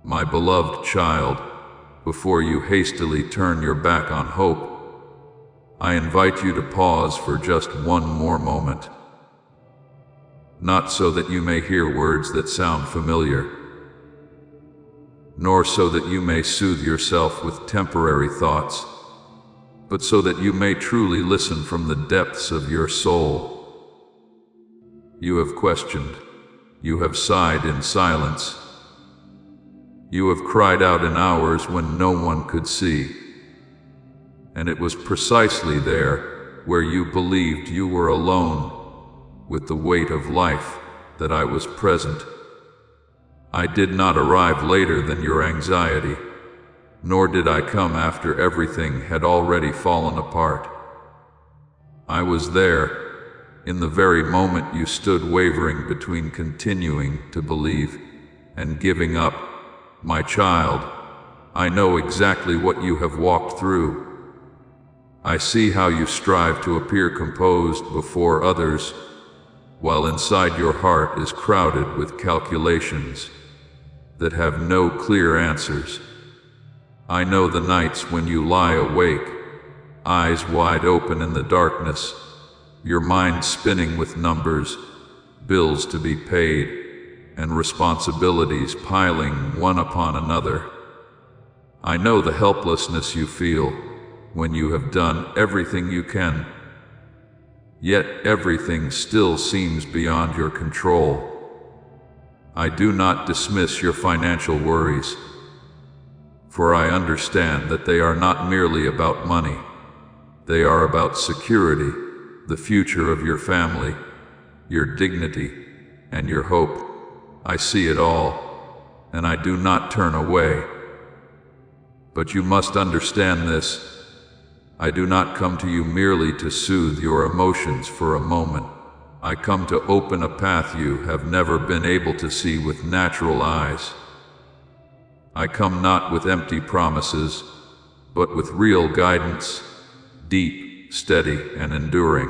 My beloved child, before you hastily turn your back on hope, I invite you to pause for just one more moment. Not so that you may hear words that sound familiar, nor so that you may soothe yourself with temporary thoughts, but so that you may truly listen from the depths of your soul. You have questioned, you have sighed in silence, you have cried out in hours when no one could see, and it was precisely there, where you believed you were alone with the weight of life, that I was present. I did not arrive later than your anxiety, nor did I come after everything had already fallen apart. I was there, in the very moment you stood wavering between continuing to believe and giving up. My child, I know exactly what you have walked through. I see how you strive to appear composed before others, while inside your heart is crowded with calculations that have no clear answers. I know the nights when you lie awake, eyes wide open in the darkness, your mind spinning with numbers, bills to be paid, and responsibilities piling one upon another. I know the helplessness you feel when you have done everything you can, yet everything still seems beyond your control. I do not dismiss your financial worries, for I understand that they are not merely about money. They are about security, the future of your family, your dignity, and your hope. I see it all, and I do not turn away. But you must understand this. I do not come to you merely to soothe your emotions for a moment. I come to open a path you have never been able to see with natural eyes. I come not with empty promises, but with real guidance, deep, steady, and enduring.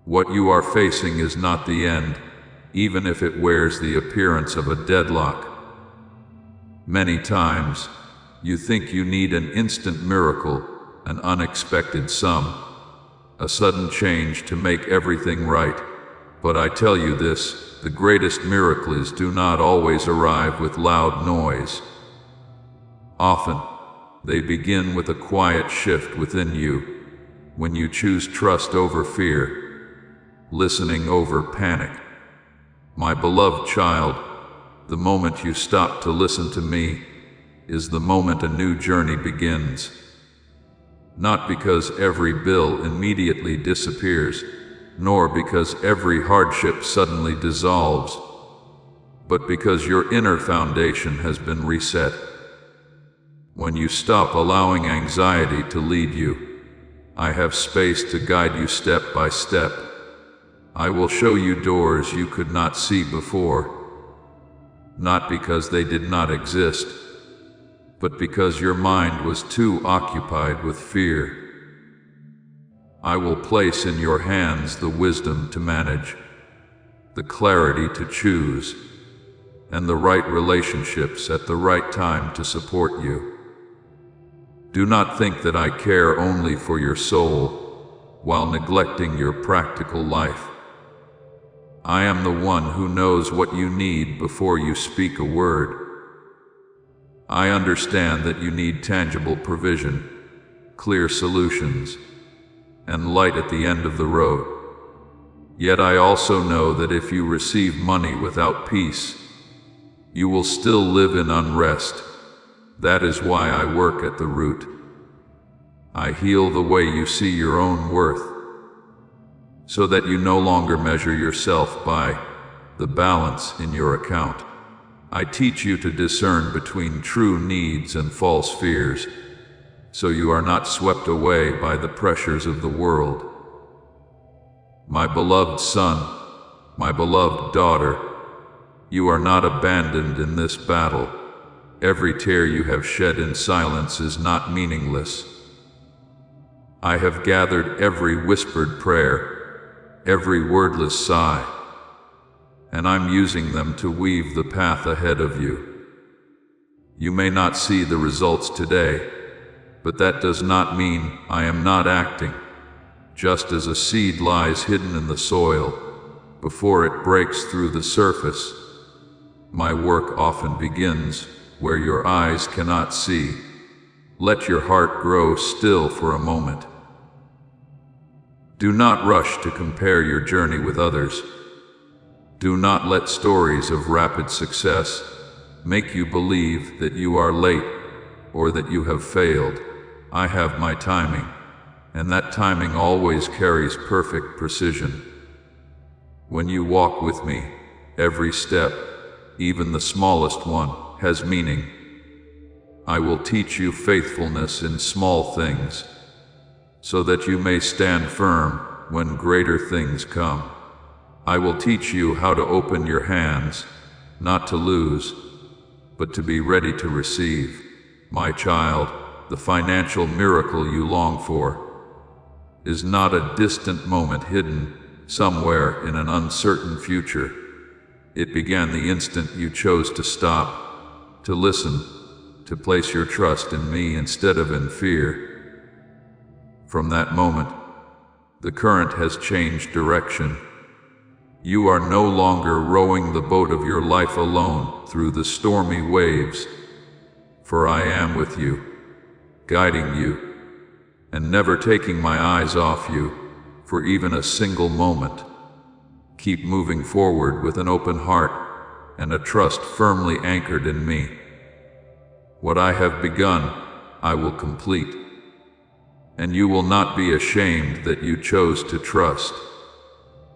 What you are facing is not the end, even if it wears the appearance of a deadlock. Many times, you think you need an instant miracle, an unexpected sum, a sudden change to make everything right. But I tell you this, the greatest miracles do not always arrive with loud noise. Often, they begin with a quiet shift within you, when you choose trust over fear, listening over panic. My beloved child, the moment you stop to listen to me is the moment a new journey begins. Not because every bill immediately disappears, nor because every hardship suddenly dissolves, but because your inner foundation has been reset. When you stop allowing anxiety to lead you, I have space to guide you step by step. I will show you doors you could not see before, not because they did not exist, but because your mind was too occupied with fear. I will place in your hands the wisdom to manage, the clarity to choose, and the right relationships at the right time to support you. Do not think that I care only for your soul, while neglecting your practical life. I am the one who knows what you need before you speak a word. I understand that you need tangible provision, clear solutions, and light at the end of the road. Yet I also know that if you receive money without peace, you will still live in unrest. That is why I work at the root. I heal the way you see your own worth, so that you no longer measure yourself by the balance in your account. I teach you to discern between true needs and false fears, so you are not swept away by the pressures of the world. My beloved son, my beloved daughter, you are not abandoned in this battle. Every tear you have shed in silence is not meaningless. I have gathered every whispered prayer, every wordless sigh, and I'm using them to weave the path ahead of you. You may not see the results today, but that does not mean I am not acting. Just as a seed lies hidden in the soil before it breaks through the surface, my work often begins where your eyes cannot see. Let your heart grow still for a moment. Do not rush to compare your journey with others. Do not let stories of rapid success make you believe that you are late or that you have failed. I have my timing, and that timing always carries perfect precision. When you walk with me, every step, even the smallest one, has meaning. I will teach you faithfulness in small things, so that you may stand firm when greater things come. I will teach you how to open your hands, not to lose, but to be ready to receive. My child, the financial miracle you long for is not a distant moment hidden somewhere in an uncertain future. It began the instant you chose to stop, to listen, to place your trust in me instead of in fear. From that moment, the current has changed direction. You are no longer rowing the boat of your life alone through the stormy waves, for I am with you, guiding you, and never taking my eyes off you for even a single moment. Keep moving forward with an open heart and a trust firmly anchored in me. What I have begun, I will complete, and you will not be ashamed that you chose to trust.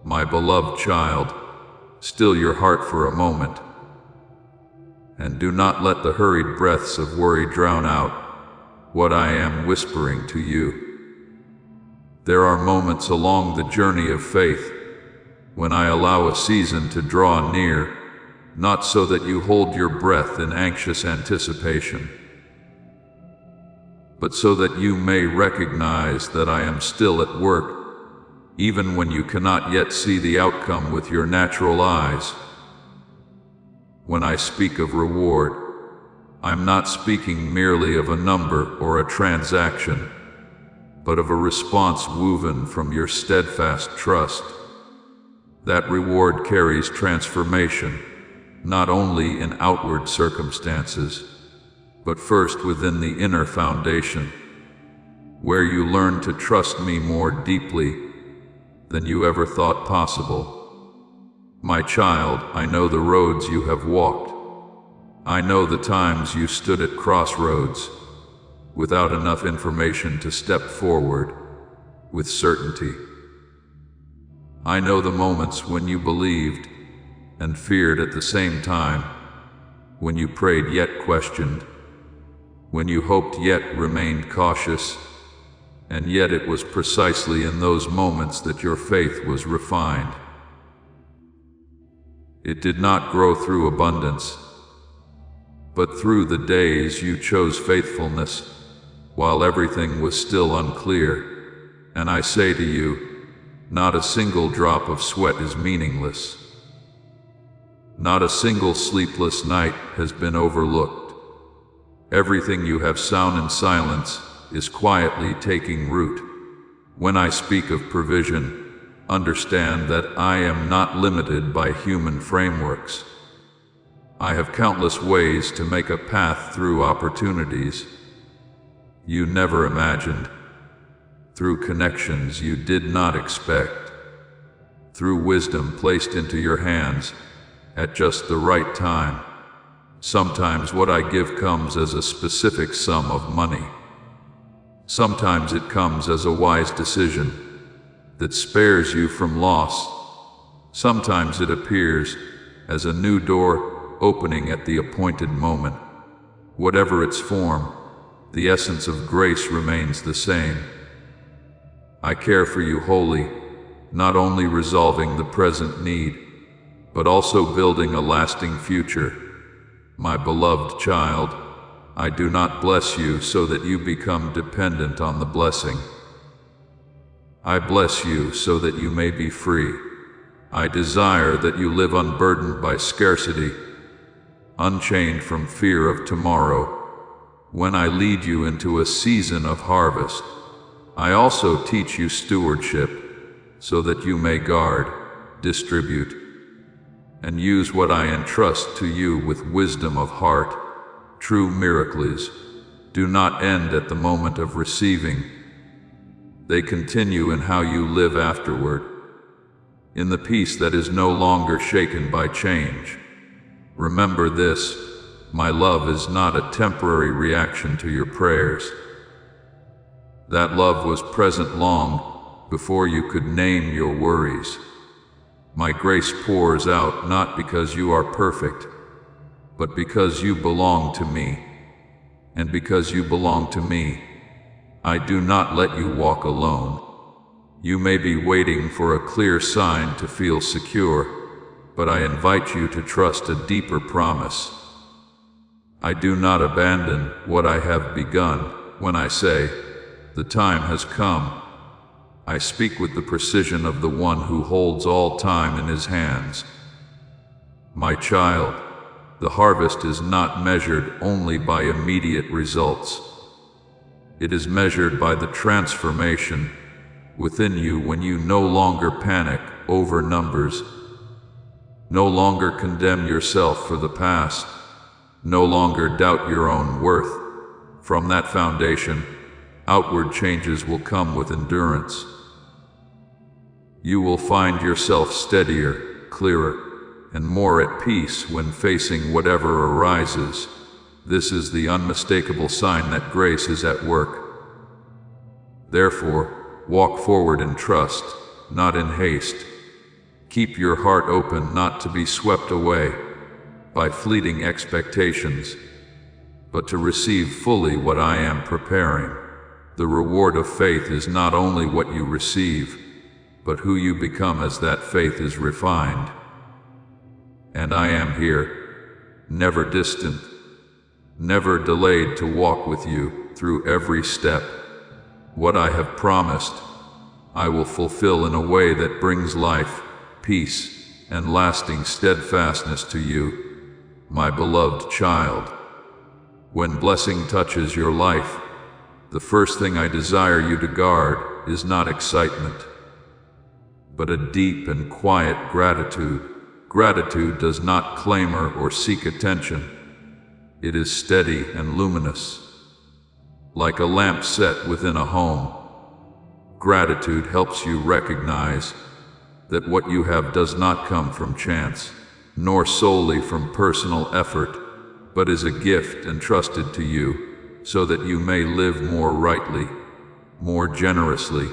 My beloved child, still your heart for a moment, and do not let the hurried breaths of worry drown out what I am whispering to you. There are moments along the journey of faith when I allow a season to draw near, not so that you hold your breath in anxious anticipation, but so that you may recognize that I am still at work, even when you cannot yet see the outcome with your natural eyes. When I speak of reward, I'm not speaking merely of a number or a transaction, but of a response woven from your steadfast trust. That reward carries transformation, not only in outward circumstances, but first within the inner foundation, where you learn to trust me more deeply than you ever thought possible. My child, I know the roads you have walked. I know the times you stood at crossroads, without enough information to step forward with certainty. I know the moments when you believed and feared at the same time, when you prayed yet questioned, when you hoped yet remained cautious, and yet it was precisely in those moments that your faith was refined. It did not grow through abundance, but through the days you chose faithfulness, while everything was still unclear. And I say to you, not a single drop of sweat is meaningless. Not a single sleepless night has been overlooked. Everything you have sown in silence is quietly taking root. When I speak of provision, understand that I am not limited by human frameworks. I have countless ways to make a path through opportunities you never imagined, through connections you did not expect, through wisdom placed into your hands at just the right time. Sometimes what I give comes as a specific sum of money. Sometimes it comes as a wise decision that spares you from loss. Sometimes it appears as a new door opening at the appointed moment. Whatever its form, the essence of grace remains the same. I care for you wholly, not only resolving the present need, but also building a lasting future. My beloved child, I do not bless you so that you become dependent on the blessing. I bless you so that you may be free. I desire that you live unburdened by scarcity. unchained from fear of tomorrow. When I lead you into a season of harvest, I also teach you stewardship, so that you may guard, distribute, and use what I entrust to you with wisdom of heart. True miracles do not end at the moment of receiving. They continue in how you live afterward, in the peace that is no longer shaken by change. Remember this: my love is not a temporary reaction to your prayers. That love was present long before you could name your worries. My grace pours out not because you are perfect, but because you belong to me. And because you belong to me, I do not let you walk alone. You may be waiting for a clear sign to feel secure, but I invite you to trust a deeper promise. I do not abandon what I have begun. When I say, the time has come, I speak with the precision of the one who holds all time in his hands. My child, the harvest is not measured only by immediate results. It is measured by the transformation within you when you no longer panic over numbers, no longer condemn yourself for the past, no longer doubt your own worth. From that foundation, outward changes will come with endurance. You will find yourself steadier, clearer, and more at peace when facing whatever arises. This is the unmistakable sign that grace is at work. Therefore, walk forward in trust, not in haste. Keep your heart open not to be swept away by fleeting expectations, but to receive fully what I am preparing. The reward of faith is not only what you receive, but who you become as that faith is refined. And I am here, never distant, never delayed to walk with you through every step. What I have promised, I will fulfill in a way that brings life, peace, and lasting steadfastness to you, my beloved child. When blessing touches your life, the first thing I desire you to guard is not excitement, but a deep and quiet gratitude. Gratitude does not clamor or seek attention. It is steady and luminous, like a lamp set within a home. Gratitude helps you recognize that what you have does not come from chance, nor solely from personal effort, but is a gift entrusted to you so that you may live more rightly, more generously,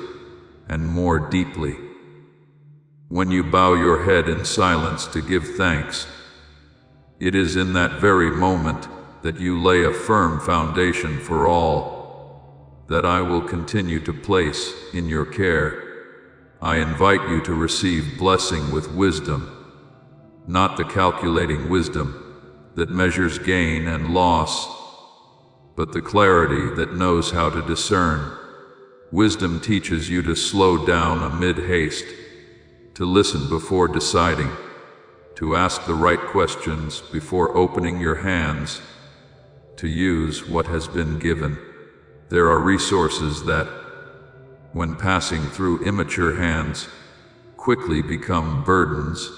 and more deeply. When you bow your head in silence to give thanks, it is in that very moment that you lay a firm foundation for all that I will continue to place in your care. I invite you to receive blessing with wisdom, not the calculating wisdom that measures gain and loss, but the clarity that knows how to discern. Wisdom teaches you to slow down amid haste, to listen before deciding, to ask the right questions before opening your hands, to use what has been given. There are resources that, when passing through immature hands, quickly become burdens,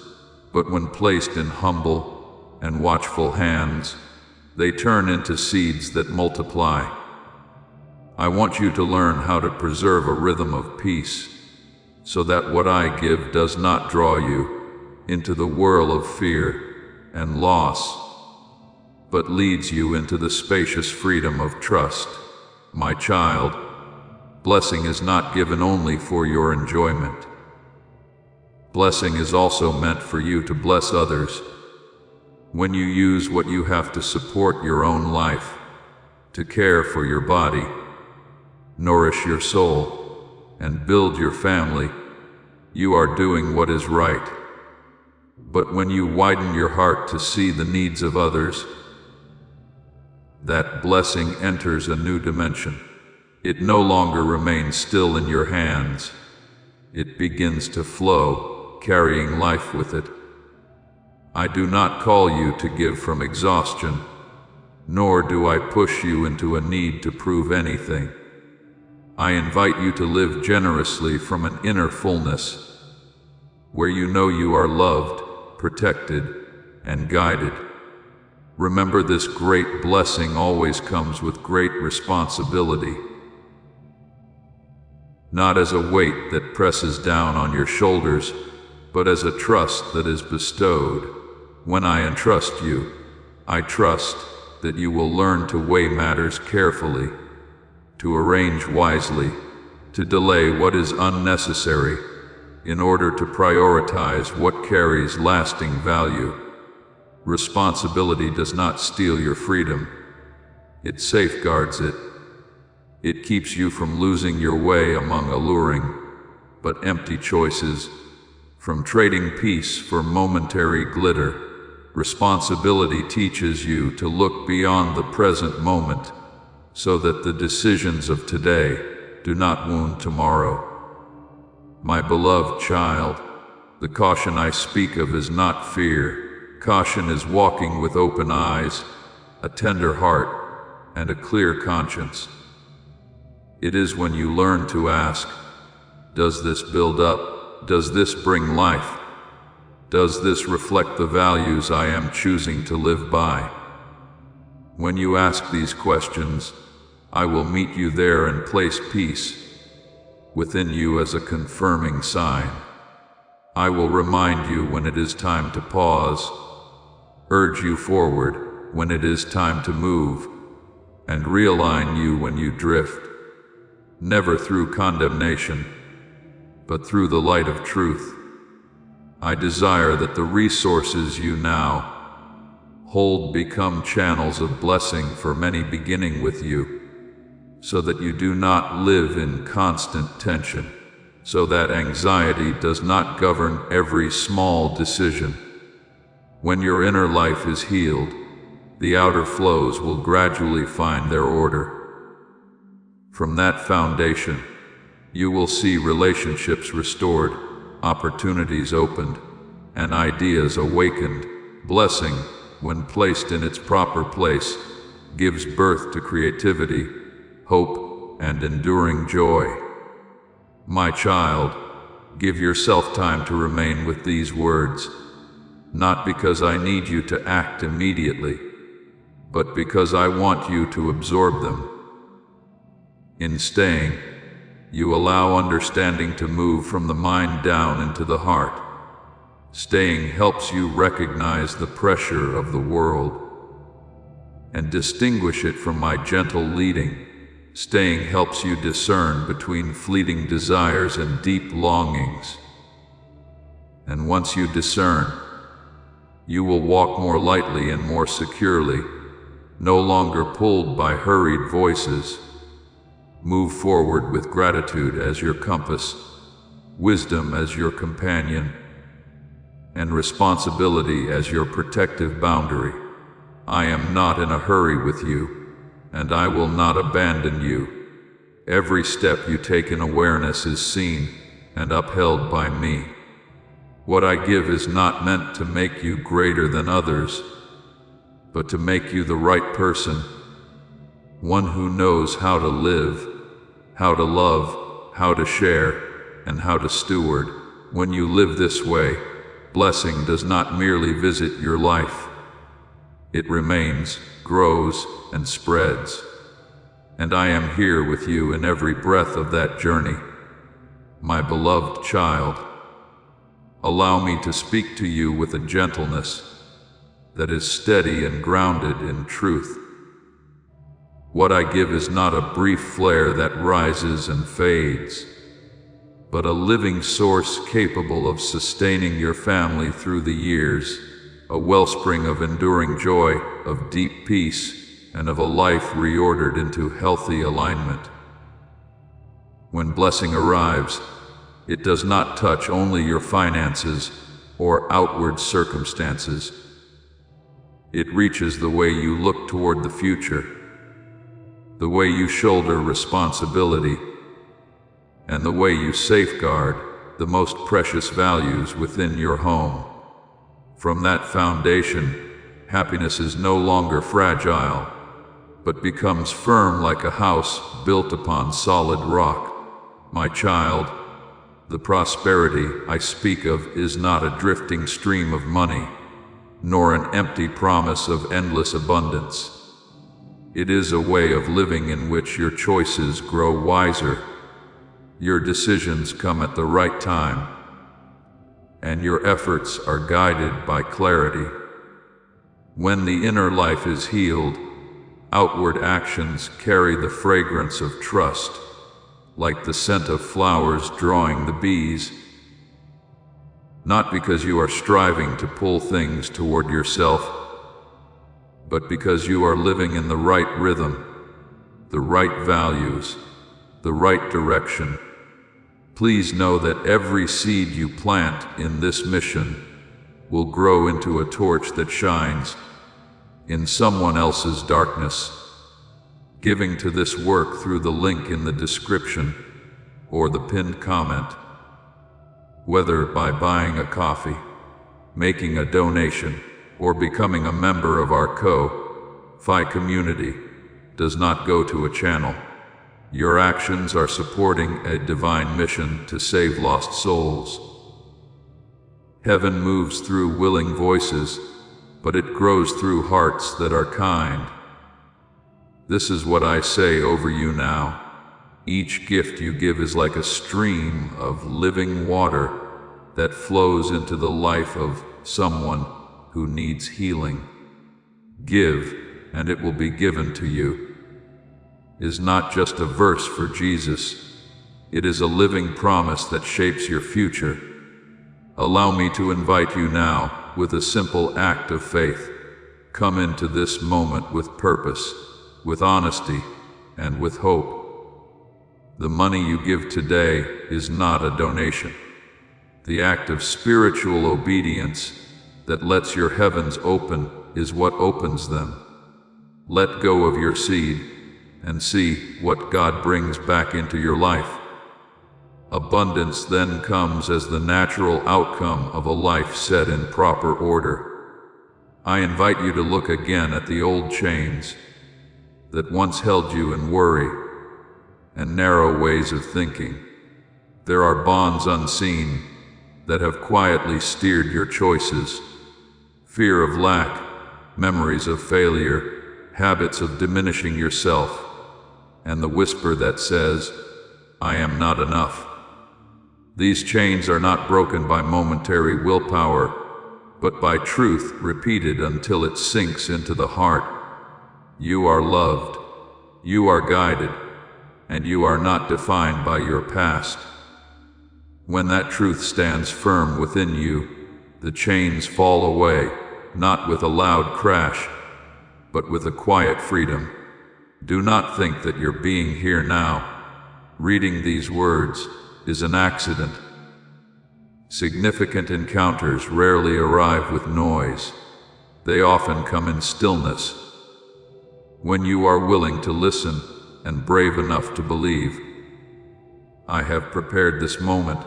but when placed in humble and watchful hands, they turn into seeds that multiply. I want you to learn how to preserve a rhythm of peace, so that what I give does not draw you into the whirl of fear and loss, but leads you into the spacious freedom of trust. My child, blessing is not given only for your enjoyment. Blessing is also meant for you to bless others. When you use what you have to support your own life, to care for your body, nourish your soul, and build your family, you are doing what is right. But when you widen your heart to see the needs of others, that blessing enters a new dimension. It no longer remains still in your hands. It begins to flow, carrying life with it. I do not call you to give from exhaustion, nor do I push you into a need to prove anything. I invite you to live generously from an inner fullness, where you know you are loved, protected, and guided. Remember, this great blessing always comes with great responsibility. Not as a weight that presses down on your shoulders, but as a trust that is bestowed. When I entrust you, I trust that you will learn to weigh matters carefully, to arrange wisely, to delay what is unnecessary, in order to prioritize what carries lasting value. Responsibility does not steal your freedom. It safeguards it. It keeps you from losing your way among alluring but empty choices, from trading peace for momentary glitter. Responsibility teaches you to look beyond the present moment, so that the decisions of today do not wound tomorrow. My beloved child, the caution I speak of is not fear. Caution is walking with open eyes, a tender heart, and a clear conscience. It is when you learn to ask, does this build up? Does this bring life? Does this reflect the values I am choosing to live by? When you ask these questions, I will meet you there and place peace within you as a confirming sign. I will remind you when it is time to pause, urge you forward when it is time to move, and realign you when you drift. Never through condemnation, but through the light of truth. I desire that the resources you now hold become channels of blessing for many, beginning with you, so that you do not live in constant tension, so that anxiety does not govern every small decision. When your inner life is healed, the outer flows will gradually find their order. From that foundation, you will see relationships restored, opportunities opened, and ideas awakened. Blessing, when placed in its proper place, gives birth to creativity, hope, and enduring joy. My child, give yourself time to remain with these words, not because I need you to act immediately, but because I want you to absorb them. In staying, you allow understanding to move from the mind down into the heart. Staying helps you recognize the pressure of the world and distinguish it from my gentle leading. Staying helps you discern between fleeting desires and deep longings. And once you discern, you will walk more lightly and more securely, no longer pulled by hurried voices. Move forward with gratitude as your compass, wisdom as your companion, and responsibility as your protective boundary. I am not in a hurry with you, and I will not abandon you. Every step you take in awareness is seen and upheld by me. What I give is not meant to make you greater than others, but to make you the right person, one who knows how to live, how to love, how to share, and how to steward. When you live this way, blessing does not merely visit your life. It remains, grows, and spreads. And I am here with you in every breath of that journey. My beloved child, allow me to speak to you with a gentleness that is steady and grounded in truth. What I give is not a brief flare that rises and fades, but a living source capable of sustaining your family through the years, a wellspring of enduring joy, of deep peace, and of a life reordered into healthy alignment. When blessing arrives, it does not touch only your finances or outward circumstances. It reaches the way you look toward the future, the way you shoulder responsibility, and the way you safeguard the most precious values within your home. From that foundation, happiness is no longer fragile, but becomes firm like a house built upon solid rock. My child, the prosperity I speak of is not a drifting stream of money, nor an empty promise of endless abundance. It is a way of living in which your choices grow wiser, your decisions come at the right time, and your efforts are guided by clarity. When the inner life is healed, outward actions carry the fragrance of trust, like the scent of flowers drawing the bees. Not because you are striving to pull things toward yourself, but because you are living in the right rhythm, the right values, the right direction. Please know that every seed you plant in this mission will grow into a torch that shines in someone else's darkness. Giving to this work through the link in the description or the pinned comment, whether by buying a coffee, making a donation, or becoming a member of our Ko-Fi community, does not go to a channel. Your actions are supporting a divine mission to save lost souls. Heaven moves through willing voices, but it grows through hearts that are kind. This is what I say over you now. Each gift you give is like a stream of living water that flows into the life of someone who needs healing. Give, and it will be given to you is not just a verse for Jesus. It is a living promise that shapes your future. Allow me to invite you now with a simple act of faith. Come into this moment with purpose, with honesty, and with hope. The money you give today is not a donation. The act of spiritual obedience that lets your heavens open is what opens them. Let go of your seed and see what God brings back into your life. Abundance then comes as the natural outcome of a life set in proper order. I invite you to look again at the old chains that once held you in worry and narrow ways of thinking. There are bonds unseen that have quietly steered your choices. Fear of lack, memories of failure, habits of diminishing yourself, and the whisper that says, I am not enough. These chains are not broken by momentary willpower, but by truth repeated until it sinks into the heart. You are loved, you are guided, and you are not defined by your past. When that truth stands firm within you, the chains fall away, not with a loud crash, but with a quiet freedom. Do not think that your being here now, reading these words, is an accident. Significant encounters rarely arrive with noise. They often come in stillness. When you are willing to listen and brave enough to believe. I have prepared this moment,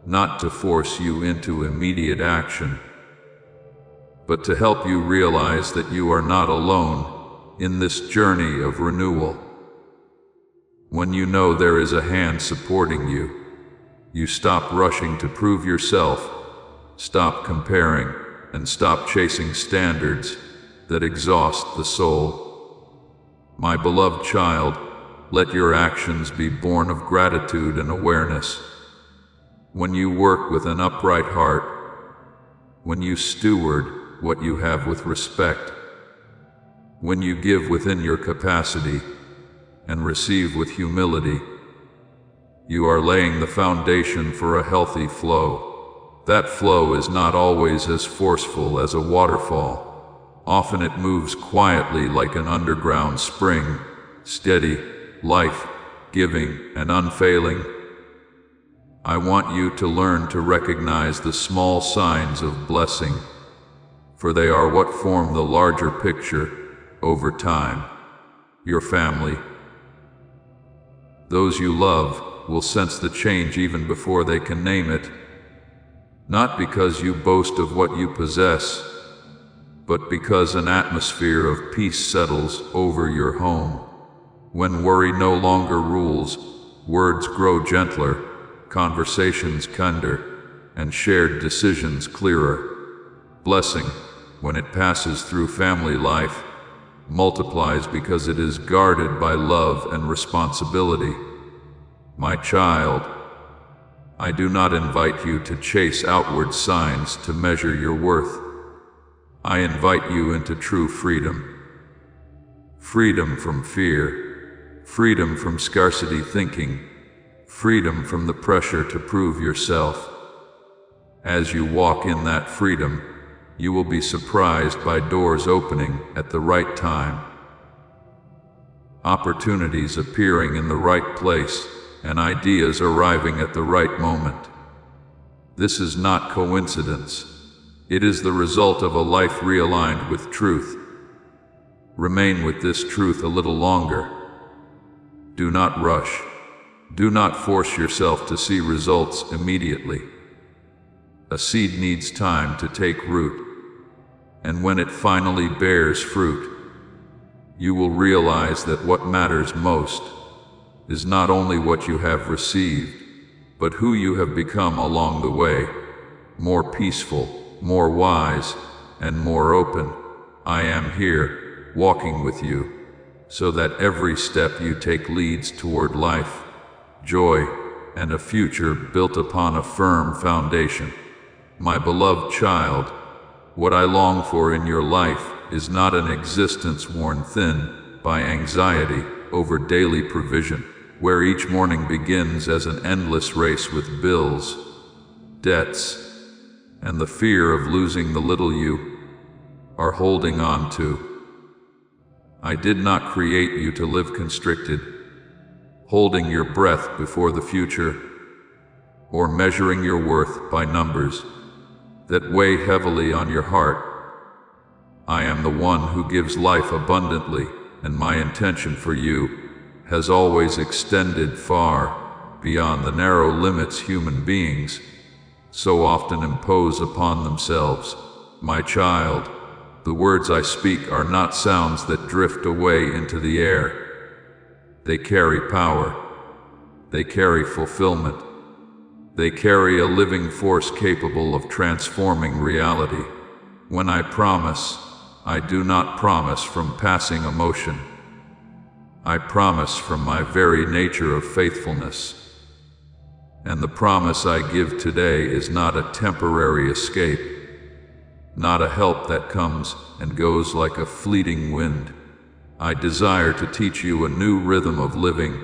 not to force you into immediate action, but to help you realize that you are not alone in this journey of renewal. When you know there is a hand supporting you, you stop rushing to prove yourself, stop comparing, and stop chasing standards that exhaust the soul. My beloved child, let your actions be born of gratitude and awareness. When you work with an upright heart, when you steward what you have with respect, when you give within your capacity and receive with humility, you are laying the foundation for a healthy flow. That flow is not always as forceful as a waterfall. Often it moves quietly like an underground spring, steady, life-giving, and unfailing. I want you to learn to recognize the small signs of blessing, for they are what form the larger picture over time. Your family, those you love, will sense the change even before they can name it. not because you boast of what you possess, but because an atmosphere of peace settles over your home. When worry no longer rules, words grow gentler, conversations kinder, and shared decisions clearer. Blessing, when it passes through family life, multiplies because it is guarded by love and responsibility. My child, I do not invite you to chase outward signs to measure your worth. I invite you into true freedom. Freedom from fear, freedom from scarcity thinking, freedom from the pressure to prove yourself. As you walk in that freedom, you will be surprised by doors opening at the right time, opportunities appearing in the right place, and ideas arriving at the right moment. This is not coincidence. It is the result of a life realigned with truth. Remain with this truth a little longer. Do not rush. Do not force yourself to see results immediately. A seed needs time to take root, and when it finally bears fruit, you will realize that what matters most is not only what you have received, but who you have become along the way. More peaceful, more wise, and more open. I am here, walking with you, so that every step you take leads toward life, joy, and a future built upon a firm foundation. My beloved child, what I long for in your life is not an existence worn thin by anxiety over daily provision, where each morning begins as an endless race with bills, debts, and the fear of losing the little you are holding on to. I did not create you to live constricted, holding your breath before the future, or measuring your worth by numbers that weigh heavily on your heart. I am the one who gives life abundantly, and my intention for you has always extended far beyond the narrow limits human beings so often impose upon themselves. My child, the words I speak are not sounds that drift away into the air. They carry power. They carry fulfillment. They carry a living force capable of transforming reality. When I promise, I do not promise from passing emotion. I promise from my very nature of faithfulness. And the promise I give today is not a temporary escape, not a help that comes and goes like a fleeting wind. I desire to teach you a new rhythm of living,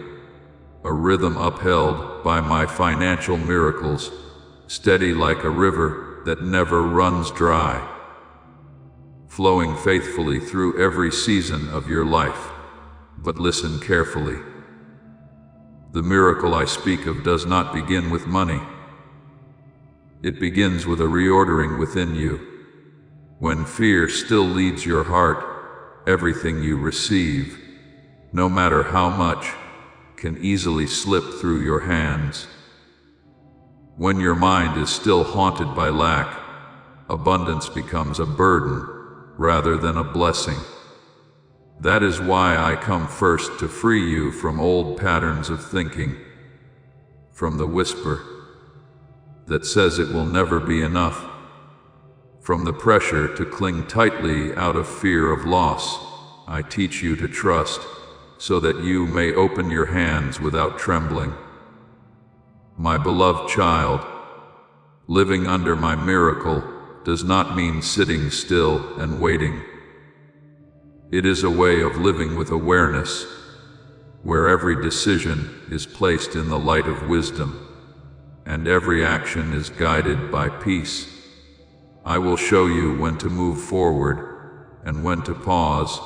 a rhythm upheld by my financial miracles, steady like a river that never runs dry, flowing faithfully through every season of your life. But listen carefully. The miracle I speak of does not begin with money. It begins with a reordering within you. When fear still leads your heart, everything you receive, no matter how much, can easily slip through your hands. When your mind is still haunted by lack, abundance becomes a burden rather than a blessing. That is why I come first to free you from old patterns of thinking, from the whisper that says it will never be enough, from the pressure to cling tightly out of fear of loss. I teach you to trust, so that you may open your hands without trembling. My beloved child, living under my miracle does not mean sitting still and waiting. It is a way of living with awareness, where every decision is placed in the light of wisdom, and every action is guided by peace. I will show you when to move forward, and when to pause,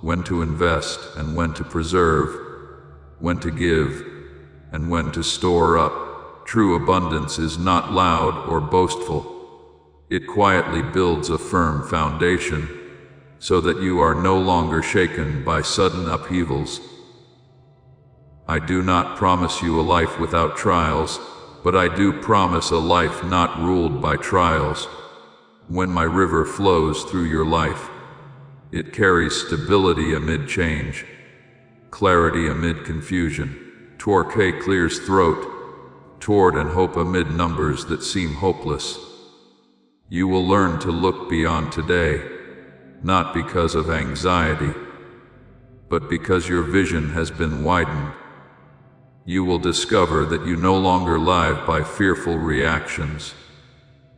when to invest and when to preserve, when to give and when to store up. True abundance is not loud or boastful. It quietly builds a firm foundation, so that you are no longer shaken by sudden upheavals. I do not promise you a life without trials, but I do promise a life not ruled by trials. When my river flows through your life, it carries stability amid change, clarity amid confusion, torque clears throat, toward and hope amid numbers that seem hopeless. You will learn to look beyond today, not because of anxiety, but because your vision has been widened. You will discover that you no longer live by fearful reactions,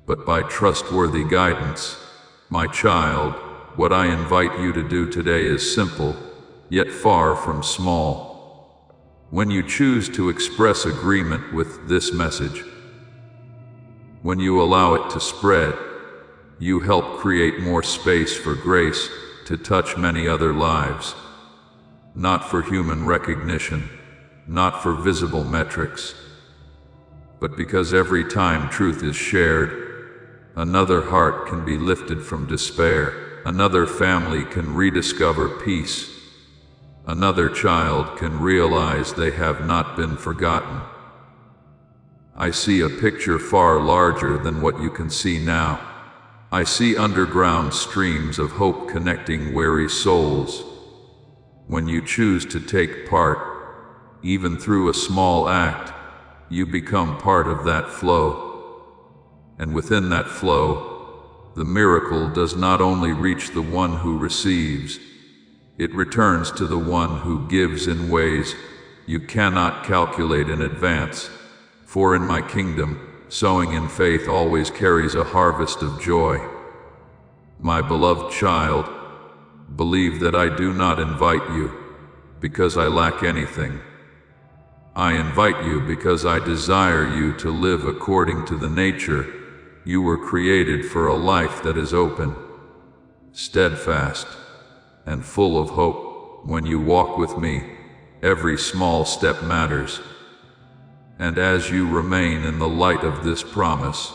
but by trustworthy guidance. My child, what I invite you to do today is simple, yet far from small. When you choose to express agreement with this message, when you allow it to spread, you help create more space for grace to touch many other lives. Not for human recognition, not for visible metrics, but because every time truth is shared, another heart can be lifted from despair, another family can rediscover peace, another child can realize they have not been forgotten. I see a picture far larger than what you can see now. I see underground streams of hope connecting weary souls. When you choose to take part, even through a small act, you become part of that flow. And within that flow, the miracle does not only reach the one who receives, it returns to the one who gives in ways you cannot calculate in advance. For in my kingdom, sowing in faith always carries a harvest of joy. My beloved child, believe that I do not invite you because I lack anything. I invite you because I desire you to live according to the nature you were created for, a life that is open, steadfast, and full of hope. When you walk with me, every small step matters. And as you remain in the light of this promise,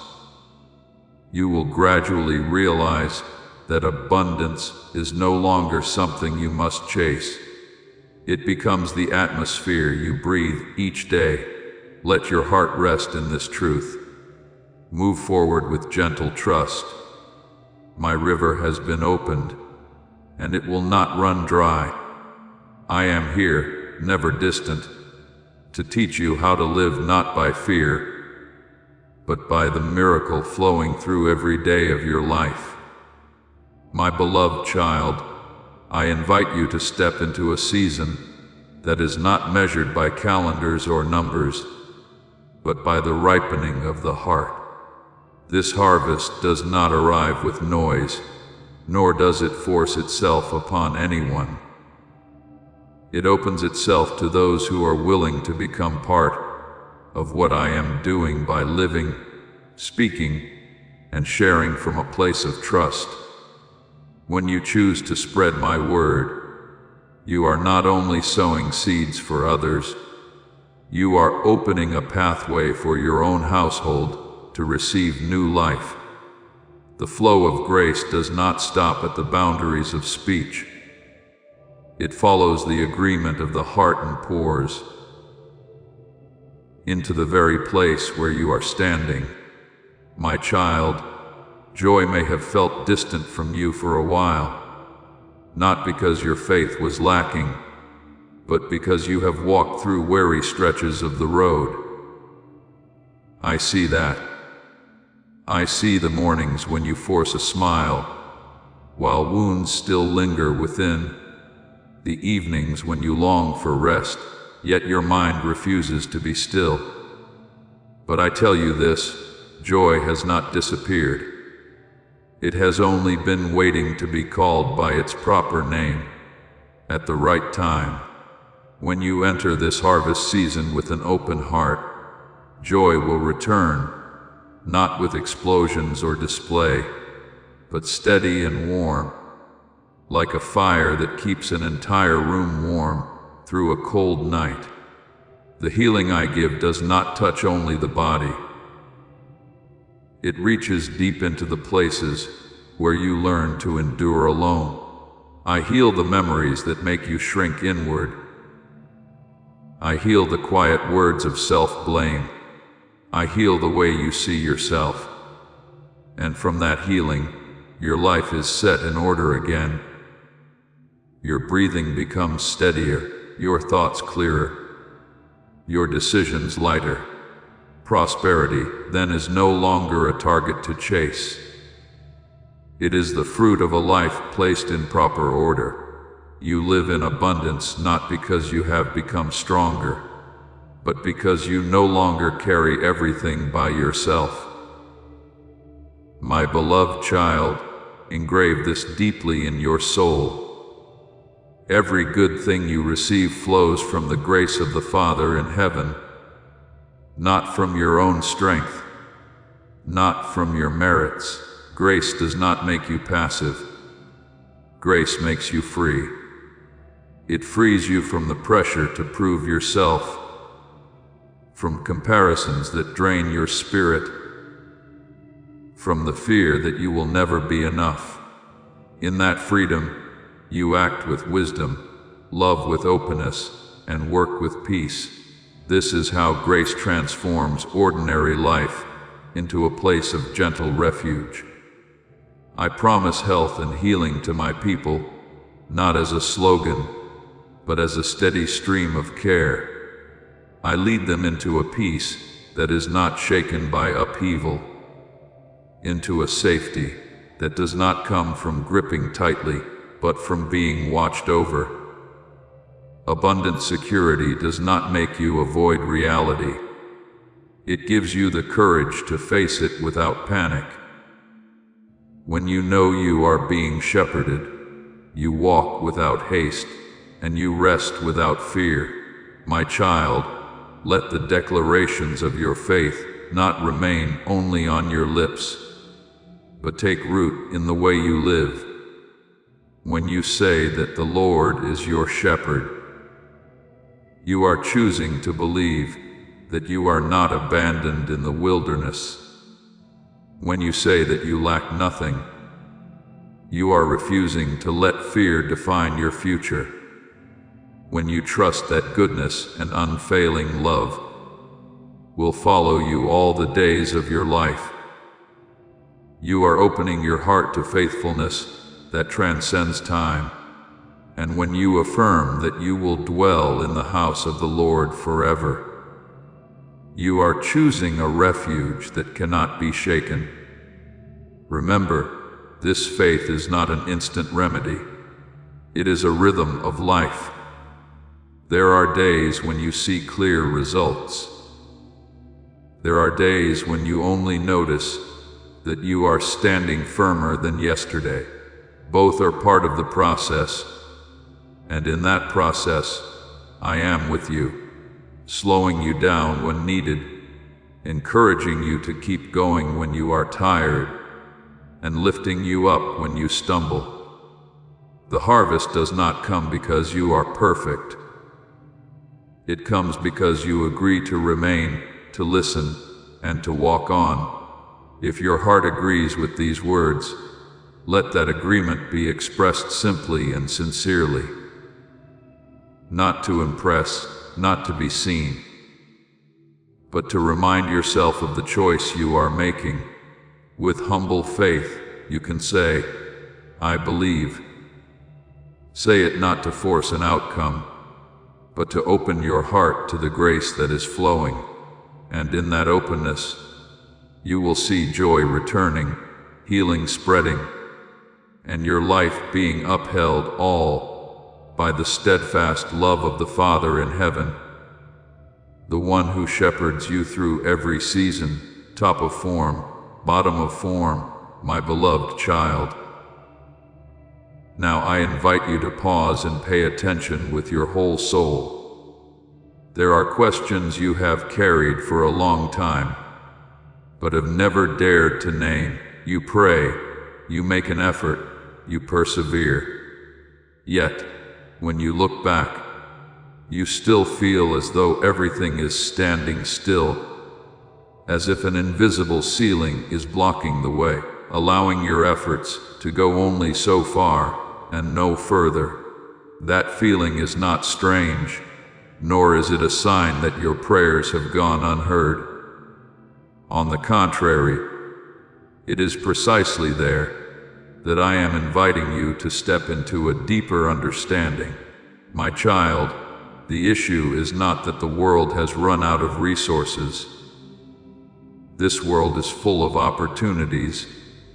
you will gradually realize that abundance is no longer something you must chase. It becomes the atmosphere you breathe each day. Let your heart rest in this truth. Move forward with gentle trust. My river has been opened, and it will not run dry. I am here, never distant, to teach you how to live not by fear, but by the miracle flowing through every day of your life. My beloved child, I invite you to step into a season that is not measured by calendars or numbers, but by the ripening of the heart. This harvest does not arrive with noise, nor does it force itself upon anyone. It opens itself to those who are willing to become part of what I am doing by living, speaking, and sharing from a place of trust. When you choose to spread my word, you are not only sowing seeds for others, you are opening a pathway for your own household to receive new life. The flow of grace does not stop at the boundaries of speech. It follows the agreement of the heart and pours into the very place where you are standing. My child, joy may have felt distant from you for a while, not because your faith was lacking, but because you have walked through weary stretches of the road. I see that. I see the mornings when you force a smile, while wounds still linger within, the evenings when you long for rest, yet your mind refuses to be still. But I tell you this, joy has not disappeared. It has only been waiting to be called by its proper name, at the right time. When you enter this harvest season with an open heart, joy will return, not with explosions or display, but steady and warm, like a fire that keeps an entire room warm through a cold night. The healing I give does not touch only the body. It reaches deep into the places where you learn to endure alone. I heal the memories that make you shrink inward. I heal the quiet words of self-blame. I heal the way you see yourself. And from that healing, your life is set in order again. Your breathing becomes steadier, your thoughts clearer, your decisions lighter. Prosperity then is no longer a target to chase. It is the fruit of a life placed in proper order. You live in abundance not because you have become stronger, but because you no longer carry everything by yourself. My beloved child, engrave this deeply in your soul. Every good thing you receive flows from the grace of the Father in heaven, not from your own strength, not from your merits. Grace does not make you passive. Grace makes you free. It frees you from the pressure to prove yourself, from comparisons that drain your spirit, from the fear that you will never be enough. In that freedom, you act with wisdom, love with openness, and work with peace. This is how grace transforms ordinary life into a place of gentle refuge. I promise health and healing to my people, not as a slogan, but as a steady stream of care. I lead them into a peace that is not shaken by upheaval, into a safety that does not come from gripping tightly, but from being watched over. Abundant security does not make you avoid reality. It gives you the courage to face it without panic. When you know you are being shepherded, you walk without haste, and you rest without fear. My child, let the declarations of your faith not remain only on your lips, but take root in the way you live. When you say that the Lord is your shepherd, you are choosing to believe that you are not abandoned in the wilderness. When you say that you lack nothing, you are refusing to let fear define your future. When you trust that goodness and unfailing love will follow you all the days of your life, you are opening your heart to faithfulness that transcends time. And when you affirm that you will dwell in the house of the Lord forever, you are choosing a refuge that cannot be shaken. Remember, this faith is not an instant remedy. It is a rhythm of life. There are days when you see clear results. There are days when you only notice that you are standing firmer than yesterday. Both are part of the process, and in that process, I am with you, slowing you down when needed, encouraging you to keep going when you are tired, and lifting you up when you stumble. The harvest does not come because you are perfect. It comes because you agree to remain, to listen, and to walk on. If your heart agrees with these words, let that agreement be expressed simply and sincerely. Not to impress, not to be seen, but to remind yourself of the choice you are making. With humble faith, you can say, I believe. Say it not to force an outcome, but to open your heart to the grace that is flowing. And in that openness, you will see joy returning, healing spreading, and your life being upheld all by the steadfast love of the Father in heaven, the one who shepherds you through every season, top of form, bottom of form, my beloved child. Now I invite you to pause and pay attention with your whole soul. There are questions you have carried for a long time, but have never dared to name. You pray, you make an effort, you persevere. Yet, when you look back, you still feel as though everything is standing still, as if an invisible ceiling is blocking the way, allowing your efforts to go only so far and no further. That feeling is not strange, nor is it a sign that your prayers have gone unheard. On the contrary, it is precisely there that I am inviting you to step into a deeper understanding. My child, the issue is not that the world has run out of resources. This world is full of opportunities,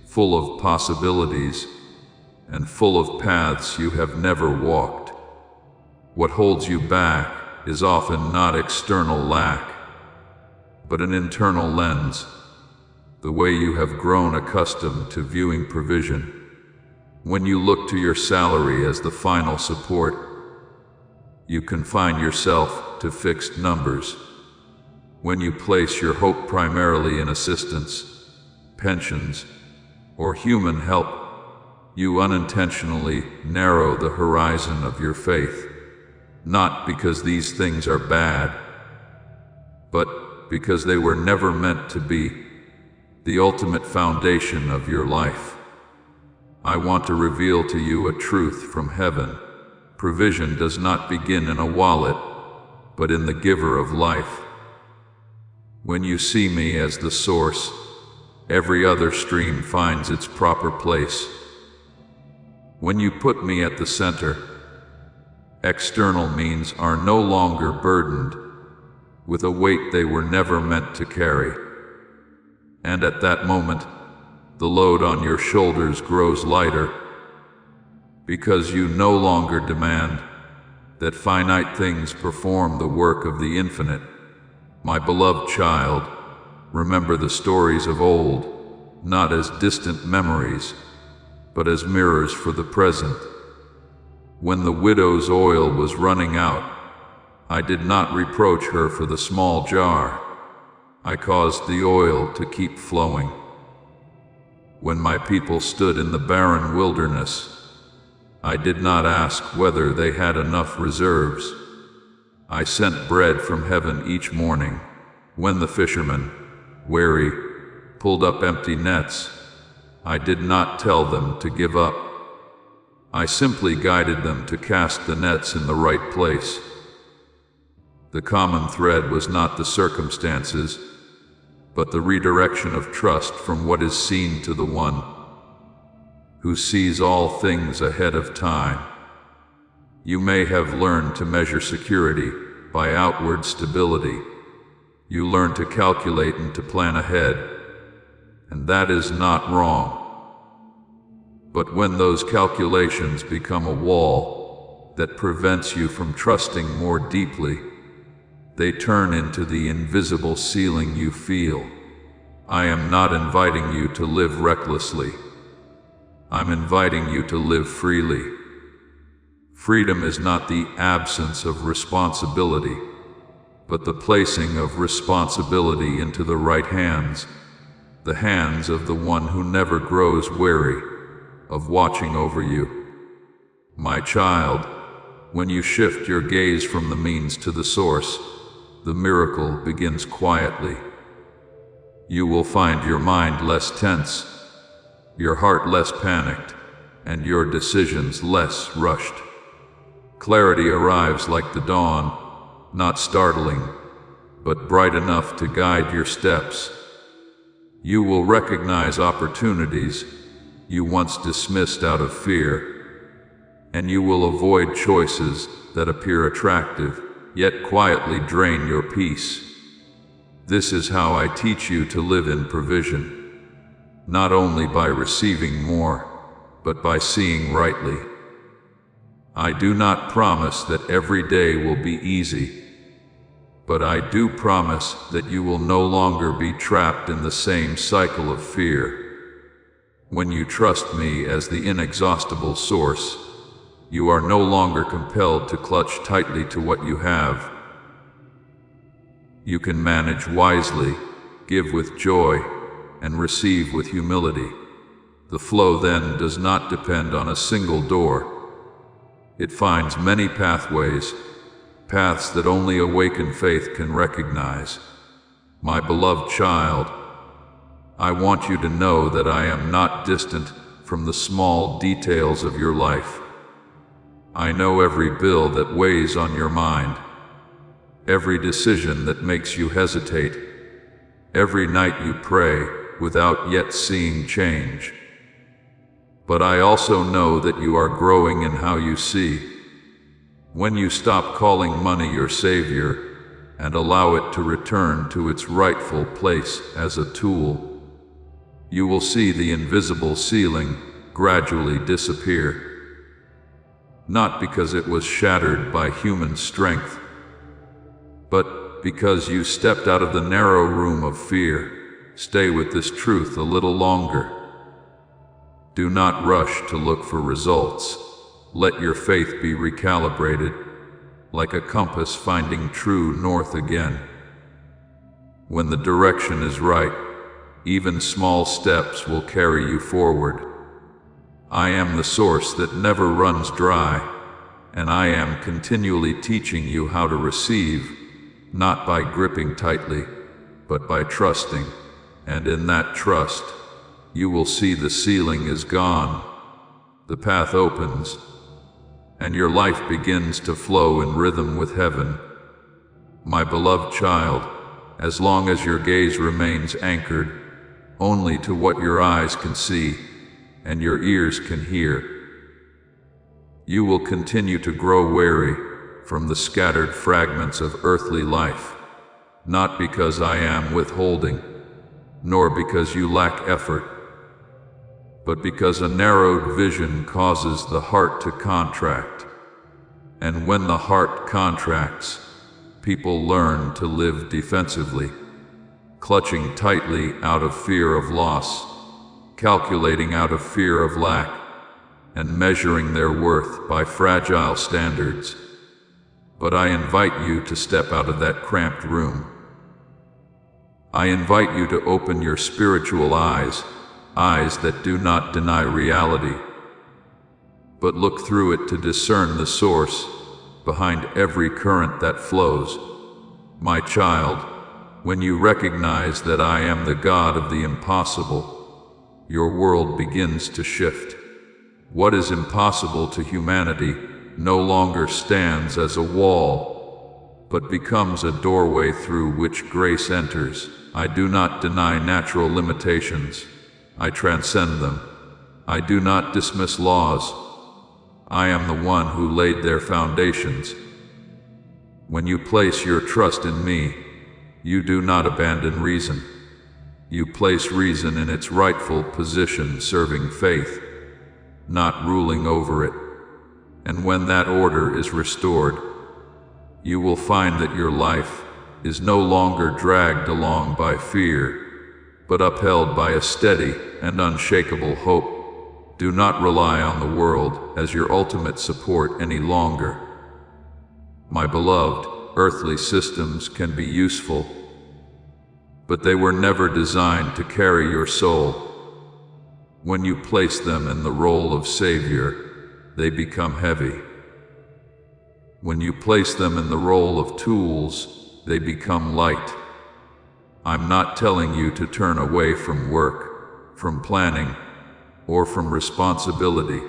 full of possibilities, and full of paths you have never walked. What holds you back is often not external lack, but an internal lens, the way you have grown accustomed to viewing provision. When you look to your salary as the final support, you confine yourself to fixed numbers. When you place your hope primarily in assistance, pensions, or human help, you unintentionally narrow the horizon of your faith, not because these things are bad, but because they were never meant to be the ultimate foundation of your life. I want to reveal to you a truth from heaven. Provision does not begin in a wallet, but in the giver of life. When you see me as the source, every other stream finds its proper place. When you put me at the center, external means are no longer burdened with a weight they were never meant to carry. And at that moment, the load on your shoulders grows lighter, because you no longer demand that finite things perform the work of the infinite. My beloved child, remember the stories of old, not as distant memories, but as mirrors for the present. When the widow's oil was running out, I did not reproach her for the small jar. I caused the oil to keep flowing. When my people stood in the barren wilderness, I did not ask whether they had enough reserves. I sent bread from heaven each morning. When the fishermen, weary, pulled up empty nets, I did not tell them to give up. I simply guided them to cast the nets in the right place. The common thread was not the circumstances, but the redirection of trust from what is seen to the one who sees all things ahead of time. You may have learned to measure security by outward stability. You learn to calculate and to plan ahead, and that is not wrong. But when those calculations become a wall that prevents you from trusting more deeply, they turn into the invisible ceiling you feel. I am not inviting you to live recklessly. I'm inviting you to live freely. Freedom is not the absence of responsibility, but the placing of responsibility into the right hands, the hands of the one who never grows weary of watching over you. My child, when you shift your gaze from the means to the source, the miracle begins quietly. You will find your mind less tense, your heart less panicked, and your decisions less rushed. Clarity arrives like the dawn, not startling, but bright enough to guide your steps. You will recognize opportunities you once dismissed out of fear, and you will avoid choices that appear attractive, yet quietly drain your peace. This is how I teach you to live in provision. Not only by receiving more, but by seeing rightly. I do not promise that every day will be easy, but I do promise that you will no longer be trapped in the same cycle of fear. When you trust me as the inexhaustible source, you are no longer compelled to clutch tightly to what you have. You can manage wisely, give with joy, and receive with humility. The flow then does not depend on a single door. It finds many pathways, paths that only awakened faith can recognize. My beloved child, I want you to know that I am not distant from the small details of your life. I know every bill that weighs on your mind, every decision that makes you hesitate, Every night you pray without yet seeing change. But I also know that you are growing in how you see. When you stop calling money your savior and allow it to return to its rightful place as a tool, you will see the invisible ceiling gradually disappear. Not because it was shattered by human strength, but because you stepped out of the narrow room of fear. Stay with this truth a little longer. Do not rush to look for results. Let your faith be recalibrated, like a compass finding true north again. When the direction is right, even small steps will carry you forward. I am the source that never runs dry, and I am continually teaching you how to receive, not by gripping tightly, but by trusting. And in that trust, you will see the ceiling is gone, the path opens, and your life begins to flow in rhythm with heaven. My beloved child, as long as your gaze remains anchored only to what your eyes can see and your ears can hear, you will continue to grow weary from the scattered fragments of earthly life, not because I am withholding, nor because you lack effort, but because a narrowed vision causes the heart to contract. And when the heart contracts, people learn to live defensively, clutching tightly out of fear of loss, calculating out of fear of lack, and measuring their worth by fragile standards. But I invite you to step out of that cramped room. I invite you to open your spiritual eyes, eyes that do not deny reality, but look through it to discern the source behind every current that flows. My child, when you recognize that I am the God of the impossible, your world begins to shift. What is impossible to humanity no longer stands as a wall, but becomes a doorway through which grace enters. I do not deny natural limitations. I transcend them. I do not dismiss laws. I am the one who laid their foundations. When you place your trust in me, you do not abandon reason. You place reason in its rightful position, serving faith, not ruling over it. And when that order is restored, you will find that your life is no longer dragged along by fear, but upheld by a steady and unshakable hope. Do not rely on the world as your ultimate support any longer. My beloved, earthly systems can be useful, but they were never designed to carry your soul. When you place them in the role of savior, they become heavy. When you place them in the role of tools, they become light. I'm not telling you to turn away from work, from planning, or from responsibility.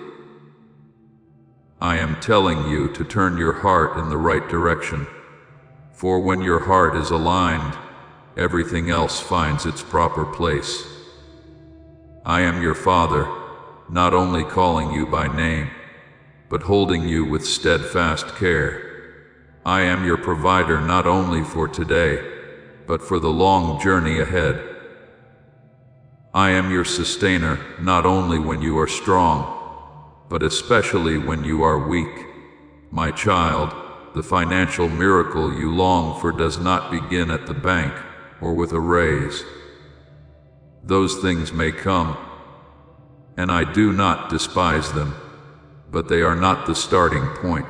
I am telling you to turn your heart in the right direction. For when your heart is aligned, everything else finds its proper place. I am your Father, not only calling you by name, but holding you with steadfast care. I am your provider not only for today, but for the long journey ahead. I am your sustainer not only when you are strong, but especially when you are weak. My child, the financial miracle you long for does not begin at the bank or with a raise. Those things may come, and I do not despise them, but they are not the starting point.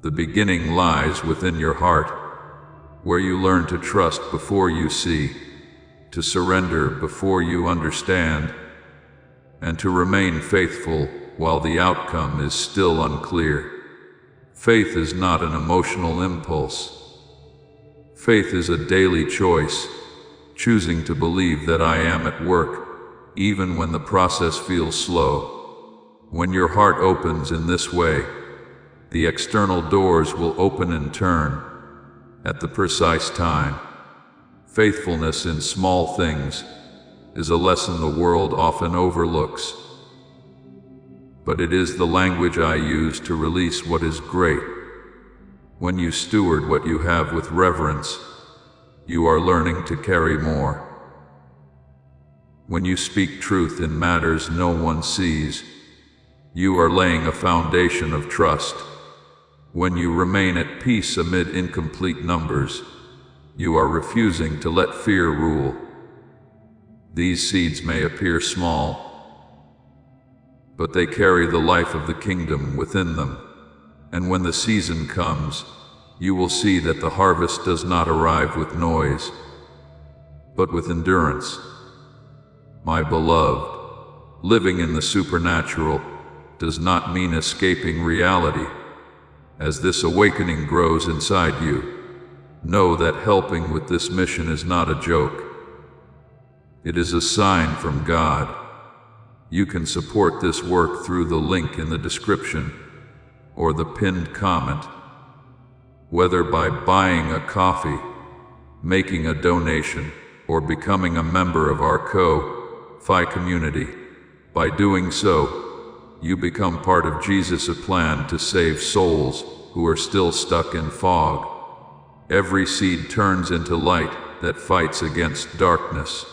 The beginning lies within your heart, where you learn to trust before you see, to surrender before you understand, and to remain faithful while the outcome is still unclear. Faith is not an emotional impulse. Faith is a daily choice, choosing to believe that I am at work, even when the process feels slow. When your heart opens in this way, the external doors will open in turn, at the precise time. Faithfulness in small things is a lesson the world often overlooks. But it is the language I use to release what is great. When you steward what you have with reverence, you are learning to carry more. When you speak truth in matters no one sees, you are laying a foundation of trust. When you remain at peace amid incomplete numbers, you are refusing to let fear rule. These seeds may appear small, but they carry the life of the kingdom within them. And when the season comes, you will see that the harvest does not arrive with noise, but with endurance. My beloved, living in the supernatural does not mean escaping reality. As this awakening grows inside you, know that helping with this mission is not a joke. It is a sign from God. You can support this work through the link in the description or the pinned comment, whether by buying a coffee, making a donation, or becoming a member of our Ko-Fi community. By doing so, you become part of Jesus' plan to save souls who are still stuck in fog. Every seed turns into light that fights against darkness.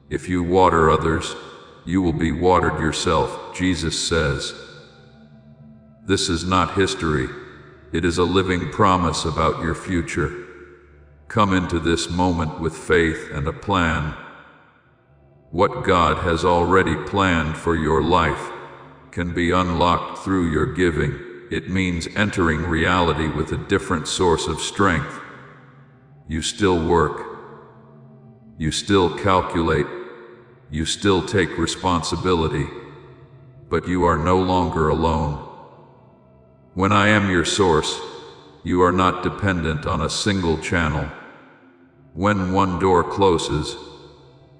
If you water others, you will be watered yourself, Jesus says. This is not history. It is a living promise about your future. Come into this moment with faith and a plan. What God has already planned for your life can be unlocked through your giving. It means entering reality with a different source of strength. You still work. You still calculate. You still take responsibility. But you are no longer alone. When I am your source, you are not dependent on a single channel. When one door closes,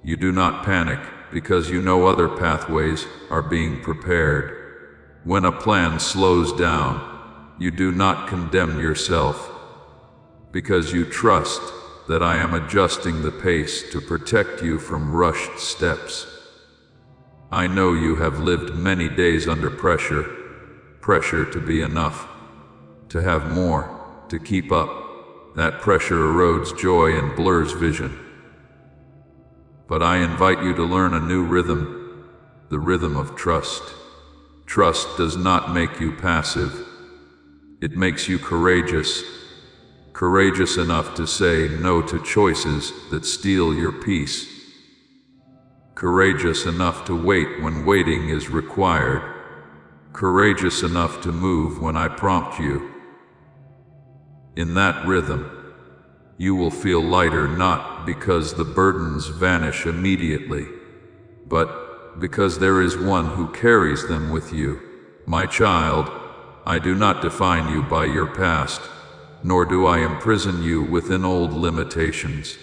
you do not panic because you know other pathways are being prepared. When a plan slows down, you do not condemn yourself because you trust that I am adjusting the pace to protect you from rushed steps. I know you have lived many days under pressure to be enough, to have more, to keep up. That pressure erodes joy and blurs vision. But I invite you to learn a new rhythm, the rhythm of trust. Trust does not make you passive. It makes you courageous. Courageous enough to say no to choices that steal your peace. Courageous enough to wait when waiting is required. Courageous enough to move when I prompt you. In that rhythm, you will feel lighter not because the burdens vanish immediately, but because there is one who carries them with you. My child, I do not define you by your past, nor do I imprison you within old limitations.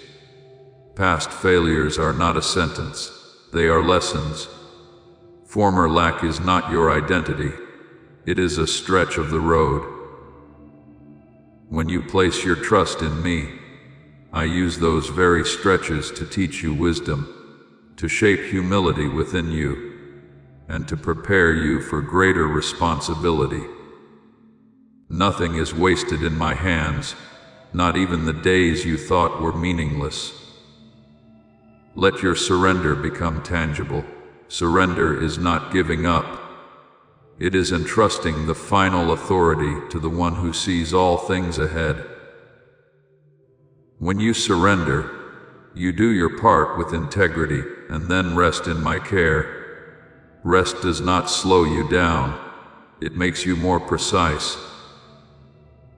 Past failures are not a sentence, they are lessons. Former lack is not your identity, it is a stretch of the road. When you place your trust in me, I use those very stretches to teach you wisdom, to shape humility within you, and to prepare you for greater responsibility. Nothing is wasted in my hands, not even the days you thought were meaningless. Let your surrender become tangible. Surrender is not giving up. It is entrusting the final authority to the one who sees all things ahead. When you surrender, you do your part with integrity and then rest in my care. Rest does not slow you down. It makes you more precise.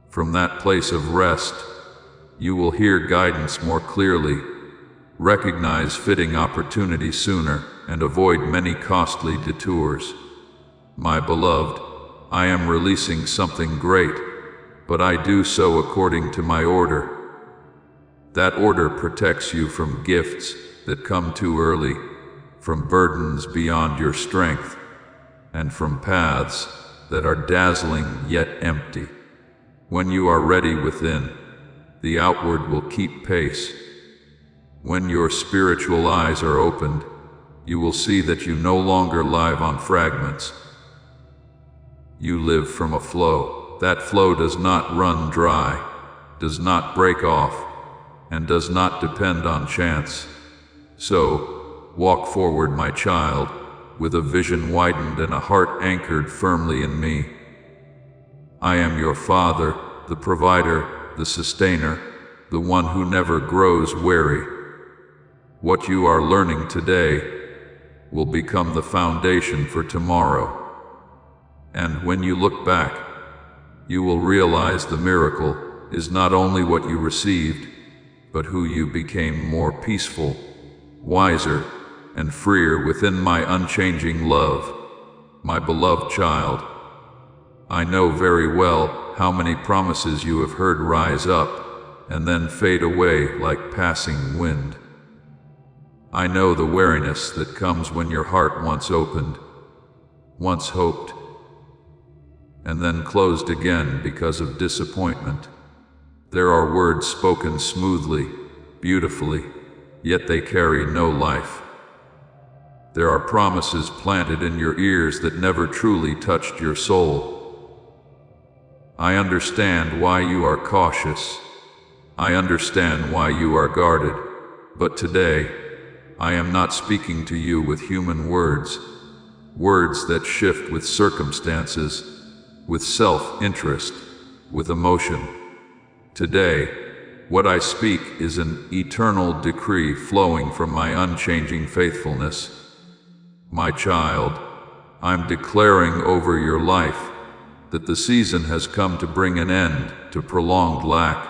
From that place of rest, you will hear guidance more clearly, recognize fitting opportunity sooner, and avoid many costly detours. My beloved, I am releasing something great, but I do so according to my order. That order protects you from gifts that come too early, from burdens beyond your strength, and from paths that are dazzling yet empty. When you are ready within, the outward will keep pace. When your spiritual eyes are opened, you will see that you no longer live on fragments. You live from a flow. That flow does not run dry, does not break off, and does not depend on chance. So, walk forward, my child, with a vision widened and a heart anchored firmly in me. I am your Father, the provider, the sustainer, the one who never grows weary. What you are learning today will become the foundation for tomorrow. And when you look back, you will realize the miracle is not only what you received, but who you became, more peaceful, wiser, and freer within my unchanging love. My beloved child, I know very well how many promises you have heard rise up and then fade away like passing wind. I know the weariness that comes when your heart once opened, once hoped, and then closed again because of disappointment. There are words spoken smoothly, beautifully, yet they carry no life. There are promises planted in your ears that never truly touched your soul. I understand why you are cautious. I understand why you are guarded. But today, I am not speaking to you with human words, words that shift with circumstances, with self-interest, with emotion. Today, what I speak is an eternal decree flowing from my unchanging faithfulness. My child, I'm declaring over your life that the season has come to bring an end to prolonged lack,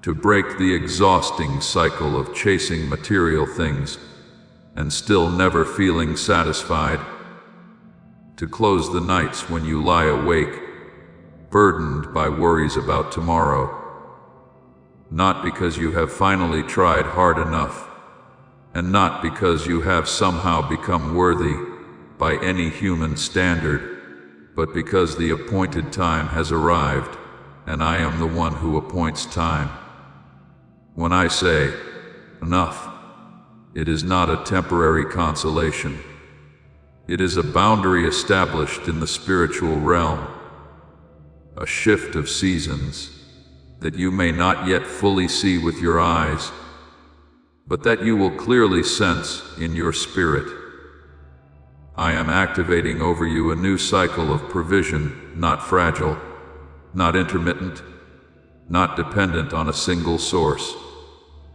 to break the exhausting cycle of chasing material things and still never feeling satisfied, to close the nights when you lie awake, burdened by worries about tomorrow, not because you have finally tried hard enough, and not because you have somehow become worthy by any human standard, but because the appointed time has arrived, and I am the one who appoints time. When I say, enough, it is not a temporary consolation. It is a boundary established in the spiritual realm, a shift of seasons that you may not yet fully see with your eyes, but that you will clearly sense in your spirit. I am activating over you a new cycle of provision, not fragile, not intermittent, not dependent on a single source.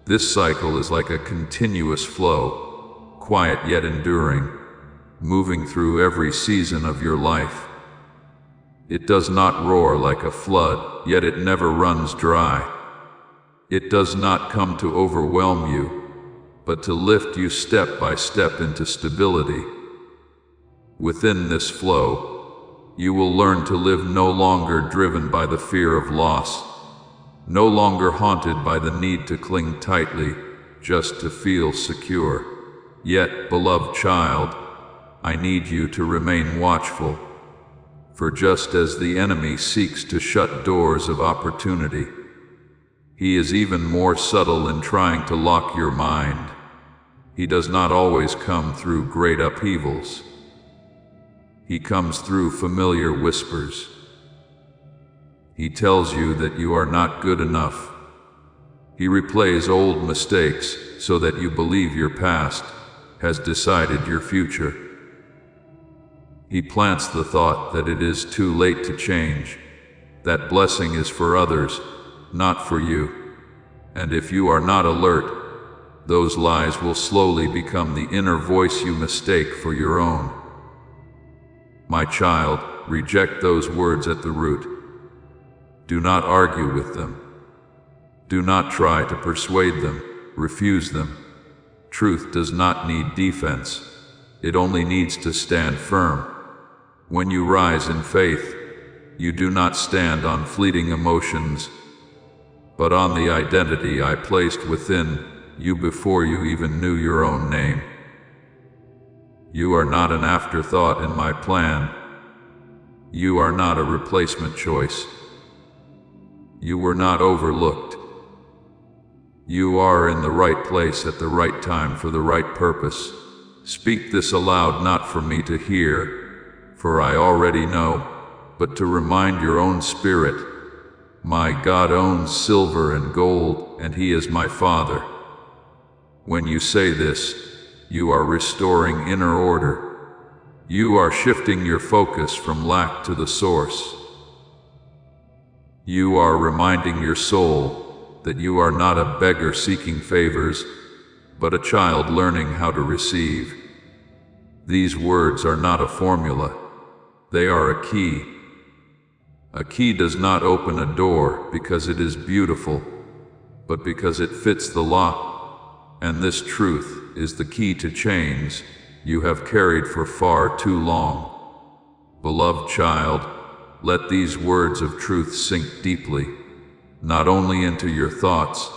This cycle is like a continuous flow, quiet yet enduring, moving through every season of your life. It does not roar like a flood, yet it never runs dry. It does not come to overwhelm you, but to lift you step by step into stability. Within this flow, you will learn to live no longer driven by the fear of loss, no longer haunted by the need to cling tightly just to feel secure. Yet, beloved child, I need you to remain watchful, for just as the enemy seeks to shut doors of opportunity, he is even more subtle in trying to lock your mind. He does not always come through great upheavals. He comes through familiar whispers. He tells you that you are not good enough. He replays old mistakes so that you believe your past has decided your future. He plants the thought that it is too late to change, that blessing is for others, not for you. And if you are not alert, those lies will slowly become the inner voice you mistake for your own. My child, reject those words at the root. Do not argue with them. Do not try to persuade them, refuse them. Truth does not need defense. It only needs to stand firm. When you rise in faith, you do not stand on fleeting emotions, but on the identity I placed within you before you even knew your own name. You are not an afterthought in my plan. You are not a replacement choice. You were not overlooked. You are in the right place at the right time for the right purpose. Speak this aloud, not for me to hear, for I already know, but to remind your own spirit. My God owns silver and gold, and He is my Father. When you say this, you are restoring inner order. You are shifting your focus from lack to the source. You are reminding your soul that you are not a beggar seeking favors, but a child learning how to receive. These words are not a formula. They are a key. A key does not open a door because it is beautiful, but because it fits the lock. And this truth is the key to chains you have carried for far too long. Beloved child, let these words of truth sink deeply, not only into your thoughts,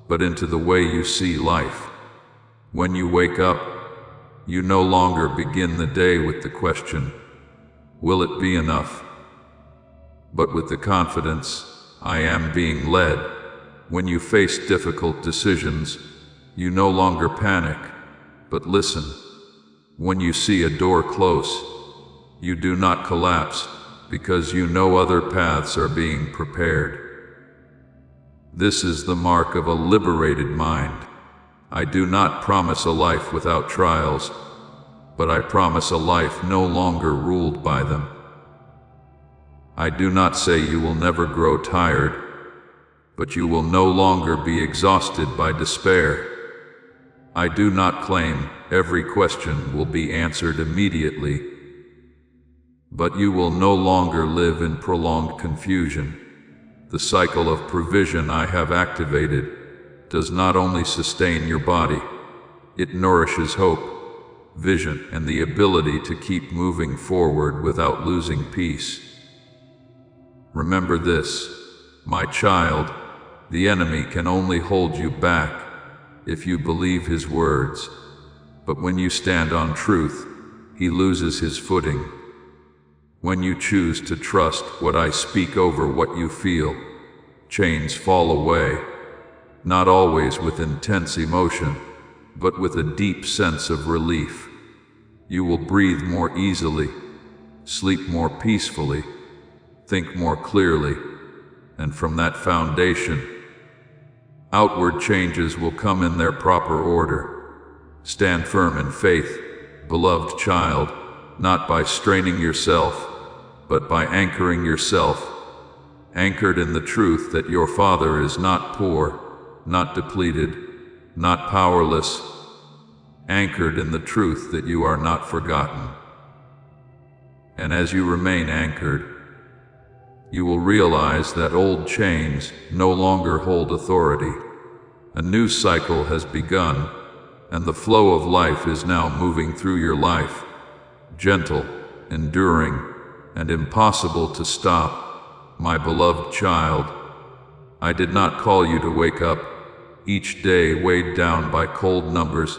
but into the way you see life. When you wake up, you no longer begin the day with the question, will it be enough? But with the confidence, I am being led. When you face difficult decisions, you no longer panic, but listen. When you see a door close, you do not collapse, because you know other paths are being prepared. This is the mark of a liberated mind. I do not promise a life without trials, but I promise a life no longer ruled by them. I do not say you will never grow tired, but you will no longer be exhausted by despair. I do not claim every question will be answered immediately, but you will no longer live in prolonged confusion. The cycle of provision I have activated does not only sustain your body, it nourishes hope, vision, and the ability to keep moving forward without losing peace. Remember this, my child, the enemy can only hold you back if you believe his words, but when you stand on truth, he loses his footing. When you choose to trust what I speak over what you feel, chains fall away, not always with intense emotion, but with a deep sense of relief. You will breathe more easily, sleep more peacefully, think more clearly, and from that foundation, outward changes will come in their proper order. Stand firm in faith, beloved child, not by straining yourself, but by anchoring yourself, anchored in the truth that your Father is not poor, not depleted, not powerless, anchored in the truth that you are not forgotten. And as you remain anchored, you will realize that old chains no longer hold authority. A new cycle has begun, and the flow of life is now moving through your life, gentle, enduring, and impossible to stop. My beloved child, I did not call you to wake up each day weighed down by cold numbers,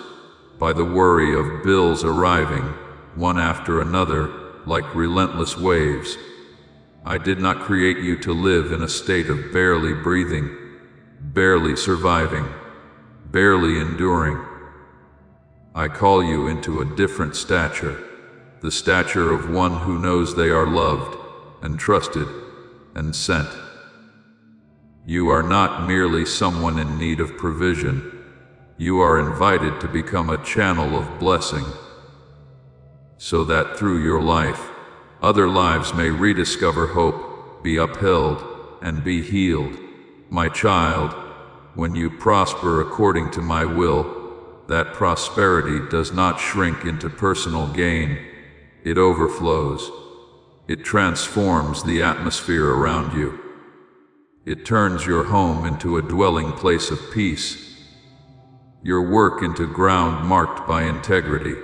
by the worry of bills arriving, one after another, like relentless waves. I did not create you to live in a state of barely breathing, barely surviving, barely enduring. I call you into a different stature, the stature of one who knows they are loved and trusted and sent. You are not merely someone in need of provision. You are invited to become a channel of blessing, so that through your life, other lives may rediscover hope, be upheld, and be healed. My child, when you prosper according to my will, that prosperity does not shrink into personal gain. It overflows. It transforms the atmosphere around you. It turns your home into a dwelling place of peace, your work into ground marked by integrity,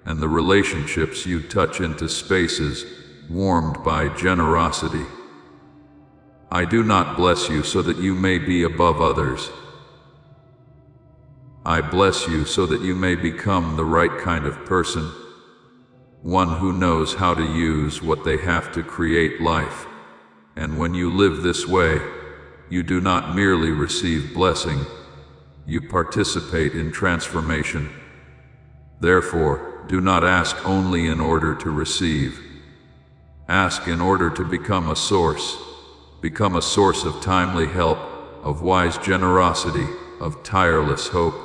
and the relationships you touch into spaces warmed by generosity. I do not bless you so that you may be above others. I bless you so that you may become the right kind of person, one who knows how to use what they have to create life. And when you live this way, you do not merely receive blessing, you participate in transformation. Therefore, do not ask only in order to receive. Ask in order to become a source. Become a source of timely help, of wise generosity, of tireless hope.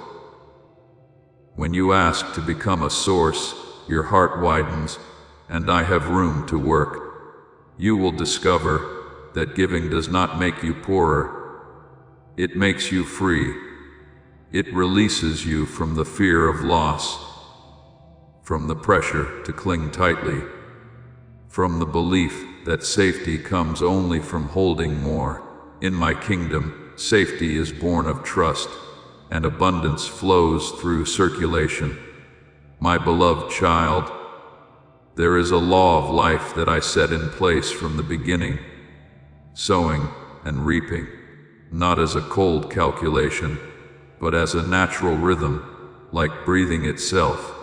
When you ask to become a source, your heart widens, and I have room to work. You will discover that giving does not make you poorer. It makes you free. It releases you from the fear of loss, from the pressure to cling tightly, from the belief that safety comes only from holding more. In my kingdom, safety is born of trust, and abundance flows through circulation. My beloved child, there is a law of life that I set in place from the beginning, sowing and reaping, not as a cold calculation, but as a natural rhythm, like breathing itself.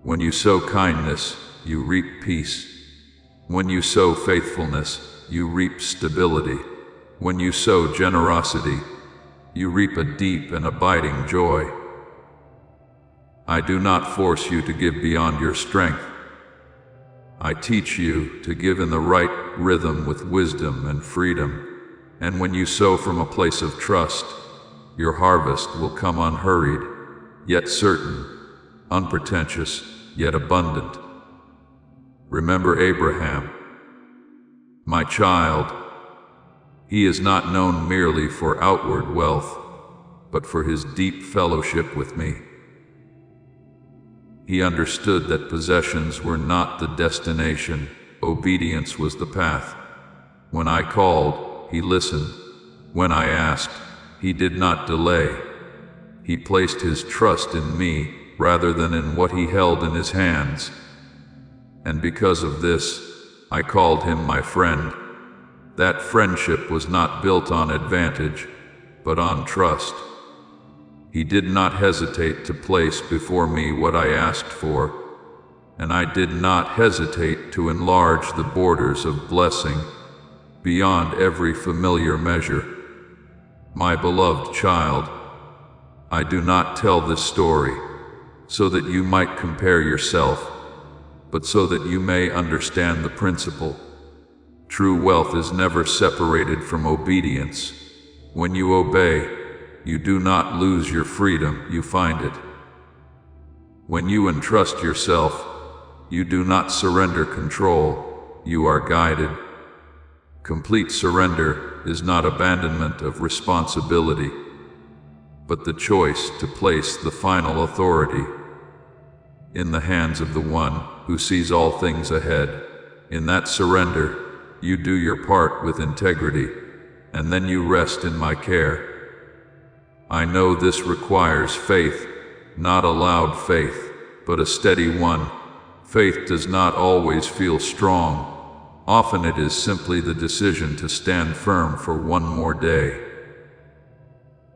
When you sow kindness, you reap peace. When you sow faithfulness, you reap stability. When you sow generosity, you reap a deep and abiding joy. I do not force you to give beyond your strength. I teach you to give in the right rhythm with wisdom and freedom. And when you sow from a place of trust, your harvest will come unhurried, yet certain, unpretentious, yet abundant. Remember Abraham, my child. He is not known merely for outward wealth, but for his deep fellowship with me. He understood that possessions were not the destination, obedience was the path. When I called, he listened. When I asked, he did not delay. He placed his trust in me rather than in what he held in his hands. And because of this, I called him my friend. That friendship was not built on advantage, but on trust. He did not hesitate to place before me what I asked for, and I did not hesitate to enlarge the borders of blessing beyond every familiar measure. My beloved child, I do not tell this story so that you might compare yourself, but so that you may understand the principle. True wealth is never separated from obedience. When you obey, you do not lose your freedom, you find it. When you entrust yourself, you do not surrender control, you are guided. Complete surrender is not abandonment of responsibility, but the choice to place the final authority in the hands of the one who sees all things ahead. In that surrender, you do your part with integrity, and then you rest in my care. I know this requires faith, not a loud faith, but a steady one. Faith does not always feel strong. Often it is simply the decision to stand firm for one more day.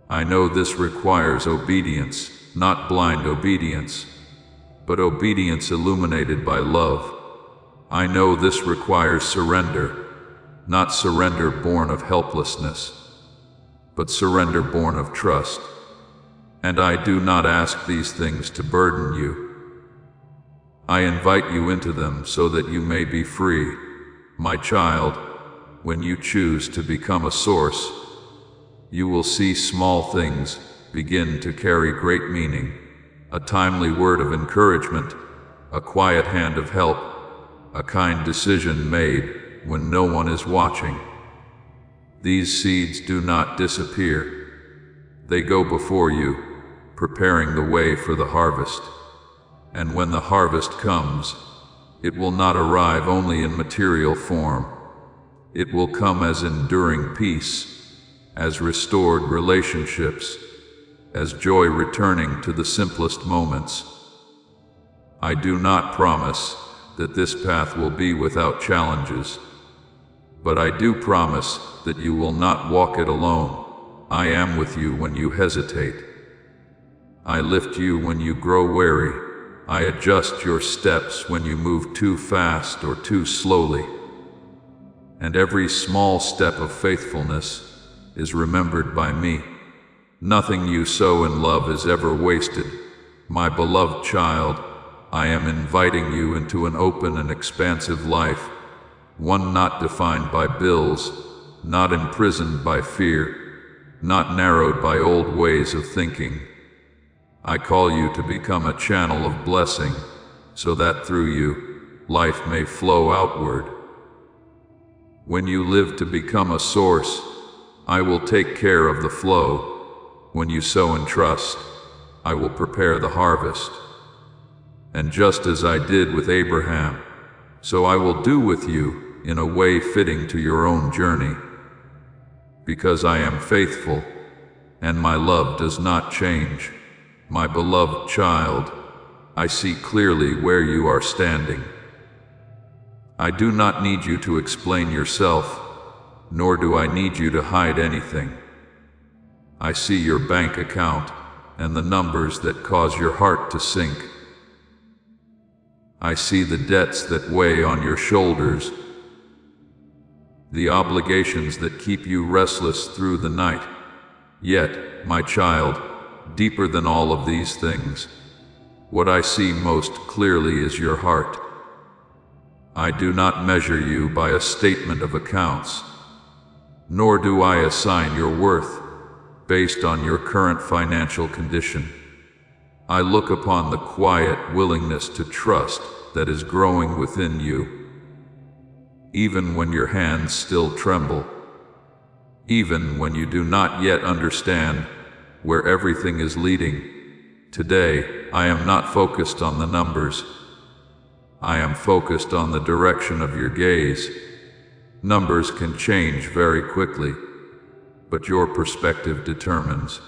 I know this requires obedience, not blind obedience, but obedience illuminated by love. I know this requires surrender, not surrender born of helplessness, but surrender born of trust. And I do not ask these things to burden you. I invite you into them so that you may be free. My child, when you choose to become a source, you will see small things begin to carry great meaning. A timely word of encouragement, a quiet hand of help, a kind decision made when no one is watching. These seeds do not disappear. They go before you, preparing the way for the harvest. And when the harvest comes, it will not arrive only in material form. It will come as enduring peace, as restored relationships, as joy returning to the simplest moments. I do not promise that this path will be without challenges, but I do promise that you will not walk it alone. I am with you when you hesitate. I lift you when you grow weary. I adjust your steps when you move too fast or too slowly. And every small step of faithfulness is remembered by me. Nothing you sow in love is ever wasted. My beloved child, I am inviting you into an open and expansive life, one not defined by bills, not imprisoned by fear, not narrowed by old ways of thinking. I call you to become a channel of blessing, so that through you, life may flow outward. When you live to become a source, I will take care of the flow. When you sow in trust, I will prepare the harvest. And just as I did with Abraham, so I will do with you in a way fitting to your own journey. Because I am faithful, and my love does not change. My beloved child, I see clearly where you are standing. I do not need you to explain yourself, nor do I need you to hide anything. I see your bank account and the numbers that cause your heart to sink. I see the debts that weigh on your shoulders, the obligations that keep you restless through the night. Yet, my child, deeper than all of these things, what I see most clearly is your heart. I do not measure you by a statement of accounts, nor do I assign your worth based on your current financial condition. I look upon the quiet willingness to trust that is growing within you, even when your hands still tremble, even when you do not yet understand where everything is leading. Today, I am not focused on the numbers. I am focused on the direction of your gaze. Numbers can change very quickly, but your perspective determines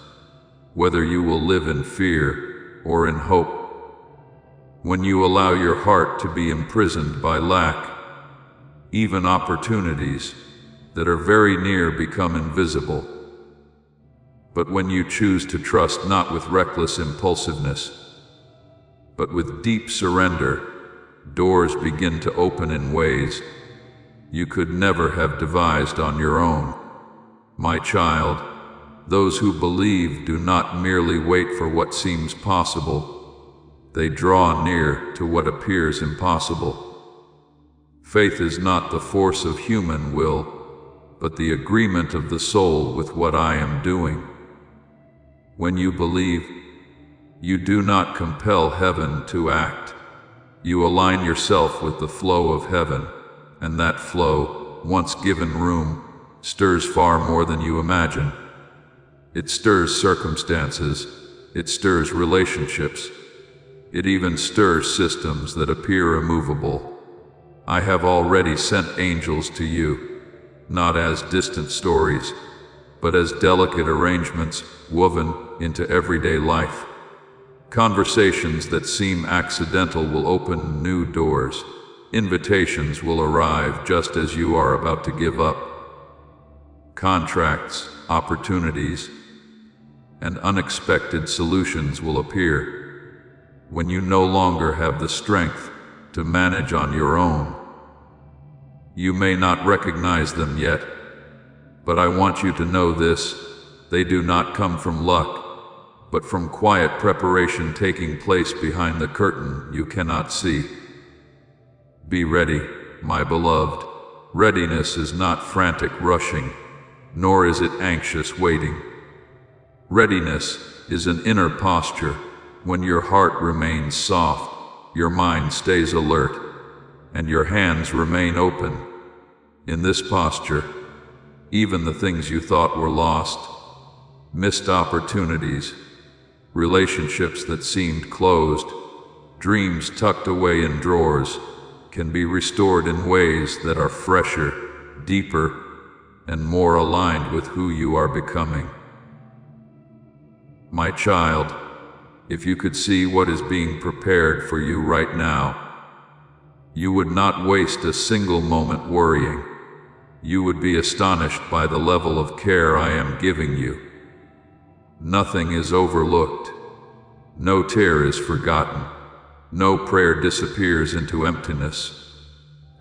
whether you will live in fear or in hope. When you allow your heart to be imprisoned by lack, even opportunities that are very near become invisible. But when you choose to trust not with reckless impulsiveness, but with deep surrender, doors begin to open in ways you could never have devised on your own. My child, those who believe do not merely wait for what seems possible, they draw near to what appears impossible. Faith is not the force of human will, but the agreement of the soul with what I am doing. When you believe, you do not compel heaven to act. You align yourself with the flow of heaven, and that flow, once given room, stirs far more than you imagine. It stirs circumstances, it stirs relationships, it even stirs systems that appear immovable. I have already sent angels to you, not as distant stories, but as delicate arrangements woven into everyday life. Conversations that seem accidental will open new doors. Invitations will arrive just as you are about to give up. Contracts, opportunities, and unexpected solutions will appear when you no longer have the strength to manage on your own. You may not recognize them yet, but I want you to know this: they do not come from luck, but from quiet preparation taking place behind the curtain you cannot see. Be ready, my beloved. Readiness is not frantic rushing, nor is it anxious waiting. Readiness is an inner posture. When your heart remains soft, your mind stays alert, and your hands remain open. In this posture, even the things you thought were lost, missed opportunities, relationships that seemed closed, dreams tucked away in drawers, can be restored in ways that are fresher, deeper, and more aligned with who you are becoming. My child, if you could see what is being prepared for you right now, you would not waste a single moment worrying. You would be astonished by the level of care I am giving you. Nothing is overlooked. No tear is forgotten. No prayer disappears into emptiness.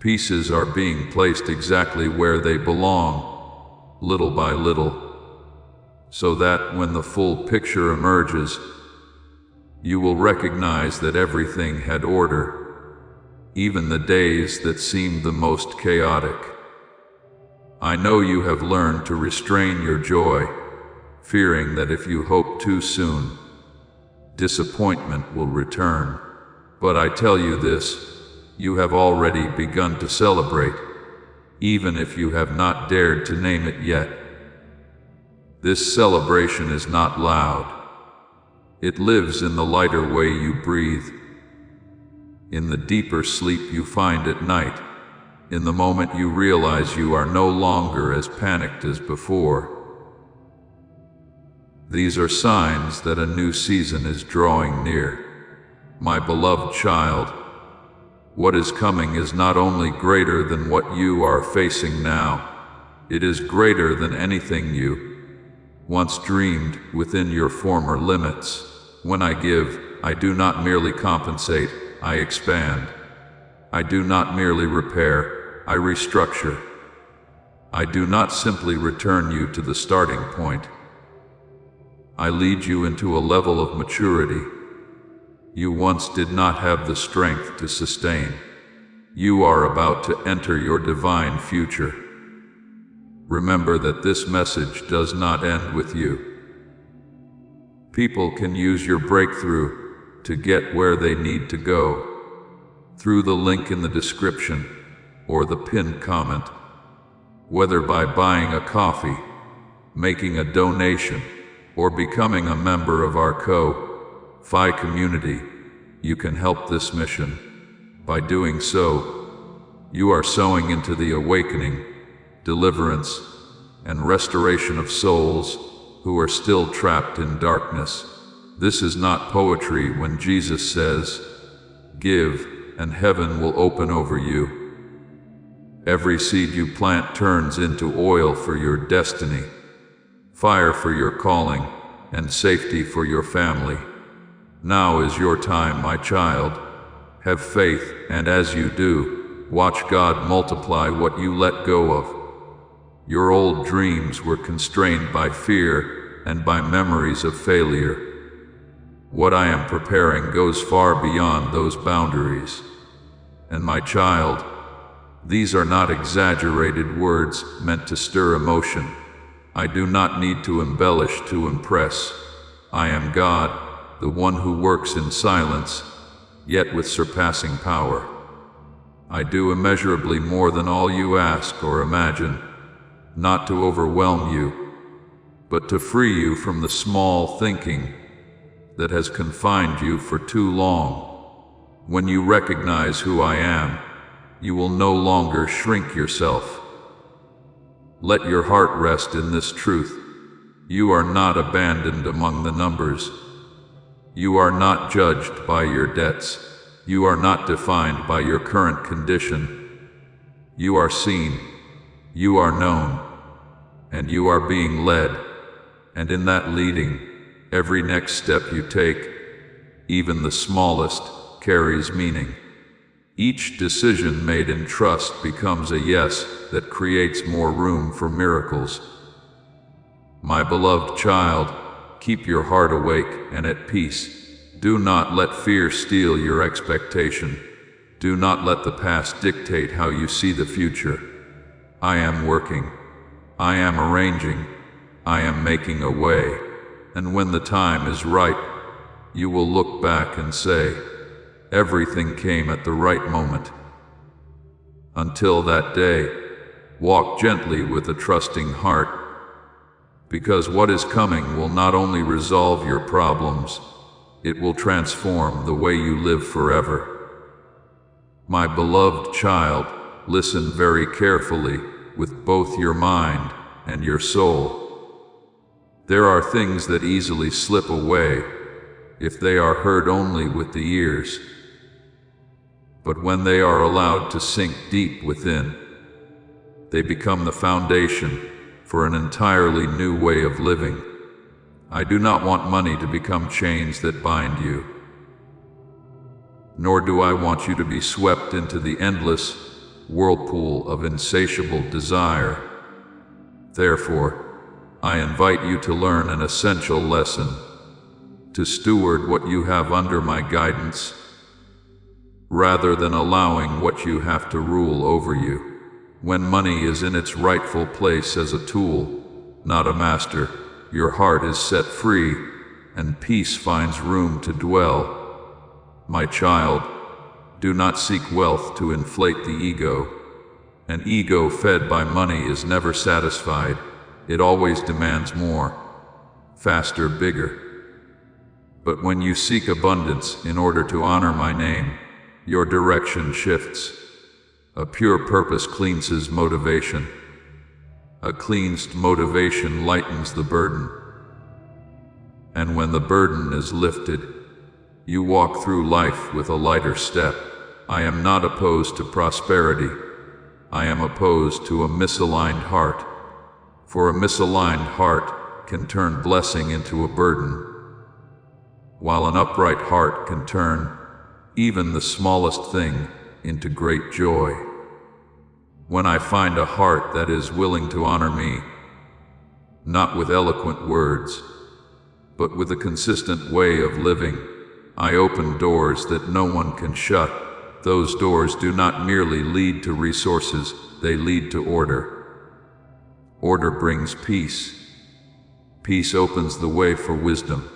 Pieces are being placed exactly where they belong, little by little. so that when the full picture emerges, you will recognize that everything had order, even the days that seemed the most chaotic. I know you have learned to restrain your joy, fearing that if you hope too soon, disappointment will return. But I tell you this, you have already begun to celebrate, even if you have not dared to name it yet. This celebration is not loud. It lives in the lighter way you breathe, in the deeper sleep you find at night, in the moment you realize you are no longer as panicked as before. These are signs that a new season is drawing near. My beloved child, what is coming is not only greater than what you are facing now, it is greater than anything you once dreamed within your former limits. When I give, I do not merely compensate, I expand. I do not merely repair, I restructure. I do not simply return you to the starting point. I lead you into a level of maturity you once did not have the strength to sustain. You are about to enter your divine future. Remember that this message does not end with you. People can use your breakthrough to get where they need to go, through the link in the description or the pinned comment. Whether by buying a coffee, making a donation, or becoming a member of our Ko-Fi community, you can help this mission. By doing so, you are sowing into the awakening, deliverance, and restoration of souls who are still trapped in darkness. This is not poetry when Jesus says, "Give, and heaven will open over you." Every seed you plant turns into oil for your destiny, fire for your calling, and safety for your family. Now is your time, my child. Have faith, and as you do, watch God multiply what you let go of. Your old dreams were constrained by fear and by memories of failure. What I am preparing goes far beyond those boundaries. And my child, these are not exaggerated words meant to stir emotion. I do not need to embellish to impress. I am God, the one who works in silence, yet with surpassing power. I do immeasurably more than all you ask or imagine, not to overwhelm you, but to free you from the small thinking that has confined you for too long. When you recognize who I am, you will no longer shrink yourself. Let your heart rest in this truth. You are not abandoned among the numbers. You are not judged by your debts. You are not defined by your current condition. You are seen. You are known. And you are being led. And in that leading, every next step you take, even the smallest, carries meaning. Each decision made in trust becomes a yes that creates more room for miracles. My beloved child, keep your heart awake and at peace. Do not let fear steal your expectation. Do not let the past dictate how you see the future. I am working. I am arranging. I am making a way. And when the time is right, you will look back and say, everything came at the right moment. Until that day, walk gently with a trusting heart, because what is coming will not only resolve your problems, it will transform the way you live forever. My beloved child, listen very carefully with both your mind and your soul. There are things that easily slip away if they are heard only with the ears. But when they are allowed to sink deep within, they become the foundation for an entirely new way of living. I do not want money to become chains that bind you, nor do I want you to be swept into the endless whirlpool of insatiable desire. Therefore, I invite you to learn an essential lesson, to steward what you have under my guidance, rather than allowing what you have to rule over you. When money is in its rightful place as a tool, not a master, your heart is set free, and peace finds room to dwell. My child, do not seek wealth to inflate the ego. An ego fed by money is never satisfied. It always demands more, faster, bigger. But when you seek abundance in order to honor my name, your direction shifts. A pure purpose cleanses motivation. A cleansed motivation lightens the burden. And when the burden is lifted, you walk through life with a lighter step. I am not opposed to prosperity. I am opposed to a misaligned heart. For a misaligned heart can turn blessing into a burden, while an upright heart can turn even the smallest thing into great joy. When I find a heart that is willing to honor me, not with eloquent words, but with a consistent way of living, I open doors that no one can shut. Those doors do not merely lead to resources, they lead to order. Order brings peace. Peace opens the way for wisdom.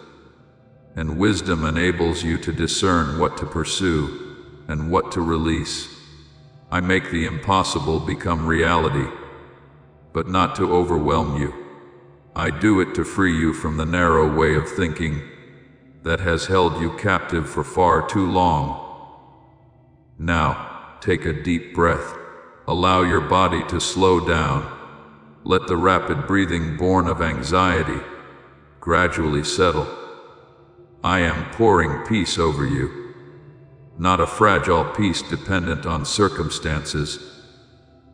And wisdom enables you to discern what to pursue and what to release. I make the impossible become reality, but not to overwhelm you. I do it to free you from the narrow way of thinking that has held you captive for far too long. Now, take a deep breath. Allow your body to slow down. Let the rapid breathing born of anxiety gradually settle. I am pouring peace over you, not a fragile peace dependent on circumstances,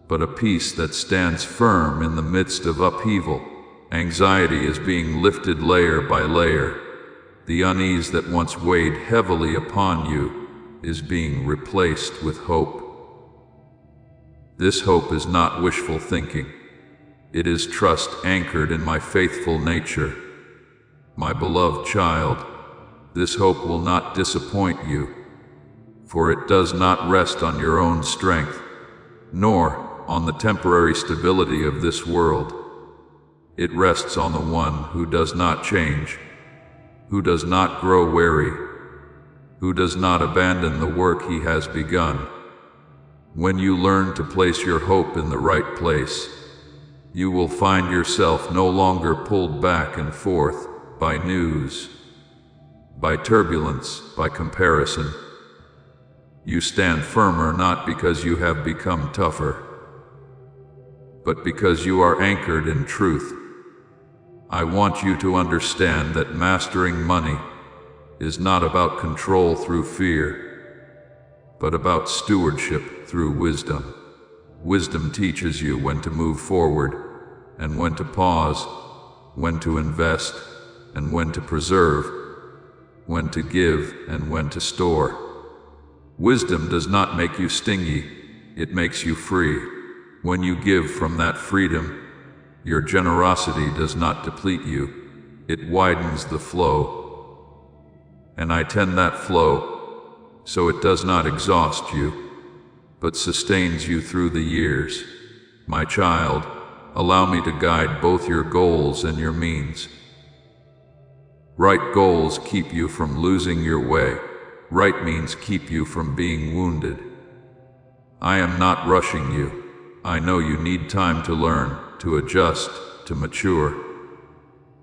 but a peace that stands firm in the midst of upheaval. Anxiety is being lifted layer by layer. The unease that once weighed heavily upon you is being replaced with hope. This hope is not wishful thinking. It is trust anchored in my faithful nature. My beloved child, this hope will not disappoint you, for it does not rest on your own strength, nor on the temporary stability of this world. It rests on the one who does not change, who does not grow weary, who does not abandon the work he has begun. When you learn to place your hope in the right place, you will find yourself no longer pulled back and forth by news, by turbulence, by comparison. You stand firmer not because you have become tougher, but because you are anchored in truth. I want you to understand that mastering money is not about control through fear, but about stewardship through wisdom. Wisdom teaches you when to move forward and when to pause, when to invest and when to preserve, when to give and when to store. Wisdom does not make you stingy, it makes you free. When you give from that freedom, your generosity does not deplete you, it widens the flow. And I tend that flow, so it does not exhaust you, but sustains you through the years. My child, allow me to guide both your goals and your means. Right goals keep you from losing your way. Right means keep you from being wounded. I am not rushing you. I know you need time to learn, to adjust, to mature.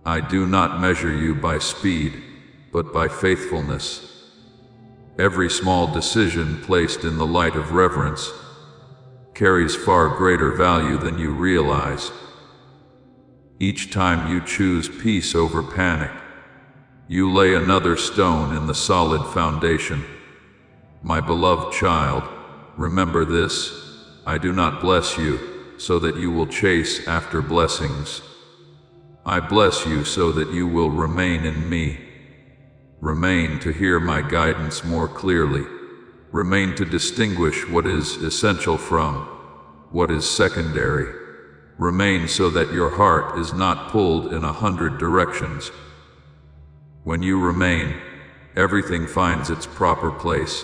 I do not measure you by speed, but by faithfulness. Every small decision placed in the light of reverence carries far greater value than you realize. Each time you choose peace over panic, you lay another stone in the solid foundation. My beloved child, remember this: I do not bless you so that you will chase after blessings. I bless you so that you will remain in me. Remain to hear my guidance more clearly. Remain to distinguish what is essential from what is secondary. Remain so that your heart is not pulled in 100 directions. When you remain, everything finds its proper place.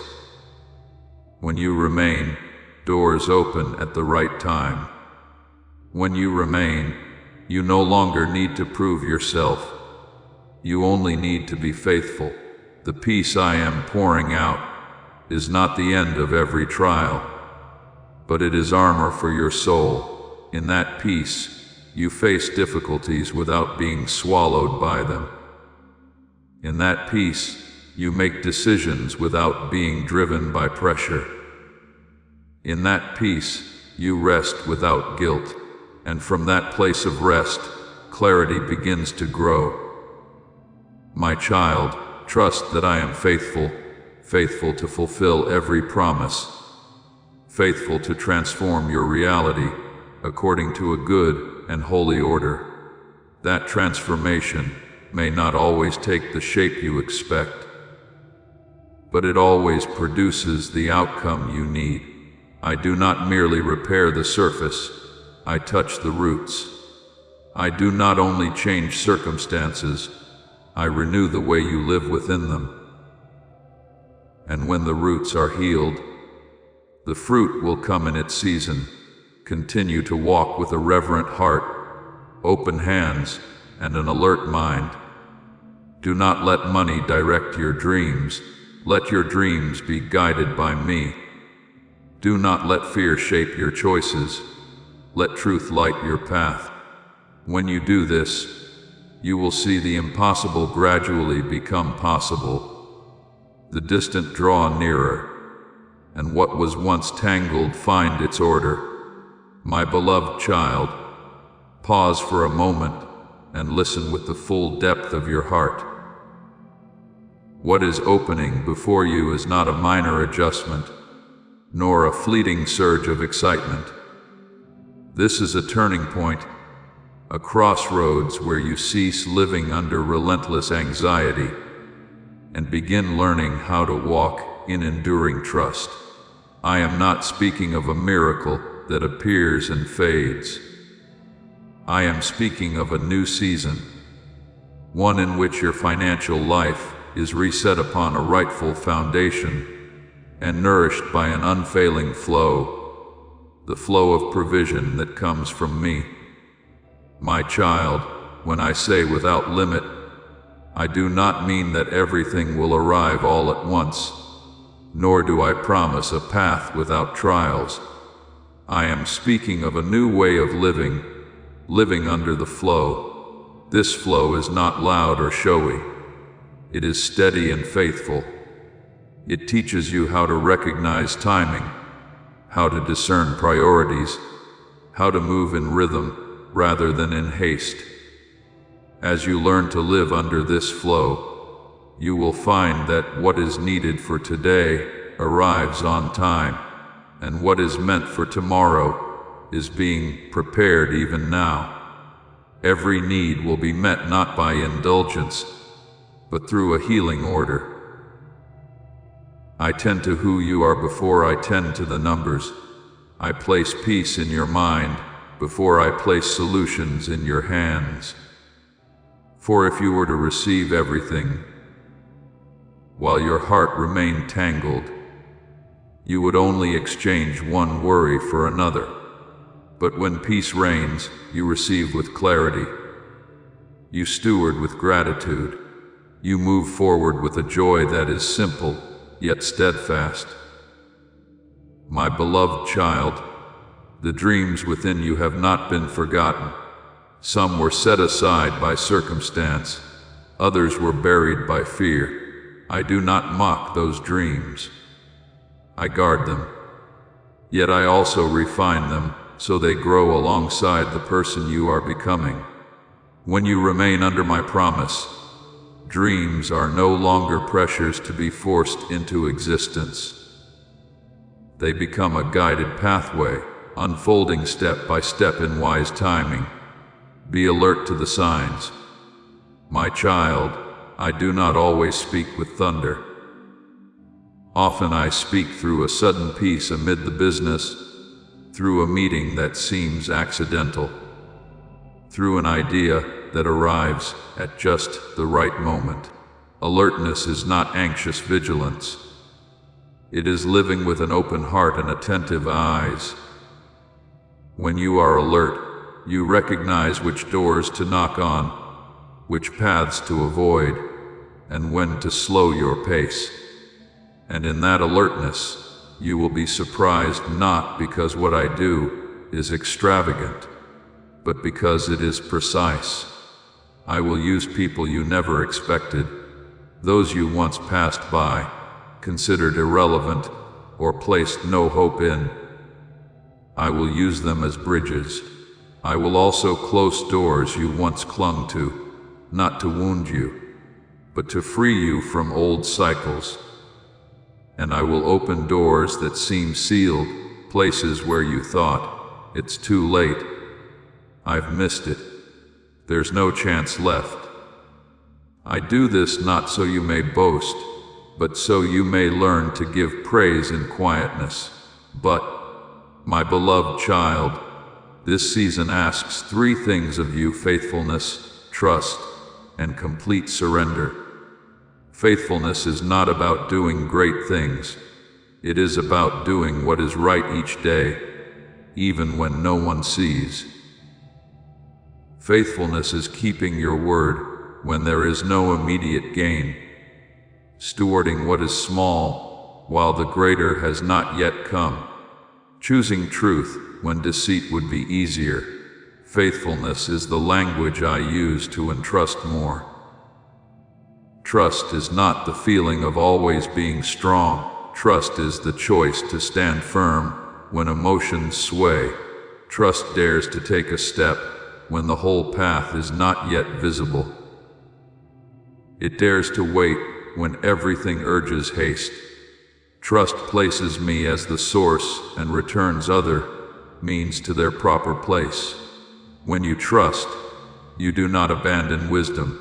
When you remain, doors open at the right time. When you remain, you no longer need to prove yourself. You only need to be faithful. The peace I am pouring out is not the end of every trial, but it is armor for your soul. In that peace, you face difficulties without being swallowed by them. In that peace, you make decisions without being driven by pressure. In that peace, you rest without guilt, and from that place of rest, clarity begins to grow. My child, trust that I am faithful, faithful to fulfill every promise, faithful to transform your reality according to a good and holy order. That transformation may not always take the shape you expect, but it always produces the outcome you need. I do not merely repair the surface, I touch the roots. I do not only change circumstances, I renew the way you live within them. And when the roots are healed, the fruit will come in its season. Continue to walk with a reverent heart, open hands, and an alert mind. Do not let money direct your dreams. Let your dreams be guided by me. Do not let fear shape your choices. Let truth light your path. When you do this, you will see the impossible gradually become possible. The distant draw nearer, and what was once tangled find its order. My beloved child, pause for a moment and listen with the full depth of your heart. What is opening before you is not a minor adjustment, nor a fleeting surge of excitement. This is a turning point, a crossroads where you cease living under relentless anxiety and begin learning how to walk in enduring trust. I am not speaking of a miracle that appears and fades. I am speaking of a new season, one in which your financial life is reset upon a rightful foundation and nourished by an unfailing flow, the flow of provision that comes from me. My child, when I say without limit, I do not mean that everything will arrive all at once, nor do I promise a path without trials. I am speaking of a new way of living, living under the flow. This flow is not loud or showy. It is steady and faithful. It teaches you how to recognize timing, how to discern priorities, how to move in rhythm rather than in haste. As you learn to live under this flow, you will find that what is needed for today arrives on time, and what is meant for tomorrow is being prepared even now. Every need will be met not by indulgence, but through a healing order. I tend to who you are before I tend to the numbers. I place peace in your mind before I place solutions in your hands. For if you were to receive everything, while your heart remained tangled, you would only exchange one worry for another. But when peace reigns, you receive with clarity. You steward with gratitude. You move forward with a joy that is simple, yet steadfast. My beloved child, the dreams within you have not been forgotten. Some were set aside by circumstance, others were buried by fear. I do not mock those dreams. I guard them, yet I also refine them so they grow alongside the person you are becoming. When you remain under my promise, dreams are no longer pressures to be forced into existence. They become a guided pathway, unfolding step by step in wise timing. Be alert to the signs. My child, I do not always speak with thunder. Often I speak through a sudden peace amid the business, through a meeting that seems accidental. through an idea that arrives at just the right moment. Alertness is not anxious vigilance. It is living with an open heart and attentive eyes. When you are alert, you recognize which doors to knock on, which paths to avoid, and when to slow your pace. And in that alertness, you will be surprised not because what I do is extravagant, but because it is precise. I will use people you never expected, those you once passed by, considered irrelevant, or placed no hope in. I will use them as bridges. I will also close doors you once clung to, not to wound you, but to free you from old cycles. And I will open doors that seem sealed, places where you thought, it's too late. I've missed it. There's no chance left. I do this not so you may boast, but so you may learn to give praise in quietness. But, my beloved child, this season asks 3 things of you: faithfulness, trust, and complete surrender. Faithfulness is not about doing great things. It is about doing what is right each day, even when no one sees. Faithfulness is keeping your word when there is no immediate gain, stewarding what is small while the greater has not yet come, choosing truth when deceit would be easier. Faithfulness is the language I use to entrust more. Trust is not the feeling of always being strong. Trust is the choice to stand firm when emotions sway. Trust dares to take a step when the whole path is not yet visible. It dares to wait when everything urges haste. Trust places me as the source and returns other means to their proper place. When you trust, you do not abandon wisdom.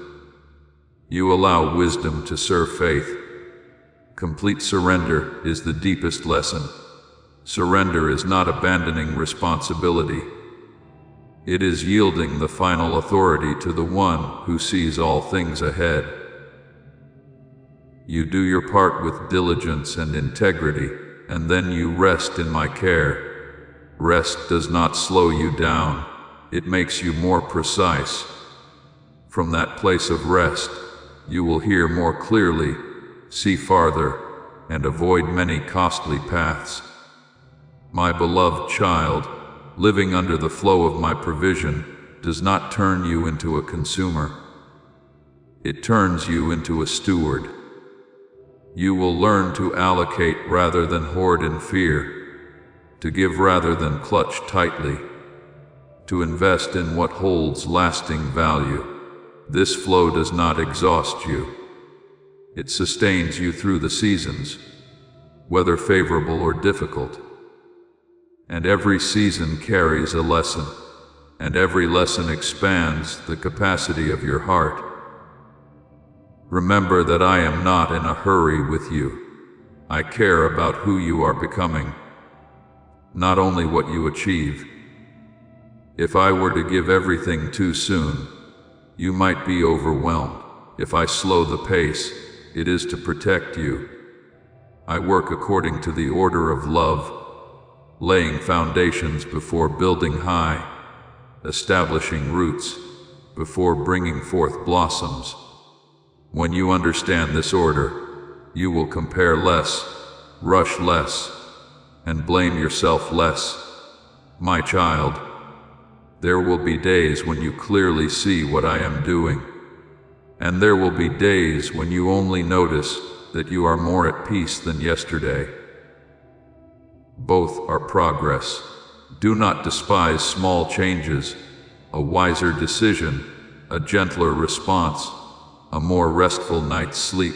You allow wisdom to serve faith. Complete surrender is the deepest lesson. Surrender is not abandoning responsibility. It is yielding the final authority to the one who sees all things ahead. You do your part with diligence and integrity, and then you rest in my care. Rest does not slow you down. It makes you more precise. From that place of rest, you will hear more clearly, see farther, and avoid many costly paths. My beloved child, living under the flow of my provision does not turn you into a consumer. It turns you into a steward. You will learn to allocate rather than hoard in fear, to give rather than clutch tightly, to invest in what holds lasting value. This flow does not exhaust you. It sustains you through the seasons, whether favorable or difficult. And every season carries a lesson, and every lesson expands the capacity of your heart. Remember that I am not in a hurry with you. I care about who you are becoming, not only what you achieve. If I were to give everything too soon, you might be overwhelmed. If I slow the pace, it is to protect you. I work according to the order of love, laying foundations before building high, establishing roots before bringing forth blossoms. When you understand this order, you will compare less, rush less, and blame yourself less. My child, there will be days when you clearly see what I am doing, and there will be days when you only notice that you are more at peace than yesterday. Both are progress. Do not despise small changes, a wiser decision, a gentler response, a more restful night's sleep.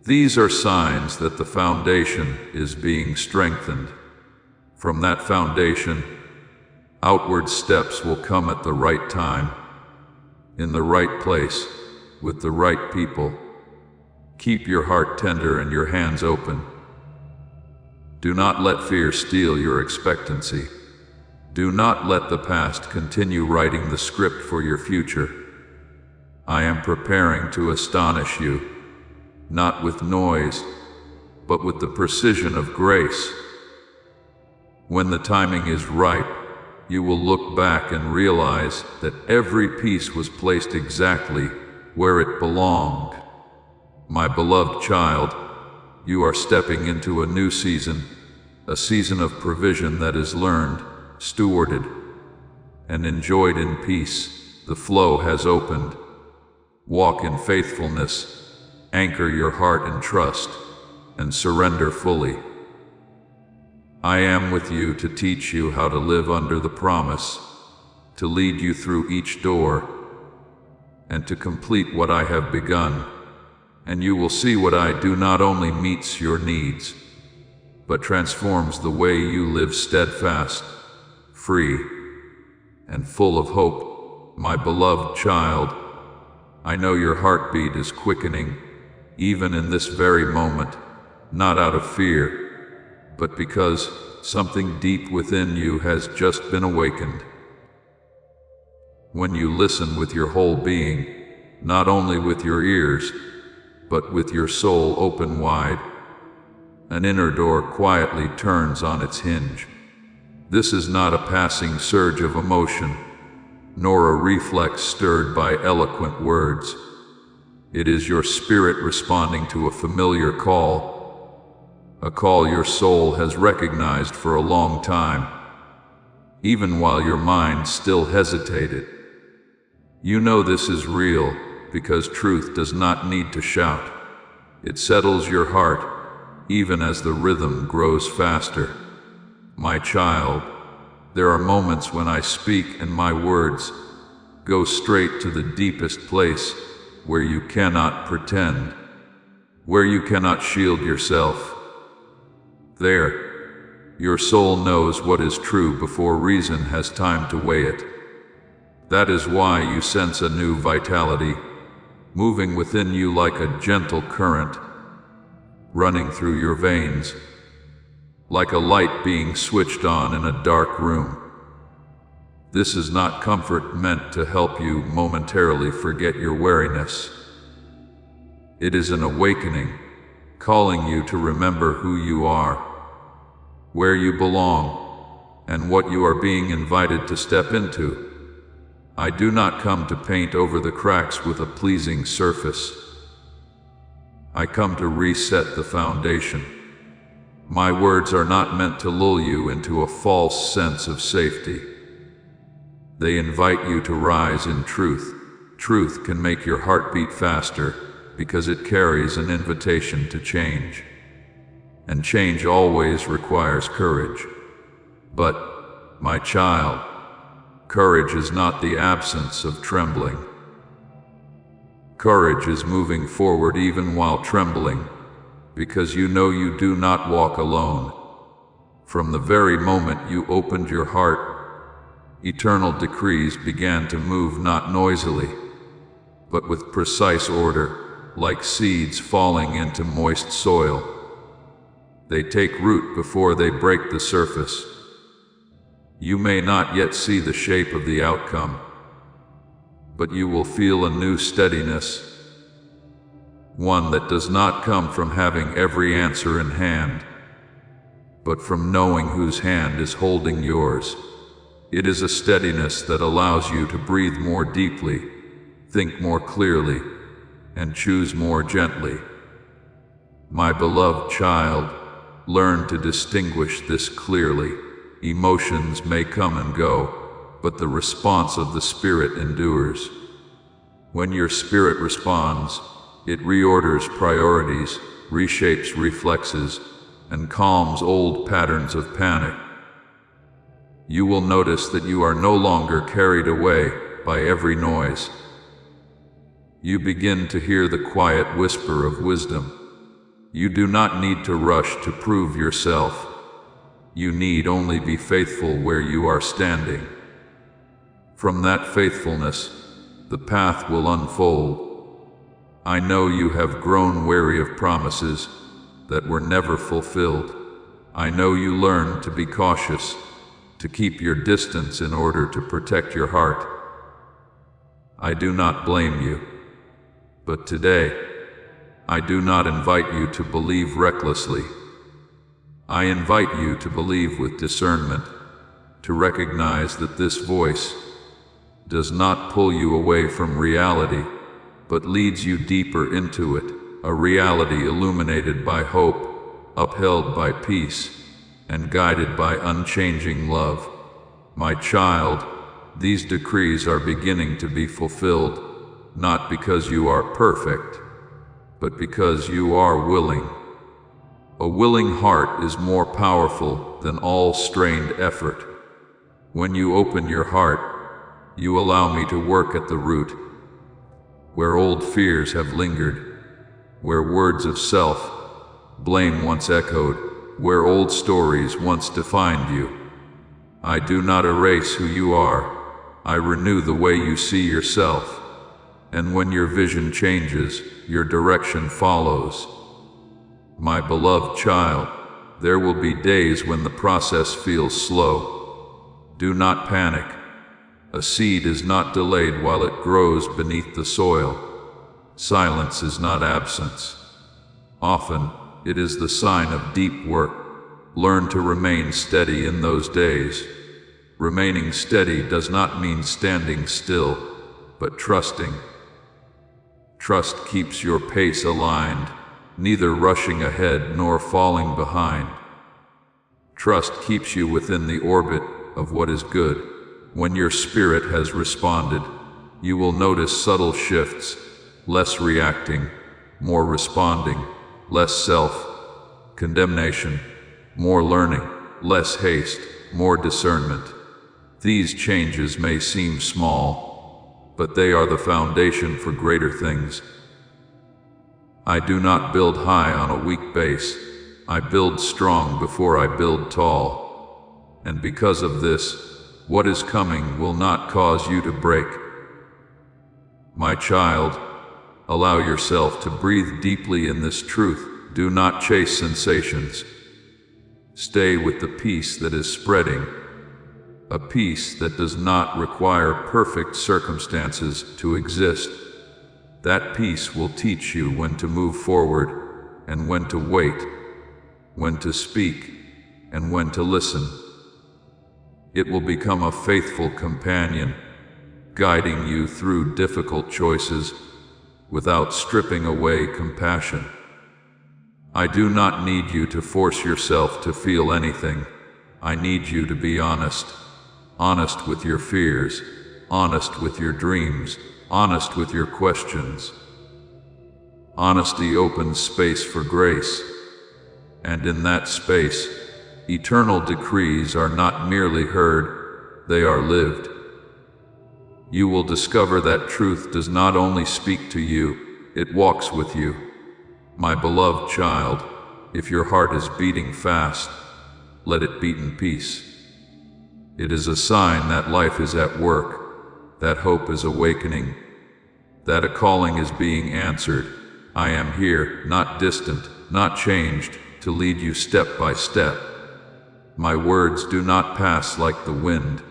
These are signs that the foundation is being strengthened. From that foundation, outward steps will come at the right time, in the right place, with the right people. Keep your heart tender and your hands open. Do not let fear steal your expectancy. Do not let the past continue writing the script for your future. I am preparing to astonish you, not with noise, but with the precision of grace. When the timing is ripe, you will look back and realize that every piece was placed exactly where it belonged. My beloved child, you are stepping into a new season, a season of provision that is learned, stewarded, and enjoyed in peace. The flow has opened. Walk in faithfulness, anchor your heart in trust, and surrender fully. I am with you to teach you how to live under the promise, to lead you through each door, and to complete what I have begun. And you will see what I do not only meets your needs, but transforms the way you live steadfast, free, and full of hope. My beloved child, I know your heartbeat is quickening, even in this very moment, not out of fear, but because something deep within you has just been awakened. When you listen with your whole being, not only with your ears, but with your soul open wide, an inner door quietly turns on its hinge. This is not a passing surge of emotion, nor a reflex stirred by eloquent words. It is your spirit responding to a familiar call, a call your soul has recognized for a long time, even while your mind still hesitated. You know this is real because truth does not need to shout. It settles your heart, even as the rhythm grows faster. My child, there are moments when I speak and my words go straight to the deepest place where you cannot pretend, where you cannot shield yourself. There, your soul knows what is true before reason has time to weigh it. That is why you sense a new vitality, moving within you like a gentle current, running through your veins, like a light being switched on in a dark room. This is not comfort meant to help you momentarily forget your weariness. It is an awakening, calling you to remember who you are, where you belong, and what you are being invited to step into. I do not come to paint over the cracks with a pleasing surface. I come to reset the foundation. My words are not meant to lull you into a false sense of safety. They invite you to rise in truth. Truth can make your heart beat faster because it carries an invitation to change. And change always requires courage. But, my child, courage is not the absence of trembling. Courage is moving forward even while trembling, because you know you do not walk alone. From the very moment you opened your heart, eternal decrees began to move not noisily, but with precise order, like seeds falling into moist soil. They take root before they break the surface. You may not yet see the shape of the outcome, but you will feel a new steadiness, one that does not come from having every answer in hand, but from knowing whose hand is holding yours. It is a steadiness that allows you to breathe more deeply, think more clearly, and choose more gently. My beloved child, learn to distinguish this clearly. Emotions may come and go, but the response of the spirit endures. When your spirit responds, it reorders priorities, reshapes reflexes, and calms old patterns of panic. You will notice that you are no longer carried away by every noise. You begin to hear the quiet whisper of wisdom. You do not need to rush to prove yourself. You need only be faithful where you are standing. From that faithfulness, the path will unfold. I know you have grown weary of promises that were never fulfilled. I know you learned to be cautious, to keep your distance in order to protect your heart. I do not blame you, but today, I do not invite you to believe recklessly. I invite you to believe with discernment, to recognize that this voice does not pull you away from reality, but leads you deeper into it, a reality illuminated by hope, upheld by peace, and guided by unchanging love. My child, these decrees are beginning to be fulfilled, not because you are perfect, but because you are willing. A willing heart is more powerful than all strained effort. When you open your heart, you allow me to work at the root, where old fears have lingered, where words of self-blame once echoed, where old stories once defined you. I do not erase who you are. I renew the way you see yourself. And when your vision changes, your direction follows. My beloved child, there will be days when the process feels slow. Do not panic. A seed is not delayed while it grows beneath the soil. Silence is not absence. Often, it is the sign of deep work. Learn to remain steady in those days. Remaining steady does not mean standing still, but trusting. Trust keeps your pace aligned, neither rushing ahead nor falling behind. Trust keeps you within the orbit of what is good. When your spirit has responded, you will notice subtle shifts, less reacting, more responding, less self-condemnation, more learning, less haste, more discernment. These changes may seem small, but they are the foundation for greater things. I do not build high on a weak base. I build strong before I build tall. And because of this, what is coming will not cause you to break. My child, allow yourself to breathe deeply in this truth. Do not chase sensations. Stay with the peace that is spreading, a peace that does not require perfect circumstances to exist. That peace will teach you when to move forward and when to wait, when to speak and when to listen. It will become a faithful companion, guiding you through difficult choices without stripping away compassion. I do not need you to force yourself to feel anything. I need you to be honest. Honest with your fears, honest with your dreams, honest with your questions. Honesty opens space for grace, and in that space, eternal decrees are not merely heard, they are lived. You will discover that truth does not only speak to you, it walks with you. My beloved child, if your heart is beating fast, let it beat in peace. It is a sign that life is at work, that hope is awakening, that a calling is being answered. I am here, not distant, not changed, to lead you step by step. My words do not pass like the wind.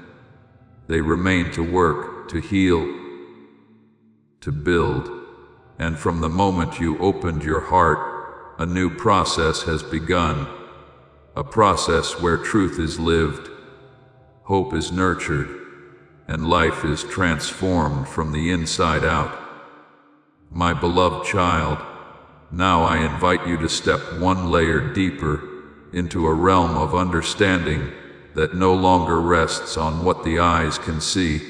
They remain to work, to heal, to build. And from the moment you opened your heart, a new process has begun. A process where truth is lived, hope is nurtured, and life is transformed from the inside out. My beloved child, now I invite you to step one layer deeper into a realm of understanding that no longer rests on what the eyes can see,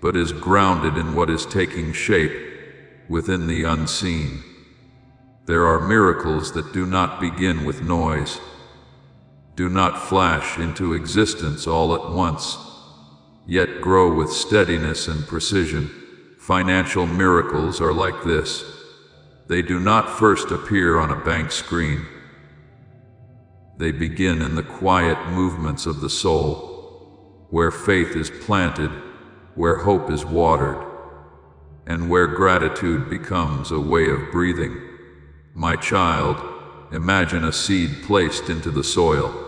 but is grounded in what is taking shape within the unseen. There are miracles that do not begin with noise, do not flash into existence all at once, yet grow with steadiness and precision. Financial miracles are like this. They do not first appear on a bank screen. They begin in the quiet movements of the soul, where faith is planted, where hope is watered, and where gratitude becomes a way of breathing. My child, imagine a seed placed into the soil.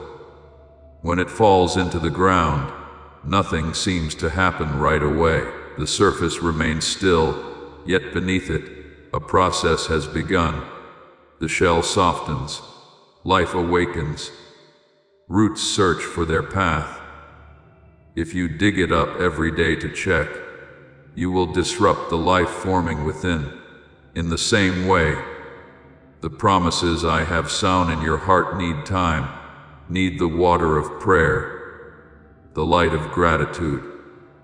When it falls into the ground, nothing seems to happen right away. The surface remains still, yet beneath it, a process has begun. The shell softens, life awakens, roots search for their path. If you dig it up every day to check, you will disrupt the life forming within. In the same way, the promises I have sown in your heart need time, need the water of prayer, the light of gratitude,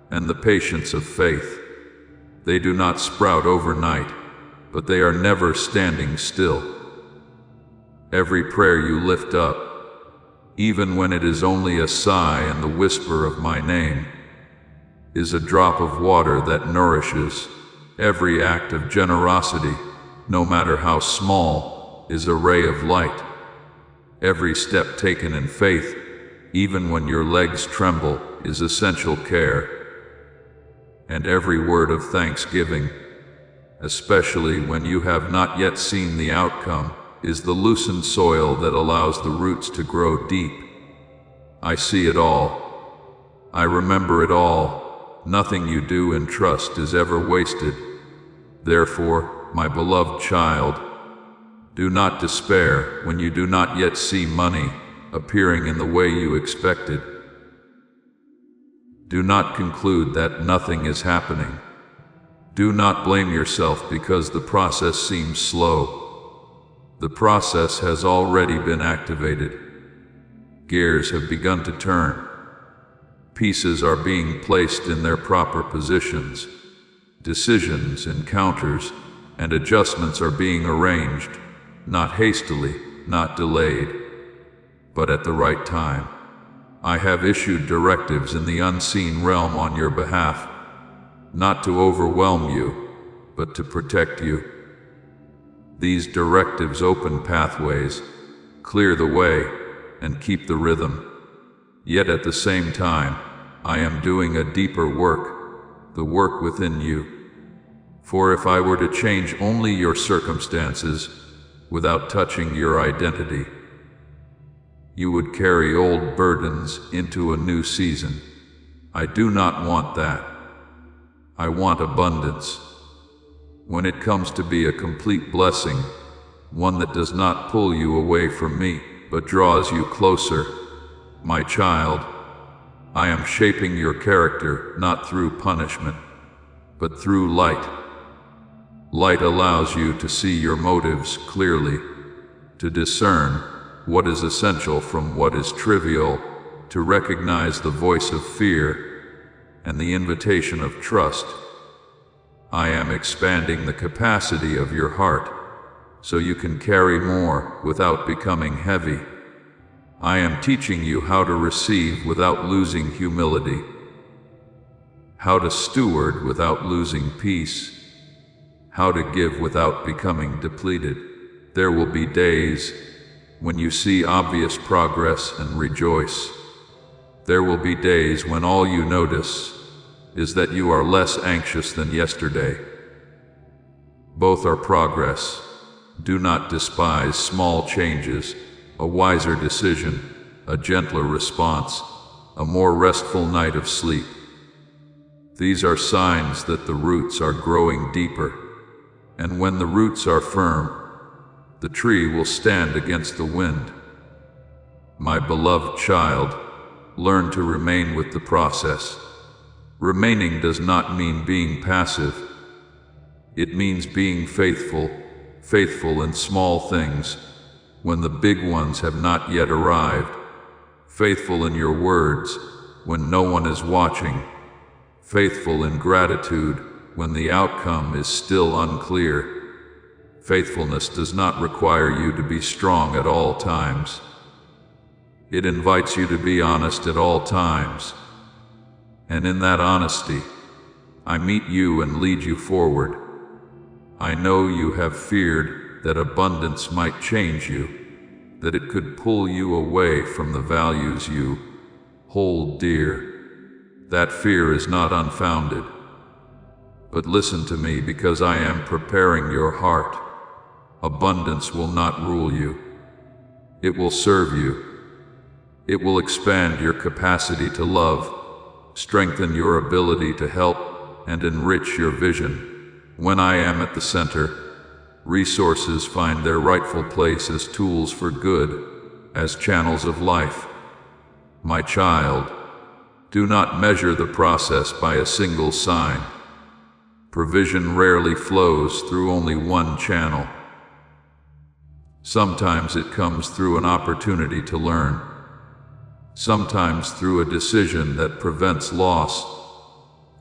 and the patience of faith. They do not sprout overnight, but they are never standing still. Every prayer you lift up, even when it is only a sigh and the whisper of my name, is a drop of water that nourishes. Every act of generosity, no matter how small, is a ray of light. Every step taken in faith, even when your legs tremble, is essential care. And every word of thanksgiving, especially when you have not yet seen the outcome, is the loosened soil that allows the roots to grow deep. I see it all. I remember it all. Nothing you do and trust is ever wasted. Therefore, my beloved child, do not despair when you do not yet see money appearing in the way you expected. Do not conclude that nothing is happening. Do not blame yourself because the process seems slow. The process has already been activated. Gears have begun to turn. Pieces are being placed in their proper positions. Decisions, encounters, and adjustments are being arranged, not hastily, not delayed, but at the right time. I have issued directives in the unseen realm on your behalf, not to overwhelm you, but to protect you. These directives open pathways, clear the way, and keep the rhythm. Yet at the same time, I am doing a deeper work, the work within you. For if I were to change only your circumstances, without touching your identity, you would carry old burdens into a new season. I do not want that. I want abundance. When it comes to be a complete blessing, one that does not pull you away from me, but draws you closer, my child, I am shaping your character not through punishment, but through light. Light allows you to see your motives clearly, to discern what is essential from what is trivial, to recognize the voice of fear and the invitation of trust. I am expanding the capacity of your heart so you can carry more without becoming heavy. I am teaching you how to receive without losing humility, how to steward without losing peace, how to give without becoming depleted. There will be days when you see obvious progress and rejoice. There will be days when all you notice is that you are less anxious than yesterday. Both are progress. Do not despise small changes, a wiser decision, a gentler response, a more restful night of sleep. These are signs that the roots are growing deeper, and when the roots are firm, the tree will stand against the wind. My beloved child, learn to remain with the process. Remaining does not mean being passive. It means being faithful, faithful in small things, when the big ones have not yet arrived. Faithful in your words, when no one is watching. Faithful in gratitude, when the outcome is still unclear. Faithfulness does not require you to be strong at all times. It invites you to be honest at all times. And in that honesty, I meet you and lead you forward. I know you have feared that abundance might change you, that it could pull you away from the values you hold dear. That fear is not unfounded. But listen to me, because I am preparing your heart. Abundance will not rule you. It will serve you. It will expand your capacity to love, strengthen your ability to help, and enrich your vision. When I am at the center, resources find their rightful place as tools for good, as channels of life. My child, do not measure the process by a single sign. Provision rarely flows through only one channel. Sometimes it comes through an opportunity to learn. Sometimes through a decision that prevents loss.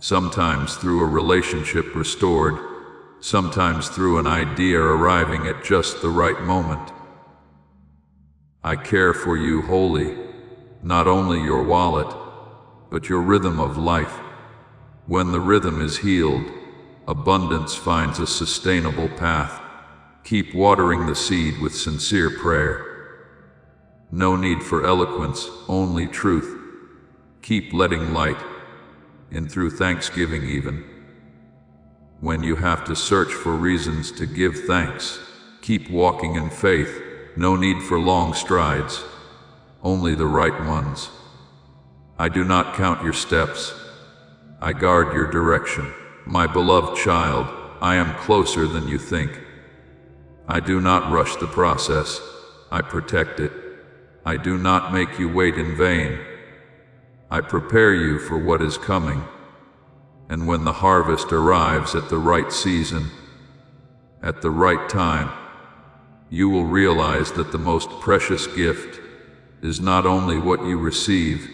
Sometimes through a relationship restored. Sometimes through an idea arriving at just the right moment. I care for you wholly, not only your wallet, but your rhythm of life. When the rhythm is healed, abundance finds a sustainable path. Keep watering the seed with sincere prayer. No need for eloquence, only truth. Keep letting light in through thanksgiving even. When you have to search for reasons to give thanks, keep walking in faith. No need for long strides, only the right ones. I do not count your steps. I guard your direction. My beloved child, I am closer than you think. I do not rush the process. I protect it. I do not make you wait in vain. I prepare you for what is coming. And when the harvest arrives at the right season, at the right time, you will realize that the most precious gift is not only what you receive,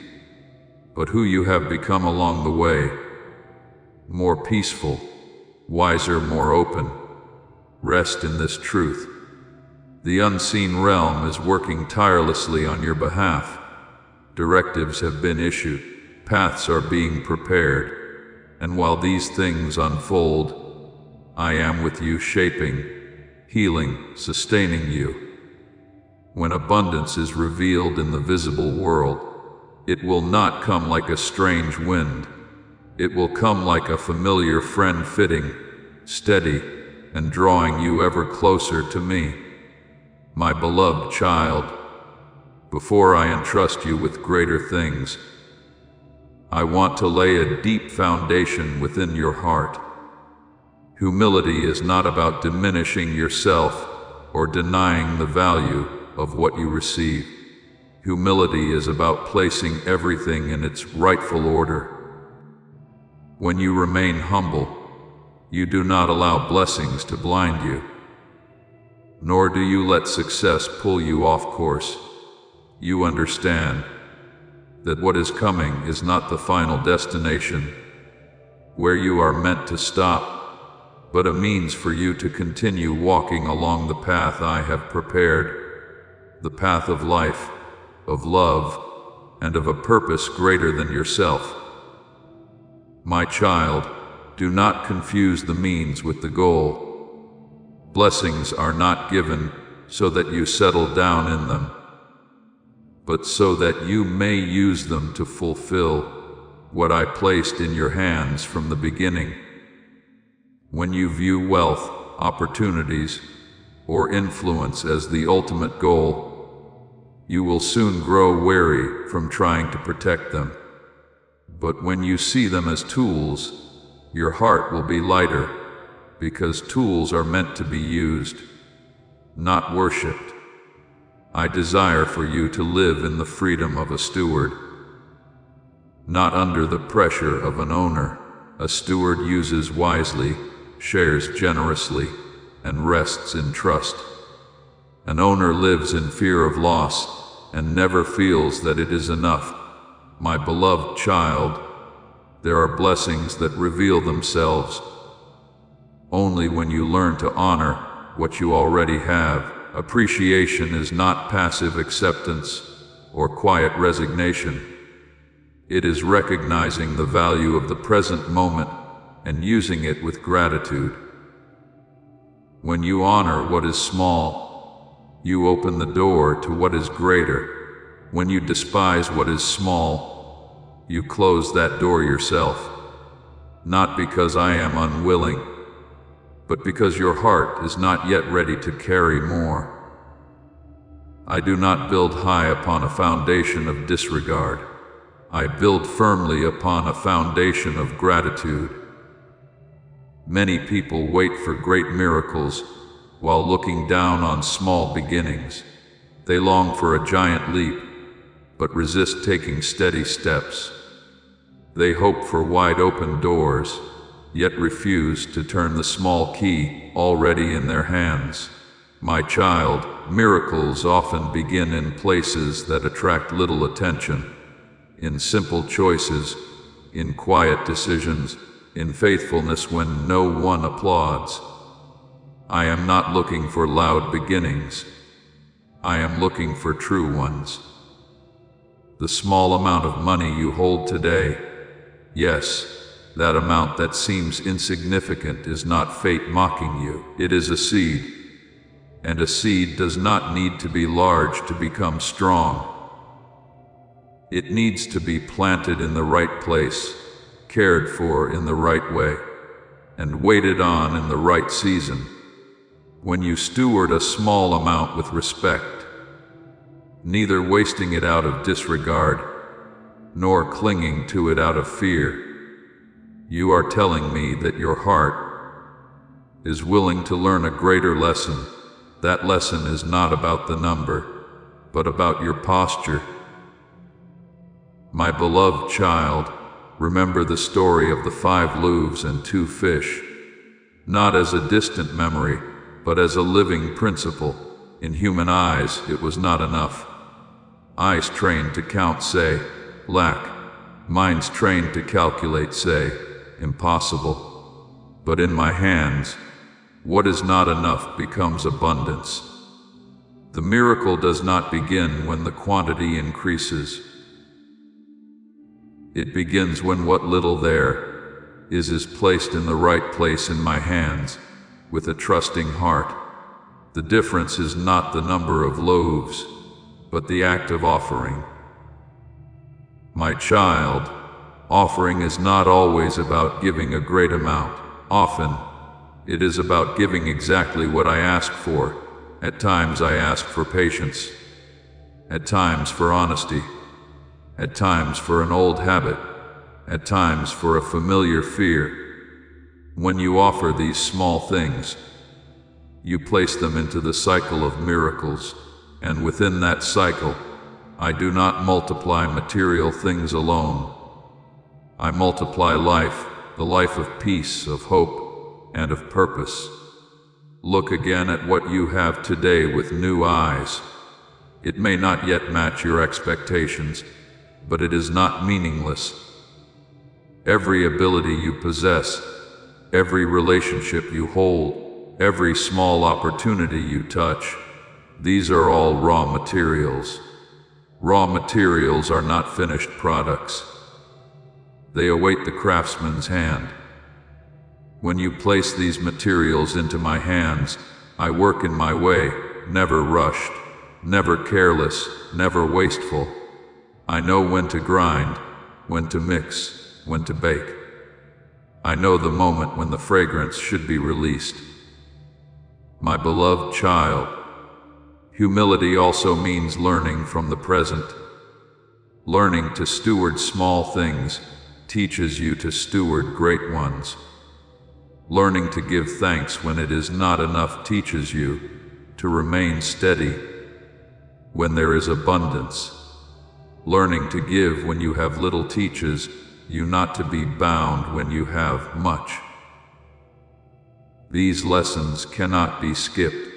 but who you have become along the way. More peaceful, wiser, more open. Rest in this truth. The unseen realm is working tirelessly on your behalf. Directives have been issued, paths are being prepared, and while these things unfold, I am with you, shaping, healing, sustaining you. When abundance is revealed in the visible world, it will not come like a strange wind. It will come like a familiar friend, fitting, steady, and drawing you ever closer to me. My beloved child, before I entrust you with greater things, I want to lay a deep foundation within your heart. Humility is not about diminishing yourself or denying the value of what you receive. Humility is about placing everything in its rightful order. When you remain humble, you do not allow blessings to blind you, nor do you let success pull you off course. You understand that what is coming is not the final destination, where you are meant to stop, but a means for you to continue walking along the path I have prepared, the path of life, of love, and of a purpose greater than yourself. My child, do not confuse the means with the goal. Blessings are not given so that you settle down in them, but so that you may use them to fulfill what I placed in your hands from the beginning. When you view wealth, opportunities, or influence as the ultimate goal, you will soon grow weary from trying to protect them. But when you see them as tools, your heart will be lighter, because tools are meant to be used, not worshipped. I desire for you to live in the freedom of a steward, not under the pressure of an owner. A steward uses wisely, shares generously, and rests in trust. An owner lives in fear of loss and never feels that it is enough. My beloved child, there are blessings that reveal themselves only when you learn to honor what you already have. Appreciation is not passive acceptance or quiet resignation. It is recognizing the value of the present moment and using it with gratitude. When you honor what is small, you open the door to what is greater. When you despise what is small, you close that door yourself. Not because I am unwilling, but because your heart is not yet ready to carry more. I do not build high upon a foundation of disregard. I build firmly upon a foundation of gratitude. Many people wait for great miracles while looking down on small beginnings. They long for a giant leap, but resist taking steady steps. They hope for wide open doors, yet refuse to turn the small key already in their hands. My child, miracles often begin in places that attract little attention, in simple choices, in quiet decisions, in faithfulness when no one applauds. I am not looking for loud beginnings. I am looking for true ones. The small amount of money you hold today, yes, that amount that seems insignificant, is not fate mocking you. It is a seed, and a seed does not need to be large to become strong. It needs to be planted in the right place, cared for in the right way, and waited on in the right season. When you steward a small amount with respect, neither wasting it out of disregard, nor clinging to it out of fear, you are telling me that your heart is willing to learn a greater lesson. That lesson is not about the number, but about your posture. My beloved child, remember the story of the 5 loaves and 2 fish, not as a distant memory, but as a living principle. In human eyes, it was not enough. Eyes trained to count say, lack. Minds trained to calculate say, impossible. But in my hands, what is not enough becomes abundance. The miracle does not begin when the quantity increases. It begins when what little there is placed in the right place in my hands, with a trusting heart. The difference is not the number of loaves, but the act of offering. My child, offering is not always about giving a great amount. Often, it is about giving exactly what I ask for. At times I ask for patience, at times for honesty, at times for an old habit, at times for a familiar fear. When you offer these small things, you place them into the cycle of miracles, and within that cycle, I do not multiply material things alone. I multiply life, the life of peace, of hope, and of purpose. Look again at what you have today with new eyes. It may not yet match your expectations, but it is not meaningless. Every ability you possess, every relationship you hold, every small opportunity you touch, these are all raw materials. Raw materials are not finished products. They await the craftsman's hand. When you place these materials into my hands, I work in my way, never rushed, never careless, never wasteful. I know when to grind, when to mix, when to bake. I know the moment when the fragrance should be released. My beloved child, humility also means learning from the present. Learning to steward small things teaches you to steward great ones. Learning to give thanks when it is not enough teaches you to remain steady when there is abundance. Learning to give when you have little teaches you not to be bound when you have much. These lessons cannot be skipped.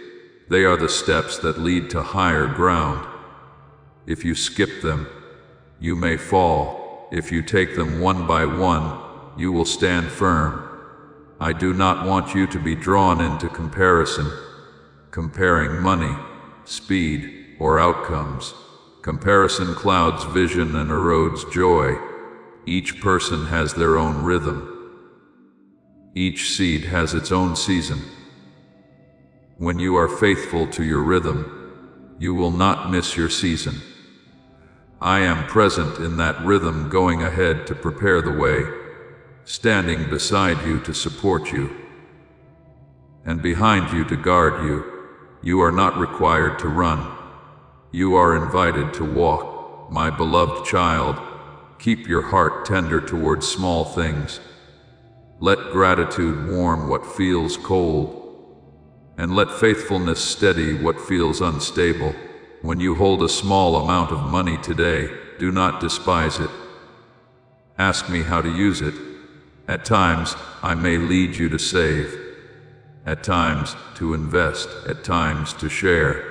They are the steps that lead to higher ground. If you skip them, you may fall. If you take them one by one, you will stand firm. I do not want you to be drawn into comparison, comparing money, speed, or outcomes. Comparison clouds vision and erodes joy. Each person has their own rhythm. Each seed has its own season. When you are faithful to your rhythm, you will not miss your season. I am present in that rhythm, going ahead to prepare the way, standing beside you to support you, and behind you to guard you. You are not required to run. You are invited to walk, my beloved child. Keep your heart tender towards small things. Let gratitude warm what feels cold, and let faithfulness steady what feels unstable. When you hold a small amount of money today, do not despise it. Ask me how to use it. At times, I may lead you to save. At times, to invest. At times, to share.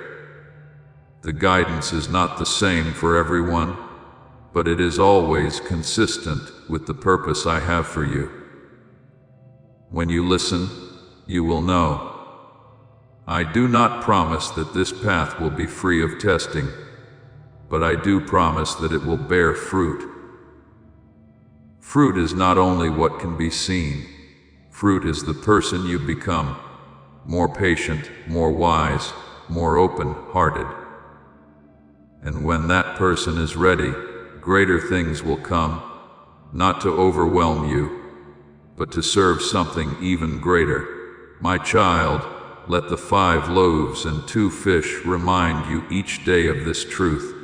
The guidance is not the same for everyone, but it is always consistent with the purpose I have for you. When you listen, you will know. I do not promise that this path will be free of testing, but I do promise that it will bear fruit. Fruit is not only what can be seen. Fruit is the person you become, more patient, more wise, more open-hearted. And when that person is ready, greater things will come, not to overwhelm you, but to serve something even greater. My child, let the 5 loaves and 2 fish remind you each day of this truth.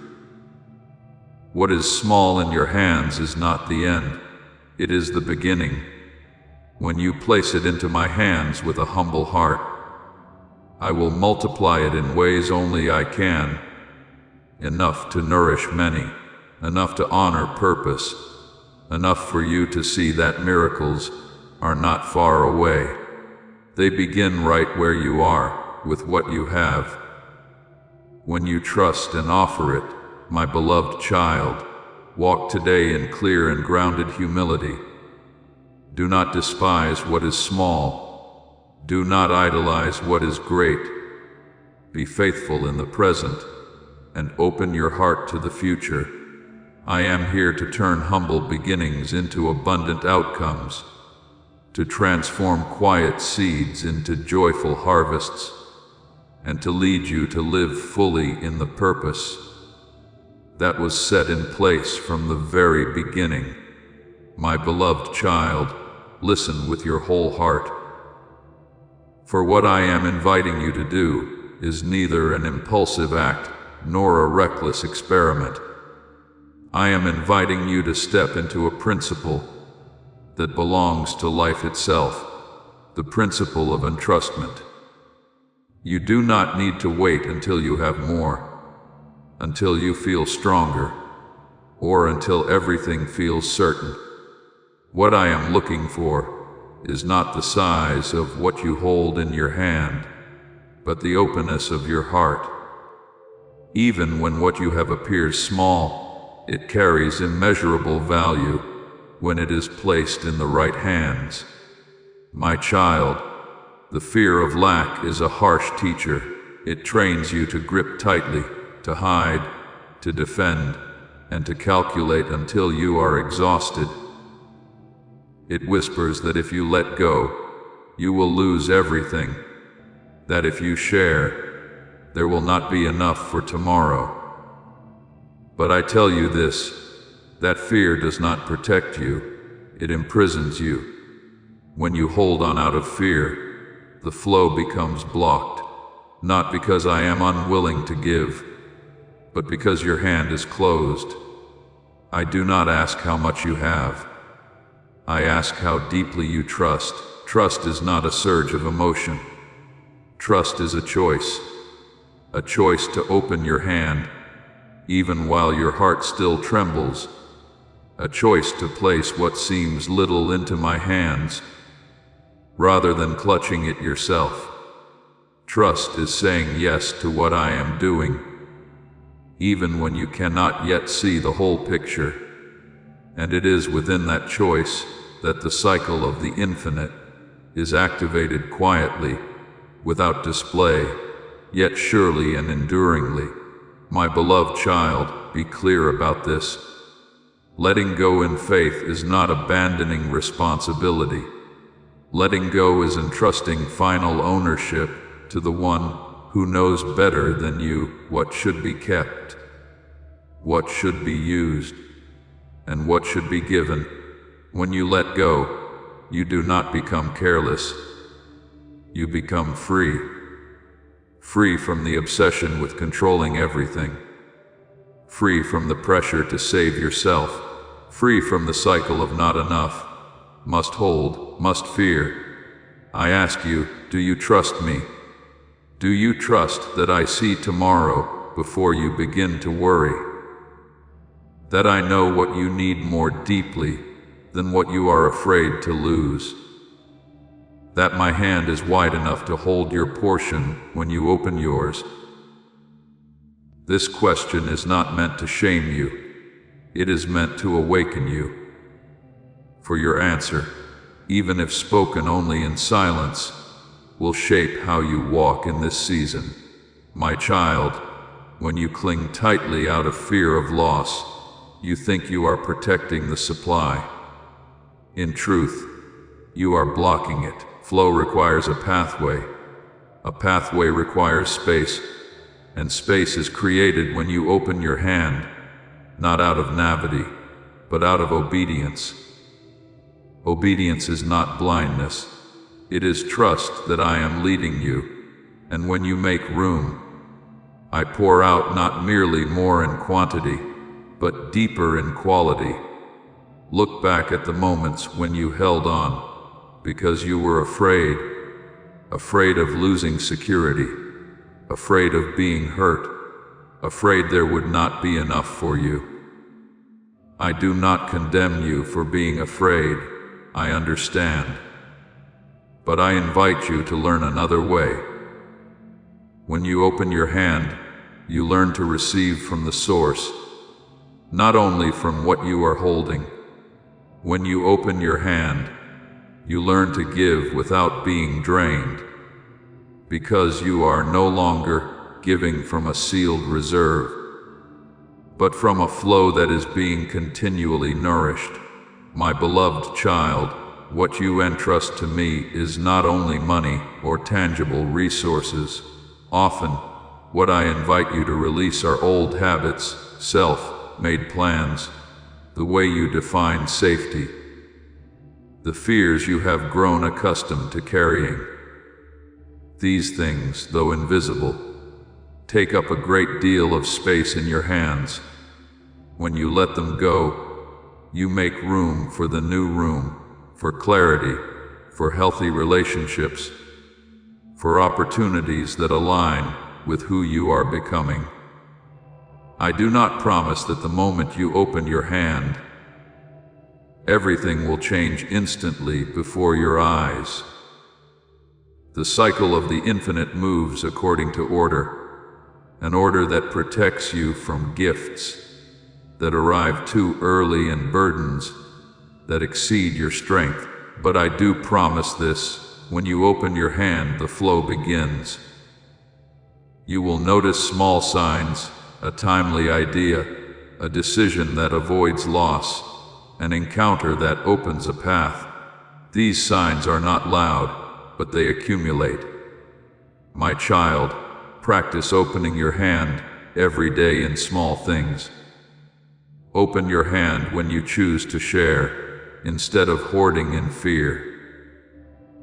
What is small in your hands is not the end, it is the beginning. When you place it into my hands with a humble heart, I will multiply it in ways only I can, enough to nourish many, enough to honor purpose, enough for you to see that miracles are not far away. They begin right where you are, with what you have. When you trust and offer it, my beloved child, walk today in clear and grounded humility. Do not despise what is small. Do not idolize what is great. Be faithful in the present, and open your heart to the future. I am here to turn humble beginnings into abundant outcomes, to transform quiet seeds into joyful harvests, and to lead you to live fully in the purpose that was set in place from the very beginning. My beloved child, listen with your whole heart. For what I am inviting you to do is neither an impulsive act nor a reckless experiment. I am inviting you to step into a principle that belongs to life itself, the principle of entrustment. You do not need to wait until you have more, until you feel stronger, or until everything feels certain. What I am looking for is not the size of what you hold in your hand, but the openness of your heart. Even when what you have appears small, it carries immeasurable value when it is placed in the right hands. My child, the fear of lack is a harsh teacher. It trains you to grip tightly, to hide, to defend, and to calculate until you are exhausted. It whispers that if you let go, you will lose everything, that if you share, there will not be enough for tomorrow. But I tell you this, that fear does not protect you, it imprisons you. When you hold on out of fear, the flow becomes blocked, not because I am unwilling to give, but because your hand is closed. I do not ask how much you have. I ask how deeply you trust. Trust is not a surge of emotion. Trust is a choice to open your hand, even while your heart still trembles, a choice to place what seems little into my hands, rather than clutching it yourself. Trust is saying yes to what I am doing, even when you cannot yet see the whole picture. And it is within that choice that the cycle of the infinite is activated quietly, without display, yet surely and enduringly. My beloved child, be clear about this. Letting go in faith is not abandoning responsibility. Letting go is entrusting final ownership to the one who knows better than you what should be kept, what should be used, and what should be given. When you let go, you do not become careless. You become free. Free from the obsession with controlling everything. free from the pressure to save yourself, free from the cycle of not enough, must hold, must fear. I ask you, do you trust me? Do you trust that I see tomorrow before you begin to worry? That I know what you need more deeply than what you are afraid to lose? That my hand is wide enough to hold your portion when you open yours? This question is not meant to shame you. It is meant to awaken you. For your answer, even if spoken only in silence, will shape how you walk in this season. My child, when you cling tightly out of fear of loss, you think you are protecting the supply. In truth, you are blocking it. Flow requires a pathway. A pathway requires space, and space is created when you open your hand, not out of naivety, but out of obedience. Obedience is not blindness. It is trust that I am leading you, and when you make room, I pour out not merely more in quantity, but deeper in quality. Look back at the moments when you held on, because you were afraid, afraid of losing security, afraid of being hurt, afraid there would not be enough for you. I do not condemn you for being afraid, I understand. But I invite you to learn another way. When you open your hand, you learn to receive from the source, not only from what you are holding. When you open your hand, you learn to give without being drained, because you are no longer giving from a sealed reserve, but from a flow that is being continually nourished. My beloved child, what you entrust to me is not only money or tangible resources. Often, what I invite you to release are old habits, self-made plans, the way you define safety, the fears you have grown accustomed to carrying. These things, though invisible, take up a great deal of space in your hands. When you let them go, you make room for the new room, for clarity, for healthy relationships, for opportunities that align with who you are becoming. I do not promise that the moment you open your hand, everything will change instantly before your eyes. The cycle of the infinite moves according to order, an order that protects you from gifts that arrive too early and burdens that exceed your strength. But I do promise this, when you open your hand, the flow begins. You will notice small signs, a timely idea, a decision that avoids loss, an encounter that opens a path. These signs are not loud, but they accumulate. My child, practice opening your hand every day in small things. Open your hand when you choose to share, instead of hoarding in fear.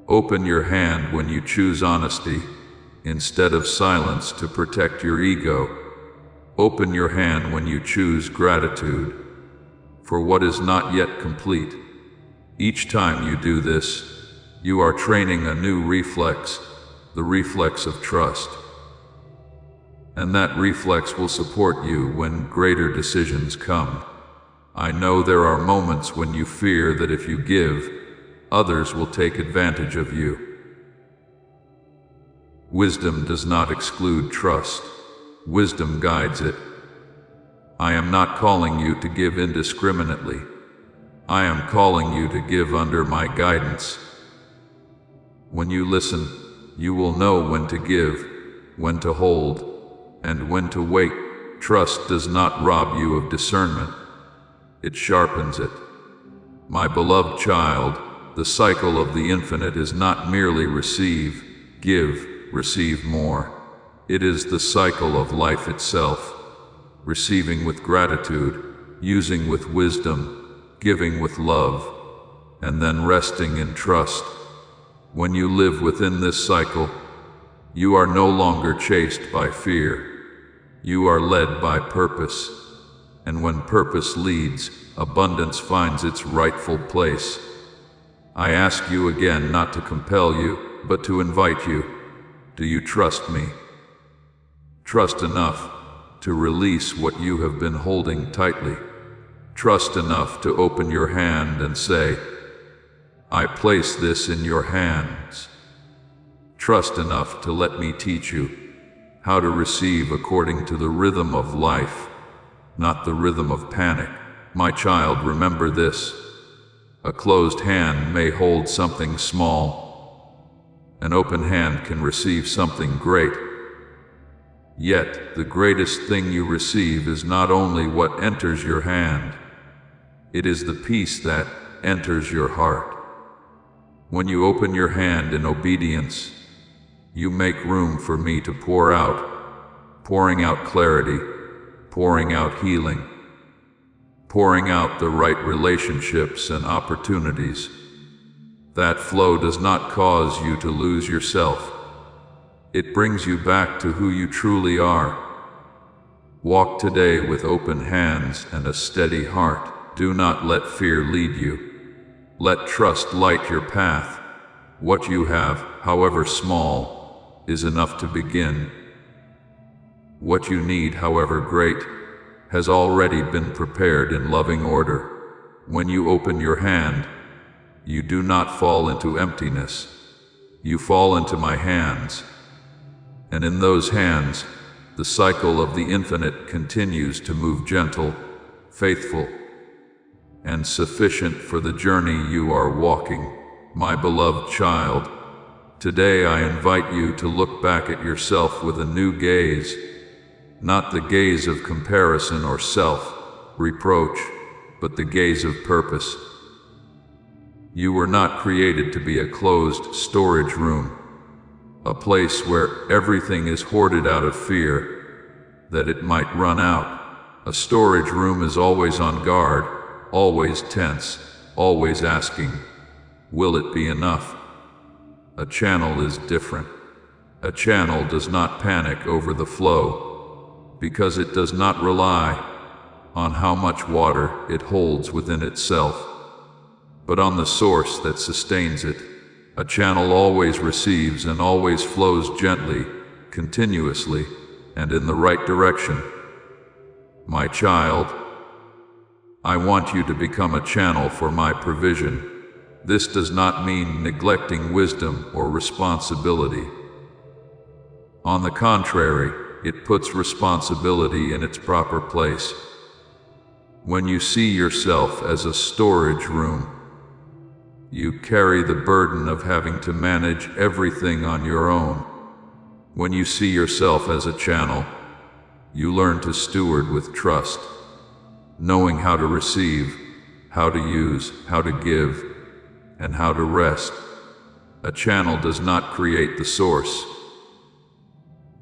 Open your hand when you choose honesty, instead of silence to protect your ego. Open your hand when you choose gratitude for what is not yet complete. Each time you do this, you are training a new reflex, the reflex of trust. And that reflex will support you when greater decisions come. I know there are moments when you fear that if you give, others will take advantage of you. Wisdom does not exclude trust. Wisdom guides it. I am not calling you to give indiscriminately. I am calling you to give under my guidance. When you listen, you will know when to give, when to hold, and when to wait. Trust does not rob you of discernment. It sharpens it. My beloved child, the cycle of the infinite is not merely receive, give, receive more. It is the cycle of life itself. Receiving with gratitude, using with wisdom, giving with love, and then resting in trust. When you live within this cycle, you are no longer chased by fear. You are led by purpose. and when purpose leads, abundance finds its rightful place. I ask you again not to compel you, but to invite you. Do you trust me? Trust enough to release what you have been holding tightly. Trust enough to open your hand and say, I place this in your hands. Trust enough to let me teach you how to receive according to the rhythm of life, not the rhythm of panic. My child, remember this. A closed hand may hold something small. An open hand can receive something great. Yet, the greatest thing you receive is not only what enters your hand, it is the peace that enters your heart. When you open your hand in obedience, you make room for me to pour out, pouring out clarity, pouring out healing, pouring out the right relationships and opportunities. That flow does not cause you to lose yourself. It brings you back to who you truly are. Walk today with open hands and a steady heart. Do not let fear lead you. Let trust light your path. What you have, however small, is enough to begin. What you need, however great, has already been prepared in loving order. When you open your hand, you do not fall into emptiness. You fall into my hands. And in those hands, the cycle of the infinite continues to move gentle, faithful, and sufficient for the journey you are walking. My beloved child, today I invite you to look back at yourself with a new gaze, not the gaze of comparison or self-reproach, but the gaze of purpose. You were not created to be a closed storage room, a place where everything is hoarded out of fear that it might run out. A storage room is always on guard, always tense, always asking, will it be enough? A channel is different. A channel does not panic over the flow, because it does not rely on how much water it holds within itself, but on the source that sustains it. A channel always receives and always flows gently, continuously, and in the right direction. My child, I want you to become a channel for my provision. This does not mean neglecting wisdom or responsibility. On the contrary, it puts responsibility in its proper place. When you see yourself as a storage room, you carry the burden of having to manage everything on your own. When you see yourself as a channel, you learn to steward with trust, knowing how to receive, how to use, how to give, and how to rest. A channel does not create the source.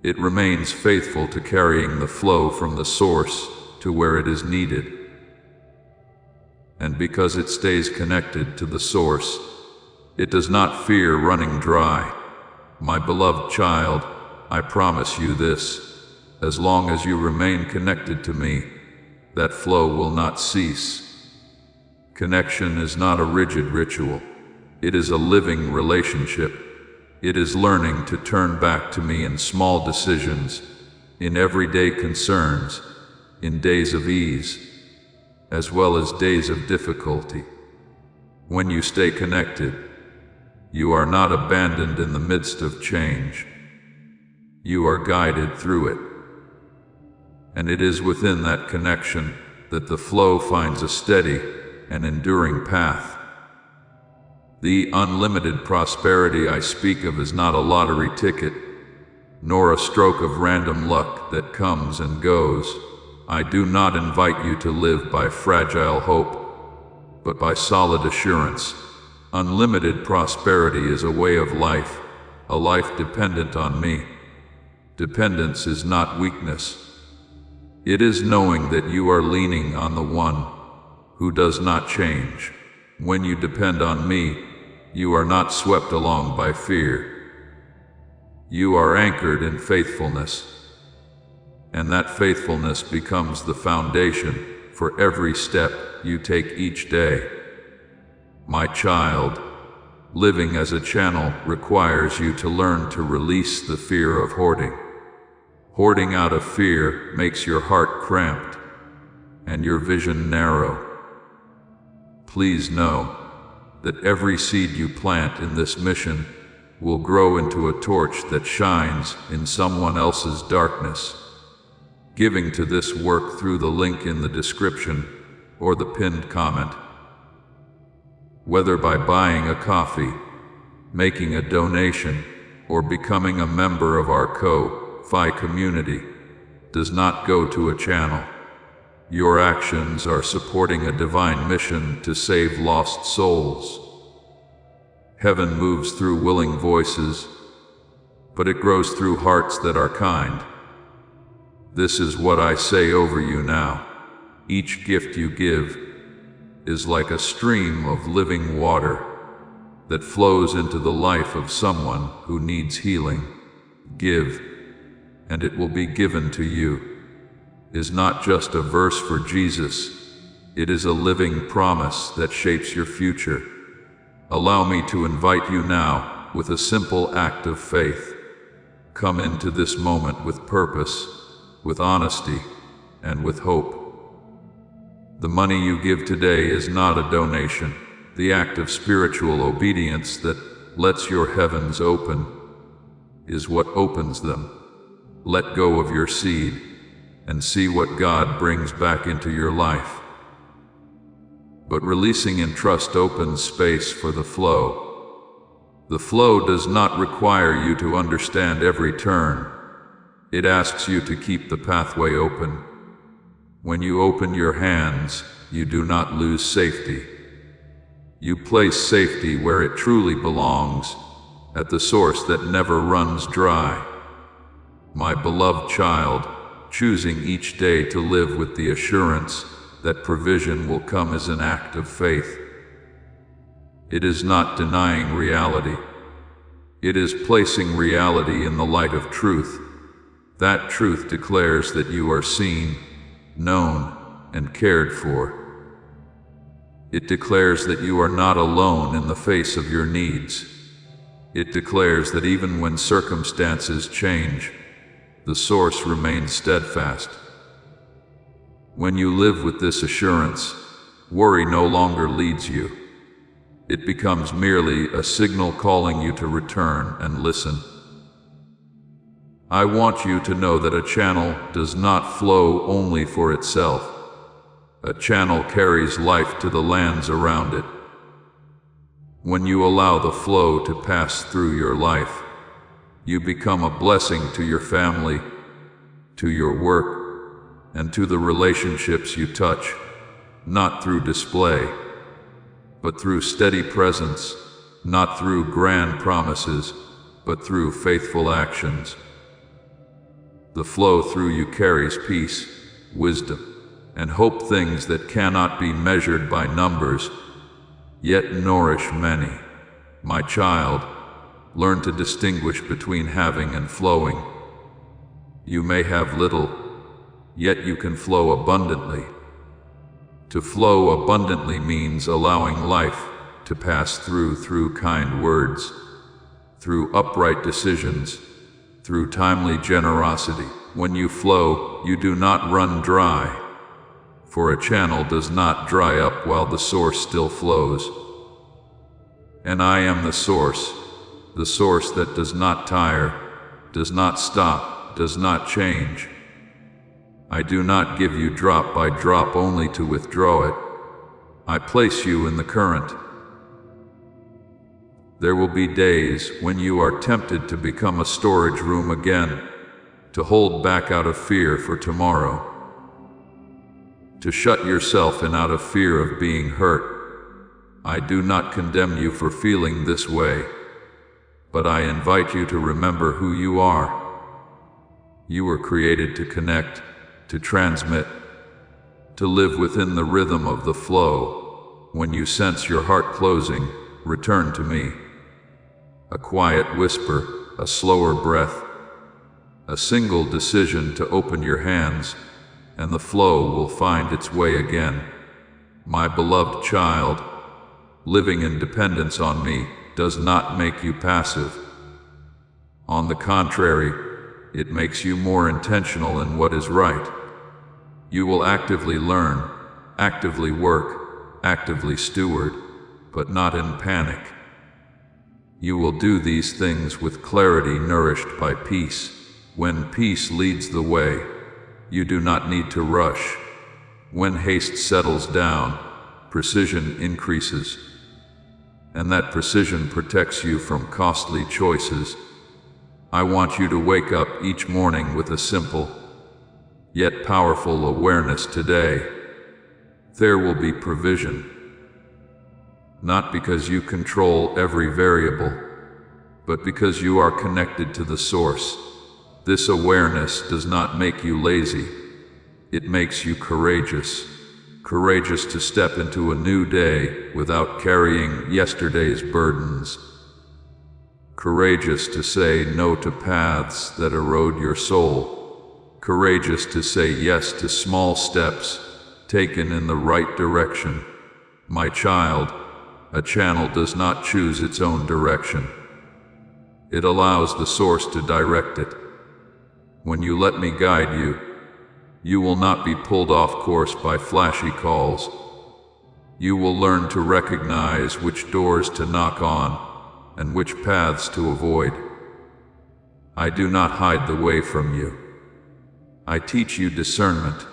It remains faithful to carrying the flow from the source to where it is needed. And because it stays connected to the source, it does not fear running dry. My beloved child, I promise you this: as long as you remain connected to me, that flow will not cease. Connection is not a rigid ritual. It is a living relationship. It is learning to turn back to me in small decisions, in everyday concerns, in days of ease, as well as days of difficulty. When you stay connected, you are not abandoned in the midst of change. You are guided through it. And it is within that connection that the flow finds a steady and enduring path. The unlimited prosperity I speak of is not a lottery ticket, nor a stroke of random luck that comes and goes. I do not invite you to live by fragile hope, but by solid assurance. Unlimited prosperity is a way of life, a life dependent on me. Dependence is not weakness. It is knowing that you are leaning on the one who does not change. When you depend on me, you are not swept along by fear. You are anchored in faithfulness, and that faithfulness becomes the foundation for every step you take each day. My child, living as a channel requires you to learn to release the fear of hoarding. Hoarding out of fear makes your heart cramped and your vision narrow. Please know that every seed you plant in this mission will grow into a torch that shines in someone else's darkness. Giving to this work through the link in the description or the pinned comment. Whether by buying a coffee, making a donation, or becoming a member of our Ko-Fi community, does not go to a channel. Your actions are supporting a divine mission to save lost souls. Heaven moves through willing voices, but it grows through hearts that are kind. This is what I say over you now. Each gift you give is like a stream of living water that flows into the life of someone who needs healing. Give, and it will be given to you, is not just a verse for Jesus. It is a living promise that shapes your future. Allow me to invite you now with a simple act of faith. Come into this moment with purpose, with honesty, and with hope. The money you give today is not a donation. The act of spiritual obedience that lets your heavens open is what opens them. Let go of your seed and see what God brings back into your life. But releasing in trust opens space for the flow. The flow does not require you to understand every turn. It asks you to keep the pathway open. When you open your hands, you do not lose safety. You place safety where it truly belongs, at the source that never runs dry. My beloved child, choosing each day to live with the assurance that provision will come is an act of faith. It is not denying reality. It is placing reality in the light of truth. That truth declares that you are seen, known, and cared for. It declares that you are not alone in the face of your needs. It declares that even when circumstances change, the source remains steadfast. When you live with this assurance, worry no longer leads you. It becomes merely a signal calling you to return and listen. I want you to know that a channel does not flow only for itself. A channel carries life to the lands around it. When you allow the flow to pass through your life, you become a blessing to your family, to your work, and to the relationships you touch, not through display, but through steady presence, not through grand promises, but through faithful actions. The flow through you carries peace, wisdom, and hope, things that cannot be measured by numbers, yet nourish many. My child, learn to distinguish between having and flowing. You may have little, yet you can flow abundantly. To flow abundantly means allowing life to pass through kind words, through upright decisions, through timely generosity. When you flow, you do not run dry, for a channel does not dry up while the source still flows. And I am the source that does not tire, does not stop, does not change. I do not give you drop by drop only to withdraw it. I place you in the current. There will be days when you are tempted to become a storage room again, to hold back out of fear for tomorrow, to shut yourself in out of fear of being hurt. I do not condemn you for feeling this way, but I invite you to remember who you are. You were created to connect, to transmit, to live within the rhythm of the flow. When you sense your heart closing, return to me. A quiet whisper, a slower breath, a single decision to open your hands, and the flow will find its way again. My beloved child, living in dependence on me does not make you passive. On the contrary, it makes you more intentional in what is right. You will actively learn, actively work, actively steward, but not in panic. You will do these things with clarity nourished by peace. When peace leads the way, you do not need to rush. When haste settles down, precision increases. And that precision protects you from costly choices. I want you to wake up each morning with a simple, yet powerful awareness today. There will be provision. Not because you control every variable, but because you are connected to the source. This awareness does not make you lazy. It makes you courageous. Courageous to step into a new day without carrying yesterday's burdens. Courageous to say no to paths that erode your soul. Courageous to say yes to small steps taken in the right direction. My child, a channel does not choose its own direction. It allows the source to direct it. When you let me guide you, you will not be pulled off course by flashy calls. You will learn to recognize which doors to knock on and which paths to avoid. I do not hide the way from you. I teach you discernment,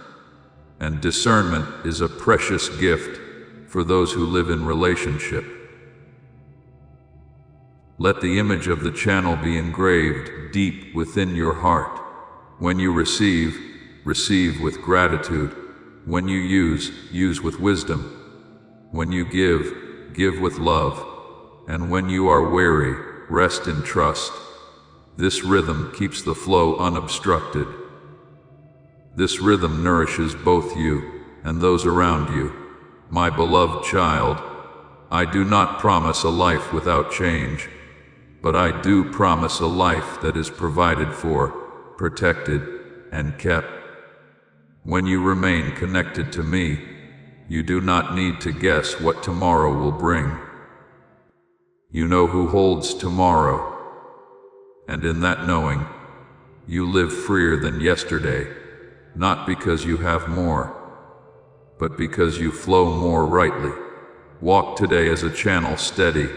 and discernment is a precious gift for those who live in relationship. Let the image of the channel be engraved deep within your heart. When you receive, receive with gratitude. When you use with wisdom. When you give with love. And when you are weary, rest in trust. This rhythm keeps the flow unobstructed. This rhythm nourishes both you and those around you. My beloved child, I do not promise a life without change, but I do promise a life that is provided for, protected, and kept. When you remain connected to me, you do not need to guess what tomorrow will bring. You know who holds tomorrow, and in that knowing, you live freer than yesterday, not because you have more, but because you flow more rightly. Walk today as a channel steady,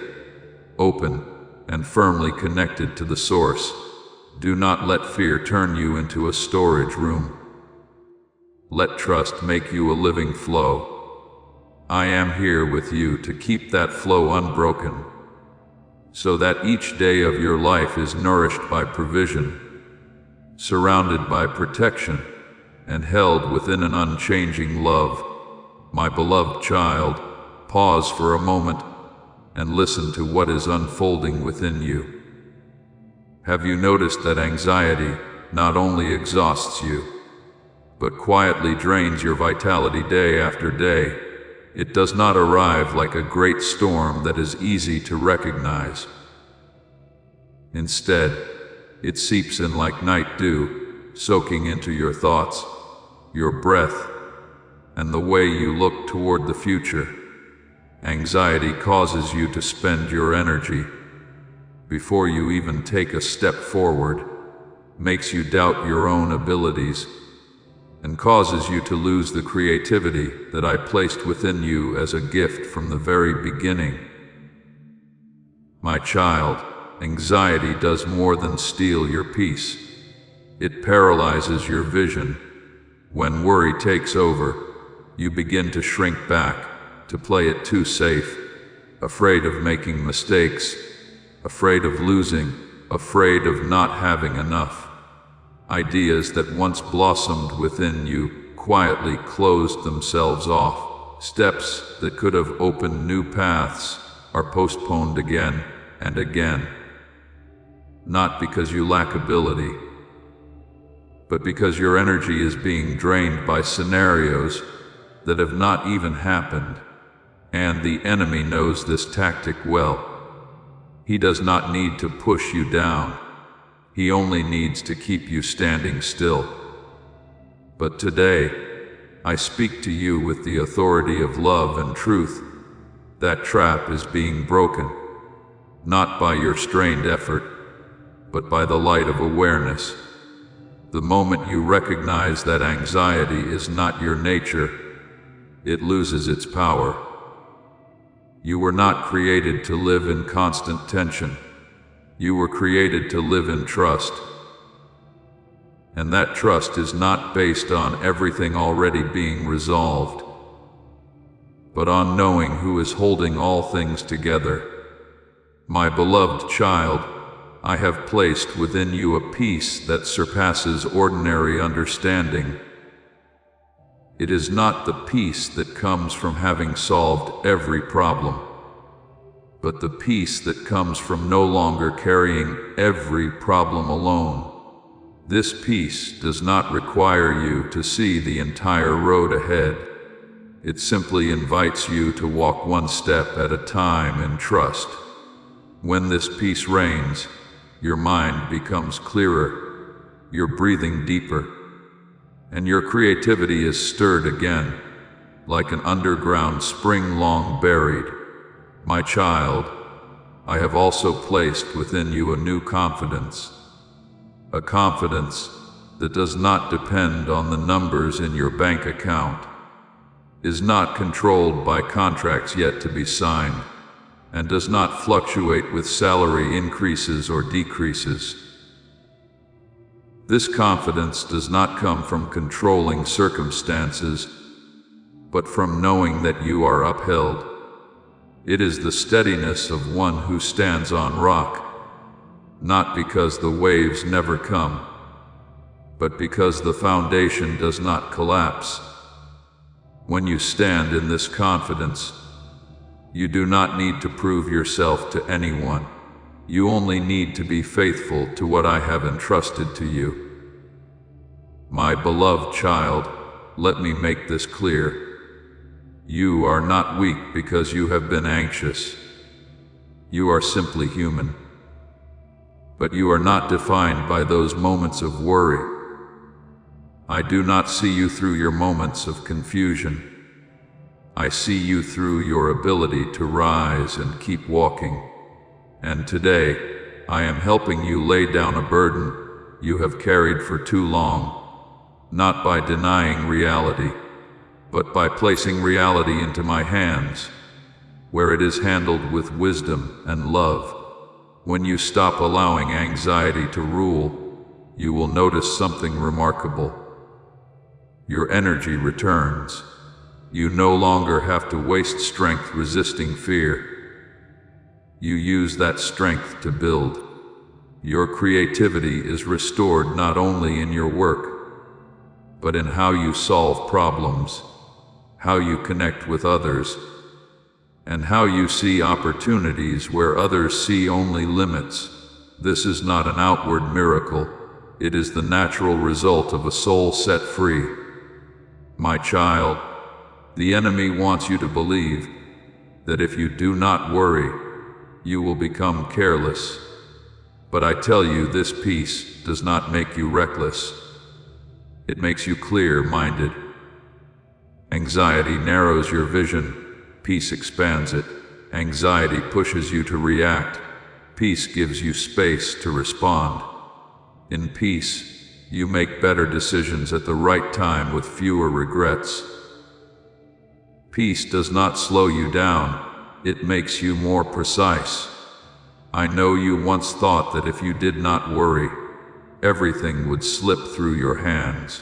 open, and firmly connected to the source. Do not let fear turn you into a storage room. Let trust make you a living flow. I am here with you to keep that flow unbroken, so that each day of your life is nourished by provision, surrounded by protection, and held within an unchanging love. My beloved child, pause for a moment and listen to what is unfolding within you. Have you noticed that anxiety not only exhausts you, but quietly drains your vitality day after day? It does not arrive like a great storm that is easy to recognize. Instead, it seeps in like night dew, soaking into your thoughts, your breath, and the way you look toward the future. Anxiety causes you to spend your energy before you even take a step forward, makes you doubt your own abilities, and causes you to lose the creativity that I placed within you as a gift from the very beginning. My child, anxiety does more than steal your peace. It paralyzes your vision. When worry takes over, you begin to shrink back, to play it too safe, afraid of making mistakes, afraid of losing, afraid of not having enough. Ideas that once blossomed within you quietly closed themselves off. Steps that could have opened new paths are postponed again and again. Not because you lack ability, but because your energy is being drained by scenarios that have not even happened. And the enemy knows this tactic well. He does not need to push you down. He only needs to keep you standing still. But today, I speak to you with the authority of love and truth. That trap is being broken, not by your strained effort, but by the light of awareness. The moment you recognize that anxiety is not your nature, it loses its power. You were not created to live in constant tension. You were created to live in trust. And that trust is not based on everything already being resolved, but on knowing who is holding all things together. My beloved child, I have placed within you a peace that surpasses ordinary understanding. It is not the peace that comes from having solved every problem, but the peace that comes from no longer carrying every problem alone. This peace does not require you to see the entire road ahead. It simply invites you to walk one step at a time in trust. When this peace reigns, your mind becomes clearer, your breathing deeper, and your creativity is stirred again, like an underground spring long buried. My child, I have also placed within you a new confidence. A confidence that does not depend on the numbers in your bank account, is not controlled by contracts yet to be signed, and does not fluctuate with salary increases or decreases. This confidence does not come from controlling circumstances, but from knowing that you are upheld. It is the steadiness of one who stands on rock, not because the waves never come, but because the foundation does not collapse. When you stand in this confidence, you do not need to prove yourself to anyone. You only need to be faithful to what I have entrusted to you. My beloved child, let me make this clear. You are not weak because you have been anxious. You are simply human. But you are not defined by those moments of worry. I do not see you through your moments of confusion. I see you through your ability to rise and keep walking. And today, I am helping you lay down a burden you have carried for too long, not by denying reality, but by placing reality into my hands, where it is handled with wisdom and love. When you stop allowing anxiety to rule, you will notice something remarkable. Your energy returns. You no longer have to waste strength resisting fear. You use that strength to build. Your creativity is restored not only in your work, but in how you solve problems, how you connect with others, and how you see opportunities where others see only limits. This is not an outward miracle. It is the natural result of a soul set free. My child, the enemy wants you to believe that if you do not worry, you will become careless. But I tell you, this peace does not make you reckless. It makes you clear-minded. Anxiety narrows your vision. Peace expands it. Anxiety pushes you to react. Peace gives you space to respond. In peace, you make better decisions at the right time with fewer regrets. Peace does not slow you down. It makes you more precise. I know you once thought that if you did not worry, everything would slip through your hands.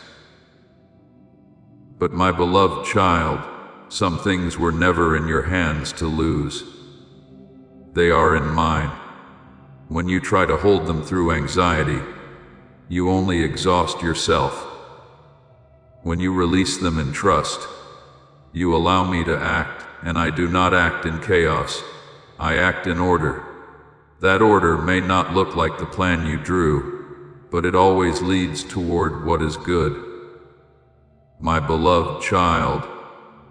But my beloved child, some things were never in your hands to lose. They are in mine. When you try to hold them through anxiety, you only exhaust yourself. When you release them in trust, you allow me to act, and I do not act in chaos. I act in order. That order may not look like the plan you drew, but it always leads toward what is good. My beloved child,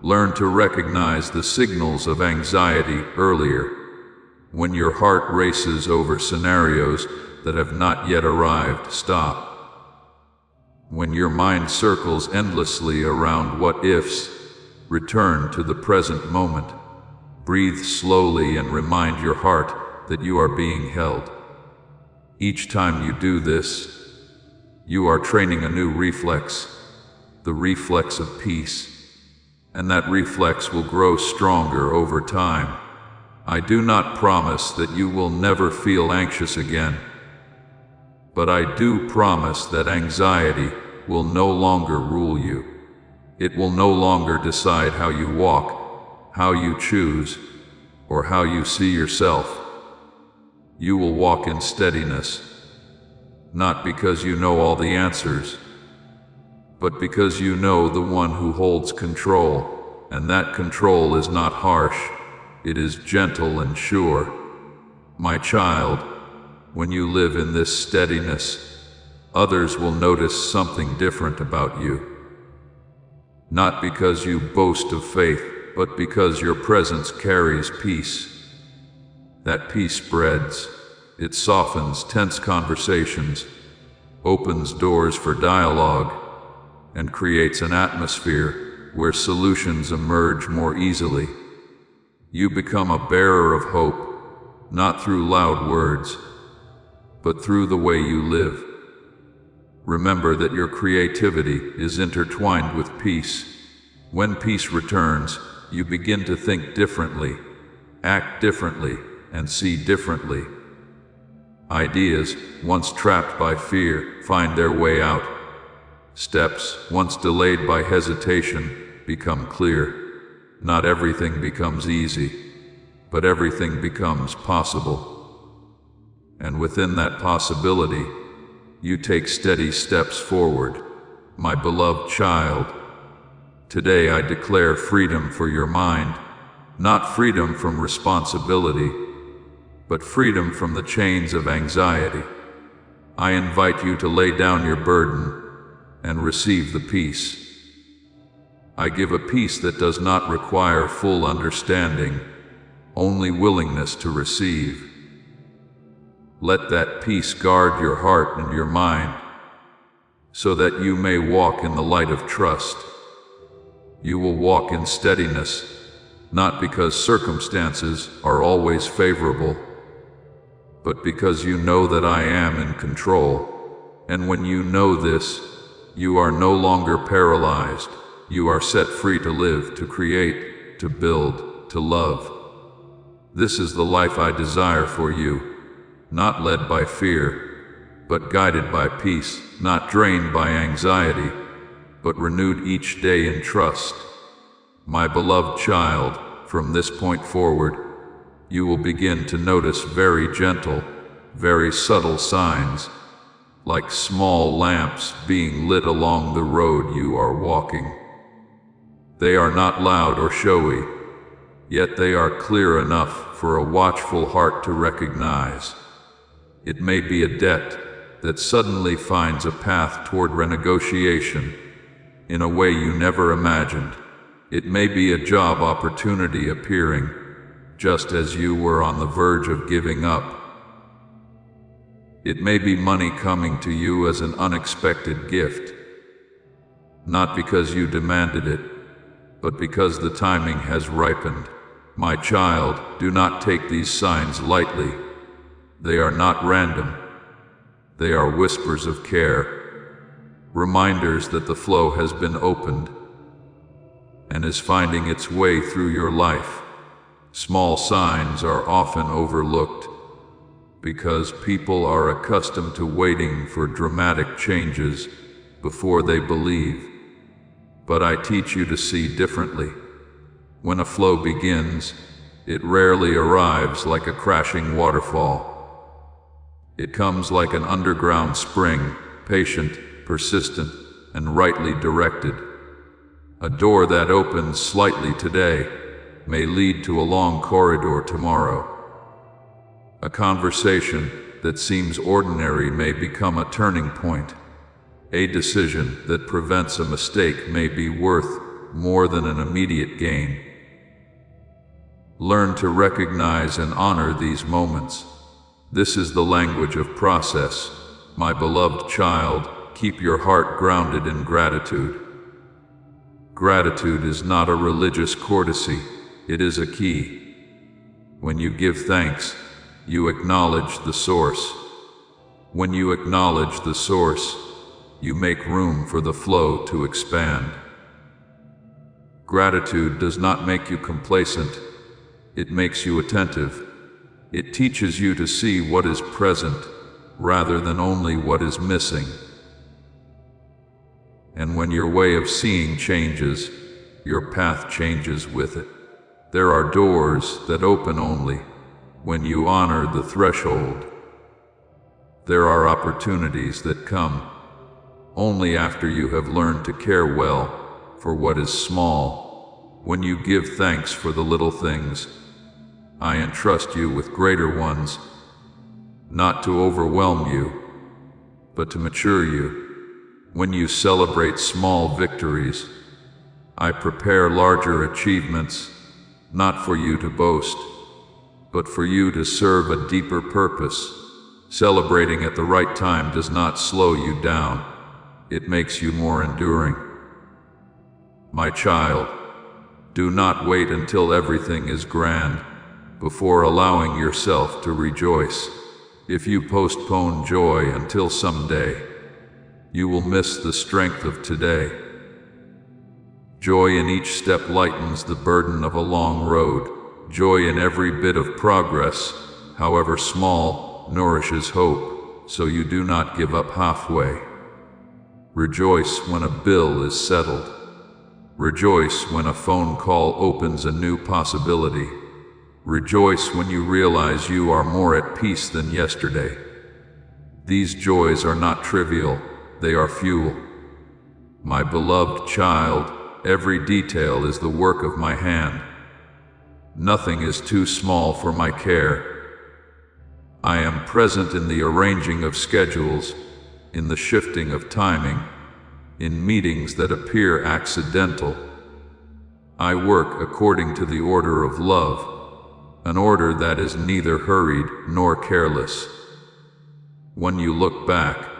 learn to recognize the signals of anxiety earlier. When your heart races over scenarios that have not yet arrived, stop. When your mind circles endlessly around what ifs, return to the present moment. Breathe slowly and remind your heart that you are being held. Each time you do this, you are training a new reflex, the reflex of peace, and that reflex will grow stronger over time. I do not promise that you will never feel anxious again, but I do promise that anxiety will no longer rule you. It will no longer decide how you walk, how you choose, or how you see yourself. You will walk in steadiness, not because you know all the answers, but because you know the one who holds control, and that control is not harsh, it is gentle and sure. My child, when you live in this steadiness, others will notice something different about you. Not because you boast of faith, but because your presence carries peace. That peace spreads. It softens tense conversations, opens doors for dialogue, and creates an atmosphere where solutions emerge more easily. You become a bearer of hope, not through loud words, but through the way you live. Remember that your creativity is intertwined with peace. When peace returns, you begin to think differently, act differently, and see differently. Ideas, once trapped by fear, find their way out. Steps, once delayed by hesitation, become clear. Not everything becomes easy, but everything becomes possible. And within that possibility, you take steady steps forward. My beloved child, today I declare freedom for your mind, not freedom from responsibility, but freedom from the chains of anxiety. I invite you to lay down your burden and receive the peace. I give a peace that does not require full understanding, only willingness to receive. Let that peace guard your heart and your mind, so that you may walk in the light of trust. You will walk in steadiness, not because circumstances are always favorable, but because you know that I am in control. And when you know this, you are no longer paralyzed. You are set free to live, to create, to build, to love. This is the life I desire for you, not led by fear, but guided by peace, not drained by anxiety, but renewed each day in trust. My beloved child, from this point forward, you will begin to notice very gentle, very subtle signs, like small lamps being lit along the road you are walking. They are not loud or showy, yet they are clear enough for a watchful heart to recognize. It may be a debt that suddenly finds a path toward renegotiation in a way you never imagined. It may be a job opportunity appearing just as you were on the verge of giving up. It may be money coming to you as an unexpected gift, not because you demanded it, but because the timing has ripened. My child, do not take these signs lightly. They are not random. They are whispers of care, reminders that the flow has been opened and is finding its way through your life. Small signs are often overlooked because people are accustomed to waiting for dramatic changes before they believe. But I teach you to see differently. When a flow begins, it rarely arrives like a crashing waterfall. It comes like an underground spring, patient, persistent, and rightly directed. A door that opens slightly today may lead to a long corridor tomorrow. A conversation that seems ordinary may become a turning point. A decision that prevents a mistake may be worth more than an immediate gain. Learn to recognize and honor these moments. This is the language of process. My beloved child, keep your heart grounded in gratitude. Gratitude is not a religious courtesy, it is a key. When you give thanks, you acknowledge the source. When you acknowledge the source, you make room for the flow to expand. Gratitude does not make you complacent, it makes you attentive. It teaches you to see what is present rather than only what is missing. And when your way of seeing changes, your path changes with it. There are doors that open only when you honor the threshold. There are opportunities that come only after you have learned to care well for what is small. When you give thanks for the little things, I entrust you with greater ones, not to overwhelm you, but to mature you. When you celebrate small victories, I prepare larger achievements, not for you to boast, but for you to serve a deeper purpose. Celebrating at the right time does not slow you down, it makes you more enduring. My child, do not wait until everything is grand before allowing yourself to rejoice. If you postpone joy until someday, you will miss the strength of today. Joy in each step lightens the burden of a long road. Joy in every bit of progress, however small, nourishes hope, so you do not give up halfway. Rejoice when a bill is settled. Rejoice when a phone call opens a new possibility. Rejoice when you realize you are more at peace than yesterday. These joys are not trivial, they are fuel. My beloved child, every detail is the work of my hand. Nothing is too small for my care. I am present in the arranging of schedules, in the shifting of timing, in meetings that appear accidental. I work according to the order of love, an order that is neither hurried nor careless. When you look back,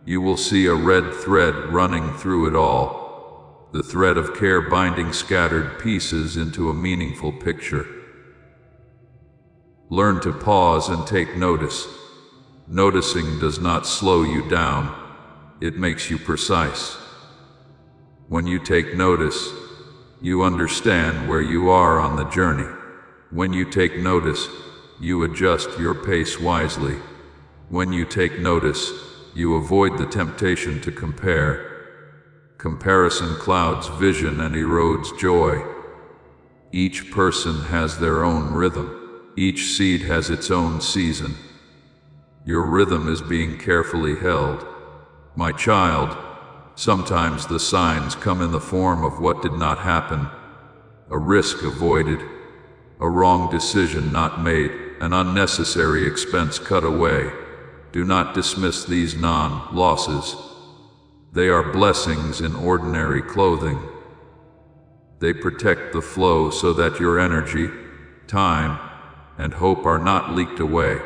you will see a red thread running through it all, the thread of care binding scattered pieces into a meaningful picture. Learn to pause and take notice. Noticing does not slow you down, it makes you precise. When you take notice, you understand where you are on the journey. When you take notice, you adjust your pace wisely. When you take notice, you avoid the temptation to compare. Comparison clouds vision and erodes joy. Each person has their own rhythm. Each seed has its own season. Your rhythm is being carefully held. My child, sometimes the signs come in the form of what did not happen, a risk avoided, a wrong decision not made, an unnecessary expense cut away. Do not dismiss these non-losses. They are blessings in ordinary clothing. They protect the flow so that your energy, time, and hope are not leaked away.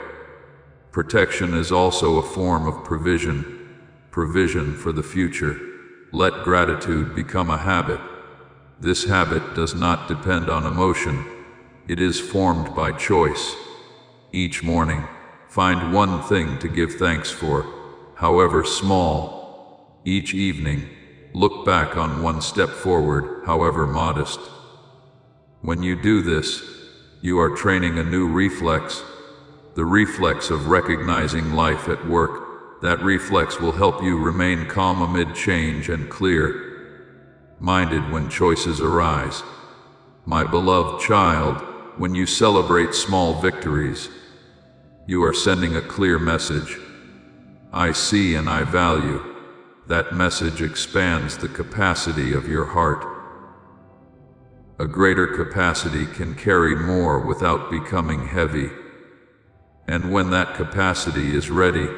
Protection is also a form of provision for the future. Let gratitude become a habit. This habit does not depend on emotion. It is formed by choice. Each morning, find one thing to give thanks for, however small. Each evening, look back on one step forward, however modest. When you do this, you are training a new reflex, the reflex of recognizing life at work. That reflex will help you remain calm amid change and clear-minded when choices arise. My beloved child, when you celebrate small victories, you are sending a clear message. I see and I value. That message expands the capacity of your heart. A greater capacity can carry more without becoming heavy. And when that capacity is ready,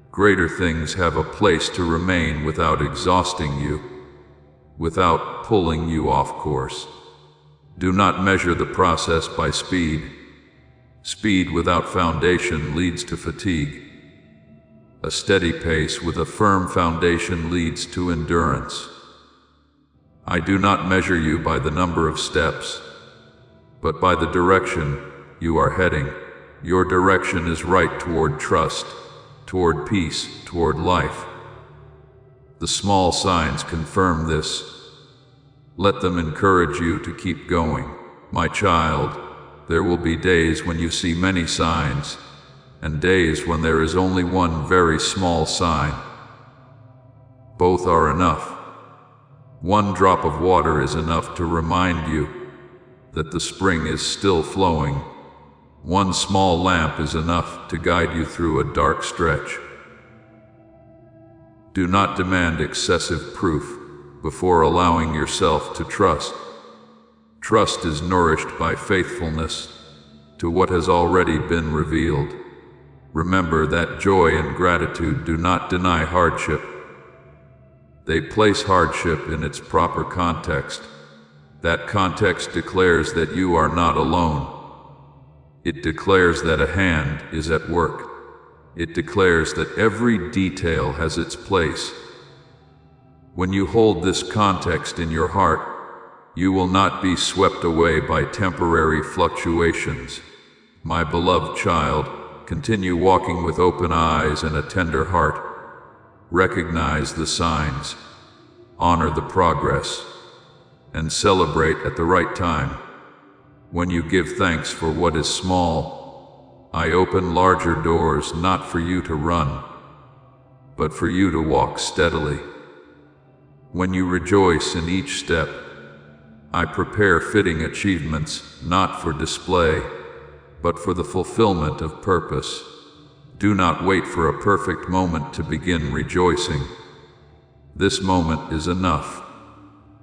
greater things have a place to remain without exhausting you, without pulling you off course. Do not measure the process by speed. Speed without foundation leads to fatigue. A steady pace with a firm foundation leads to endurance. I do not measure you by the number of steps, but by the direction you are heading. Your direction is right toward trust, toward peace, toward life. The small signs confirm this. Let them encourage you to keep going. My child, there will be days when you see many signs, and days when there is only one very small sign. Both are enough. One drop of water is enough to remind you that the spring is still flowing. One small lamp is enough to guide you through a dark stretch. Do not demand excessive proof before allowing yourself to trust. Trust is nourished by faithfulness to what has already been revealed. Remember that joy and gratitude do not deny hardship. They place hardship in its proper context. That context declares that you are not alone. It declares that a hand is at work. It declares that every detail has its place. When you hold this context in your heart, you will not be swept away by temporary fluctuations. My beloved child, continue walking with open eyes and a tender heart. Recognize the signs, honor the progress, and celebrate at the right time. When you give thanks for what is small, I open larger doors not for you to run, but for you to walk steadily. When you rejoice in each step, I prepare fitting achievements not for display, but for the fulfillment of purpose. Do not wait for a perfect moment to begin rejoicing. This moment is enough.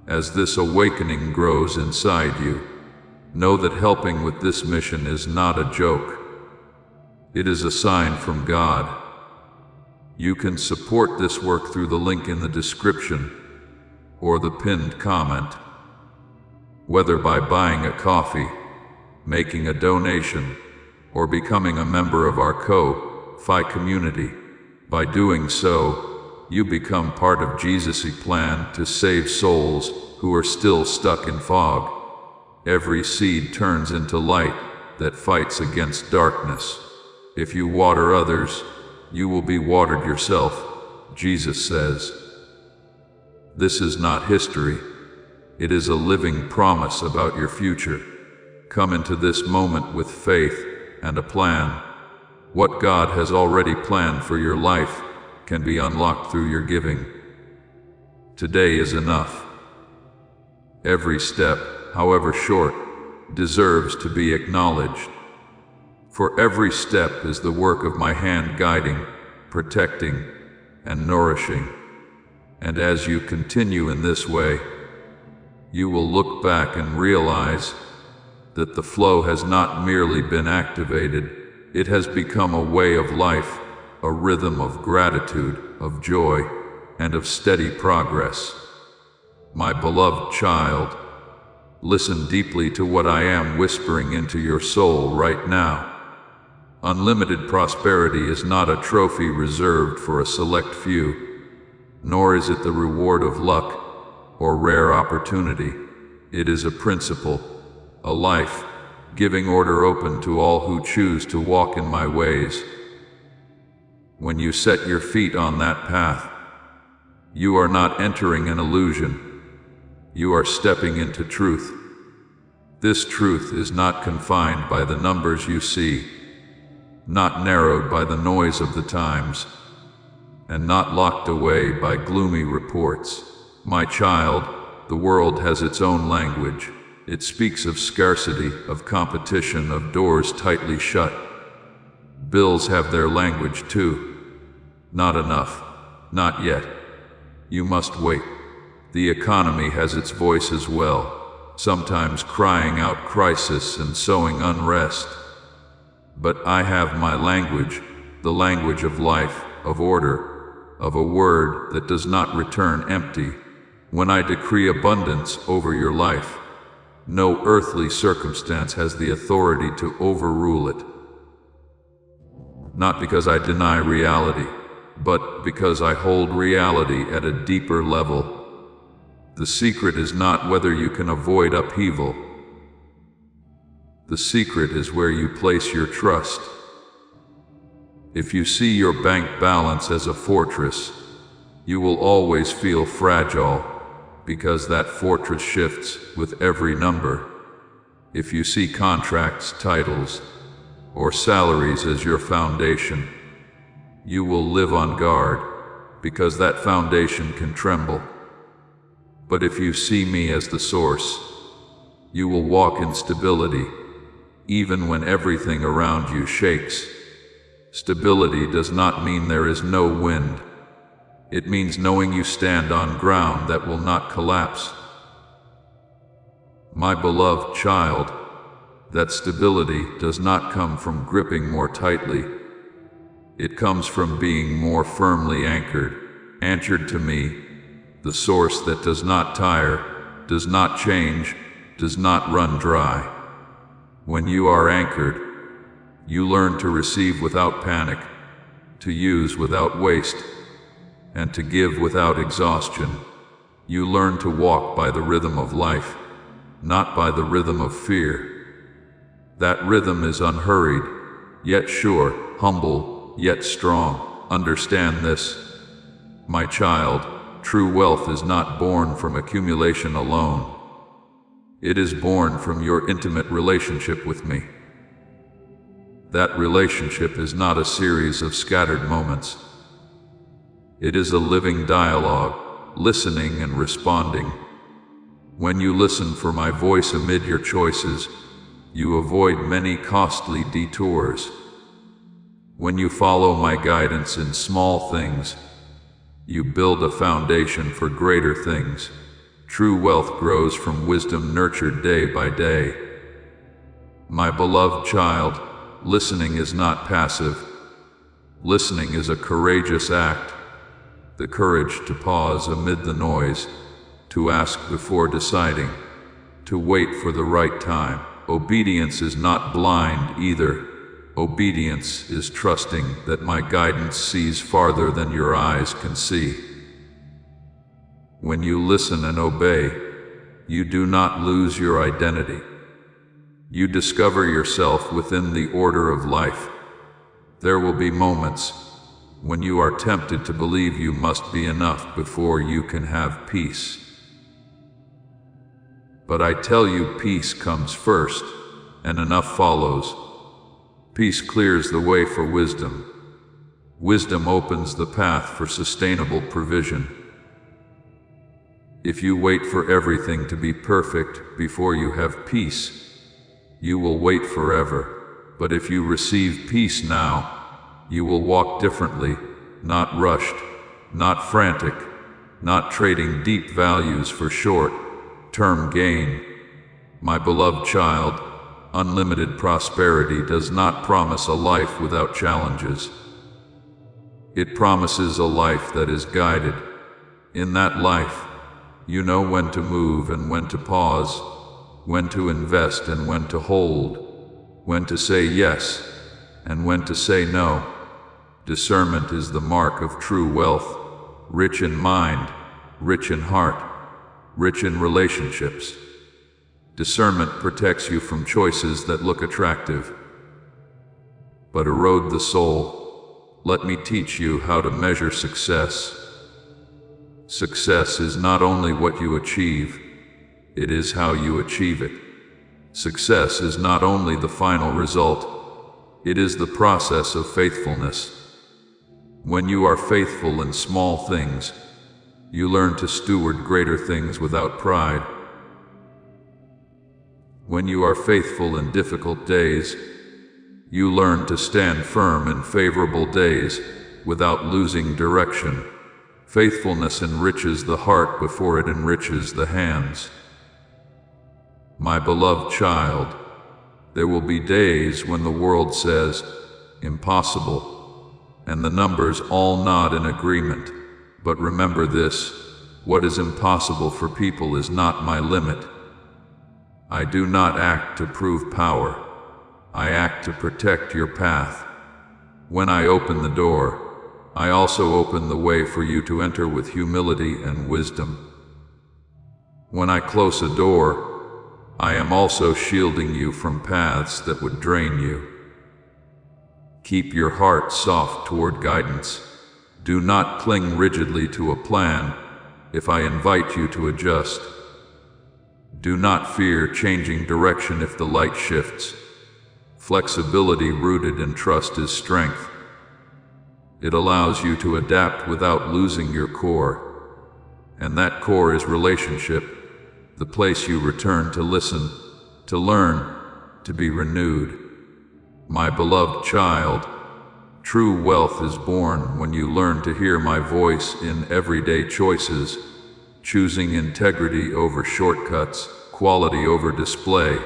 As this awakening grows inside you, know that helping with this mission is not a joke. It is a sign from God. You can support this work through the link in the description or the pinned comment. Whether by buying a coffee, making a donation, or becoming a member of our Ko-Fi community. By doing so, you become part of Jesus' plan to save souls who are still stuck in fog. Every seed turns into light that fights against darkness. If you water others, you will be watered yourself, Jesus says. This is not history. It is a living promise about your future. Come into this moment with faith and a plan. What God has already planned for your life can be unlocked through your giving. Today is enough. Every step, however short, deserves to be acknowledged. For every step is the work of my hand guiding, protecting, and nourishing. And as you continue in this way, you will look back and realize that the flow has not merely been activated, it has become a way of life, a rhythm of gratitude, of joy, and of steady progress. My beloved child, listen deeply to what I am whispering into your soul right now. Unlimited prosperity is not a trophy reserved for a select few, nor is it the reward of luck or rare opportunity. It is a principle, a life-giving order open to all who choose to walk in my ways. When you set your feet on that path, you are not entering an illusion. You are stepping into truth. This truth is not confined by the numbers you see, not narrowed by the noise of the times, and not locked away by gloomy reports. My child, the world has its own language. It speaks of scarcity, of competition, of doors tightly shut. Bills have their language too. Not enough. Not yet. You must wait. The economy has its voice as well, sometimes crying out crisis and sowing unrest. But I have my language, the language of life, of order, of a word that does not return empty. When I decree abundance over your life, no earthly circumstance has the authority to overrule it. Not because I deny reality, but because I hold reality at a deeper level. The secret is not whether you can avoid upheaval. The secret is where you place your trust. If you see your bank balance as a fortress, you will always feel fragile, because that fortress shifts with every number. If you see contracts, titles, or salaries as your foundation, you will live on guard, because that foundation can tremble. But if you see me as the source, you will walk in stability, even when everything around you shakes. Stability does not mean there is no wind. It means knowing you stand on ground that will not collapse. My beloved child, that stability does not come from gripping more tightly. It comes from being more firmly anchored to me, the source that does not tire, does not change, does not run dry. When you are anchored, you learn to receive without panic, to use without waste, and to give without exhaustion. You learn to walk by the rhythm of life, not by the rhythm of fear. That rhythm is unhurried, yet sure, humble, yet strong. Understand this, my child. True wealth is not born from accumulation alone. It is born from your intimate relationship with me. That relationship is not a series of scattered moments. It is a living dialogue, listening and responding. When you listen for my voice amid your choices, you avoid many costly detours. When you follow my guidance in small things, you build a foundation for greater things. True wealth grows from wisdom nurtured day by day. My beloved child, listening is not passive. Listening is a courageous act. The courage to pause amid the noise, to ask before deciding, to wait for the right time. Obedience is not blind either. Obedience is trusting that my guidance sees farther than your eyes can see. When you listen and obey, you do not lose your identity. You discover yourself within the order of life. There will be moments when you are tempted to believe you must be enough before you can have peace. But I tell you, peace comes first, and enough follows. Peace clears the way for wisdom. Wisdom opens the path for sustainable provision. If you wait for everything to be perfect before you have peace, you will wait forever. But if you receive peace now, you will walk differently, not rushed, not frantic, not trading deep values for short-term gain. My beloved child, unlimited prosperity does not promise a life without challenges. It promises a life that is guided. In that life, you know when to move and when to pause, when to invest and when to hold, when to say yes and when to say no. Discernment is the mark of true wealth, rich in mind, rich in heart, rich in relationships. Discernment protects you from choices that look attractive, but erode the soul. Let me teach you how to measure success. Success is not only what you achieve, it is how you achieve it. Success is not only the final result, it is the process of faithfulness. When you are faithful in small things, you learn to steward greater things without pride. When you are faithful in difficult days, you learn to stand firm in favorable days without losing direction. Faithfulness enriches the heart before it enriches the hands. My beloved child, there will be days when the world says, impossible, and the numbers all nod in agreement. But remember this, what is impossible for people is not my limit. I do not act to prove power. I act to protect your path. When I open the door, I also open the way for you to enter with humility and wisdom. When I close a door, I am also shielding you from paths that would drain you. Keep your heart soft toward guidance. Do not cling rigidly to a plan if I invite you to adjust. Do not fear changing direction if the light shifts. Flexibility rooted in trust is strength. It allows you to adapt without losing your core. And that core is relationship, the place you return to listen, to learn, to be renewed. My beloved child, true wealth is born when you learn to hear my voice in everyday choices, choosing integrity over shortcuts, quality over display,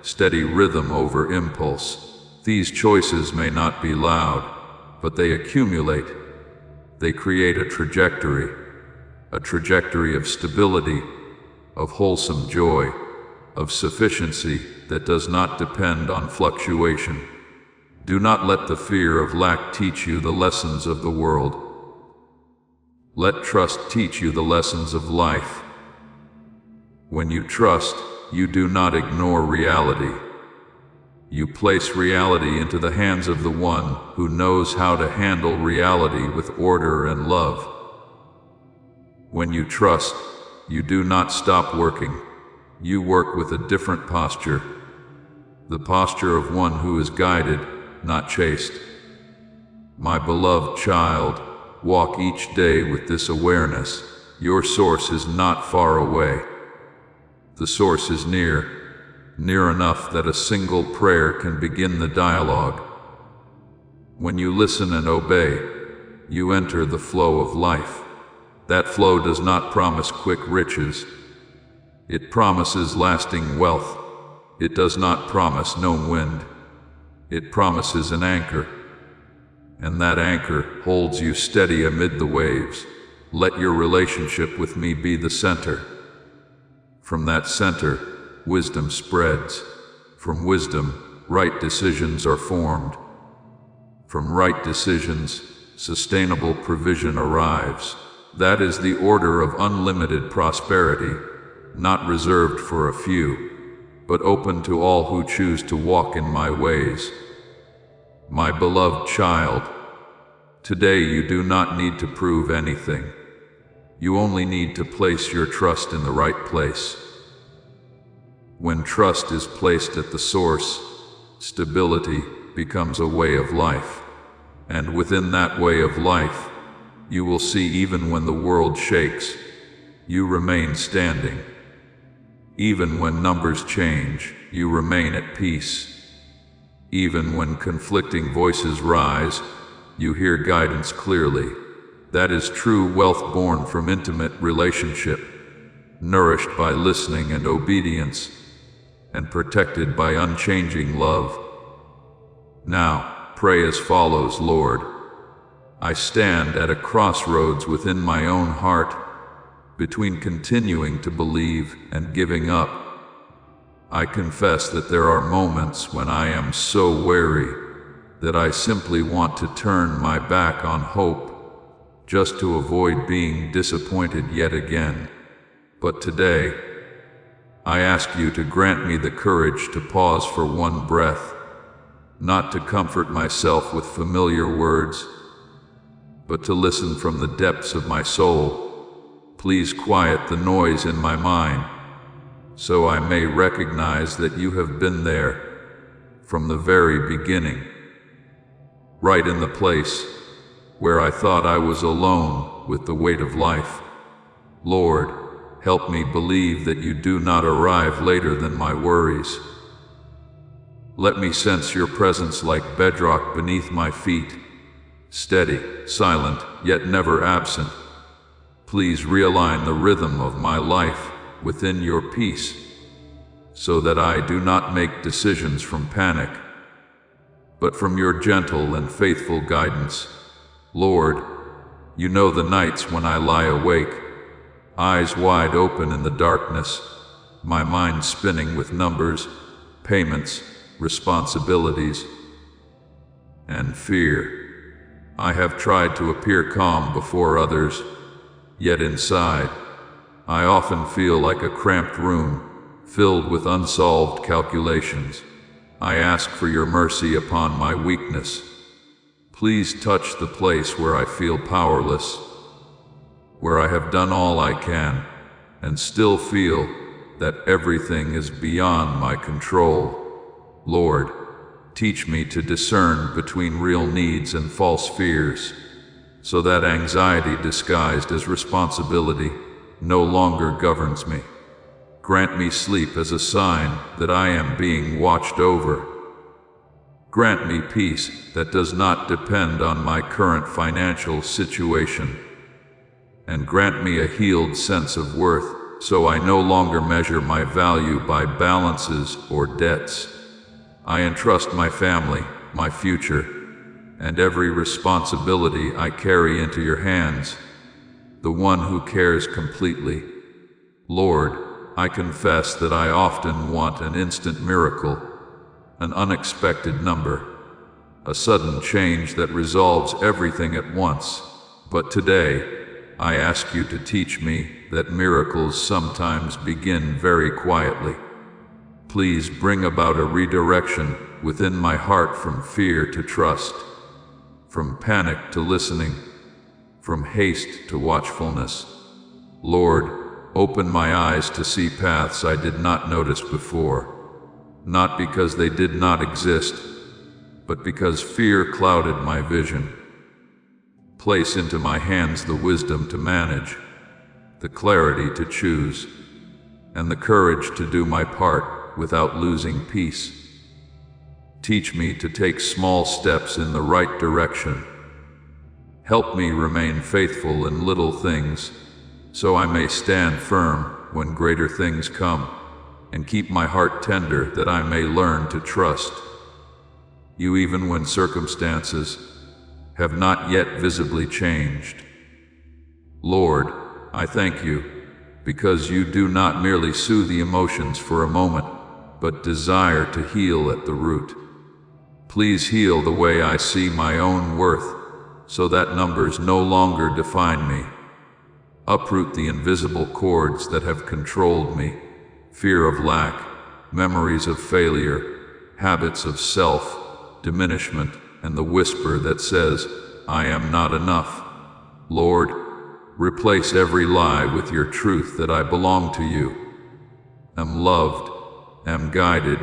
steady rhythm over impulse. These choices may not be loud, but they accumulate. They create a trajectory of stability, of wholesome joy, of sufficiency that does not depend on fluctuation. Do not let the fear of lack teach you the lessons of the world. Let trust teach you the lessons of life. When you trust, you do not ignore reality. You place reality into the hands of the one who knows how to handle reality with order and love. When you trust, you do not stop working. You work with a different posture, the posture of one who is guided, not chased. My beloved child, walk each day with this awareness. Your source is not far away. The source is near enough that a single prayer can begin the dialogue. When you listen and obey, you enter the flow of life. That flow does not promise quick riches. It promises lasting wealth. It does not promise no wind. It promises an anchor. And that anchor holds you steady amid the waves. Let your relationship with me be the center. From that center, wisdom spreads. From wisdom, right decisions are formed. From right decisions, sustainable provision arrives. That is the order of unlimited prosperity, not reserved for a few, but open to all who choose to walk in my ways. My beloved child, today you do not need to prove anything. You only need to place your trust in the right place. When trust is placed at the source, stability becomes a way of life. And within that way of life, you will see even when the world shakes, you remain standing. Even when numbers change, you remain at peace. Even when conflicting voices rise, you hear guidance clearly. That is true wealth born from intimate relationship, nourished by listening and obedience, and protected by unchanging love. Now, pray as follows, Lord. I stand at a crossroads within my own heart, between continuing to believe and giving up. I confess that there are moments when I am so weary that I simply want to turn my back on hope, just to avoid being disappointed yet again. But today, I ask you to grant me the courage to pause for one breath, not to comfort myself with familiar words, but to listen from the depths of my soul. Please quiet the noise in my mind, so I may recognize that you have been there from the very beginning, right in the place where I thought I was alone with the weight of life. Lord, help me believe that you do not arrive later than my worries. Let me sense your presence like bedrock beneath my feet, steady, silent, yet never absent. Please realign the rhythm of my life within your peace, so that I do not make decisions from panic, but from your gentle and faithful guidance. Lord, you know the nights when I lie awake, eyes wide open in the darkness, my mind spinning with numbers, payments, responsibilities, and fear. I have tried to appear calm before others, yet inside, I often feel like a cramped room filled with unsolved calculations. I ask for your mercy upon my weakness. Please touch the place where I feel powerless, where I have done all I can and still feel that everything is beyond my control. Lord, teach me to discern between real needs and false fears, so that anxiety disguised as responsibility no longer governs me. Grant me sleep as a sign that I am being watched over. Grant me peace that does not depend on my current financial situation. And grant me a healed sense of worth, so I no longer measure my value by balances or debts. I entrust my family, my future, and every responsibility I carry into your hands, the one who cares completely. Lord, I confess that I often want an instant miracle, an unexpected number, a sudden change that resolves everything at once. But today, I ask you to teach me that miracles sometimes begin very quietly. Please bring about a redirection within my heart from fear to trust, from panic to listening, from haste to watchfulness. Lord, open my eyes to see paths I did not notice before, not because they did not exist, but because fear clouded my vision. Place into my hands the wisdom to manage, the clarity to choose, and the courage to do my part without losing peace. Teach me to take small steps in the right direction. Help me remain faithful in little things, so I may stand firm when greater things come, and keep my heart tender that I may learn to trust you even when circumstances have not yet visibly changed. Lord, I thank you, because you do not merely soothe the emotions for a moment, but desire to heal at the root. Please heal the way I see my own worth, so that numbers no longer define me. Uproot the invisible cords that have controlled me, fear of lack, memories of failure, habits of self-diminishment, and the whisper that says, I am not enough. Lord, replace every lie with your truth that I belong to you, am loved, am guided,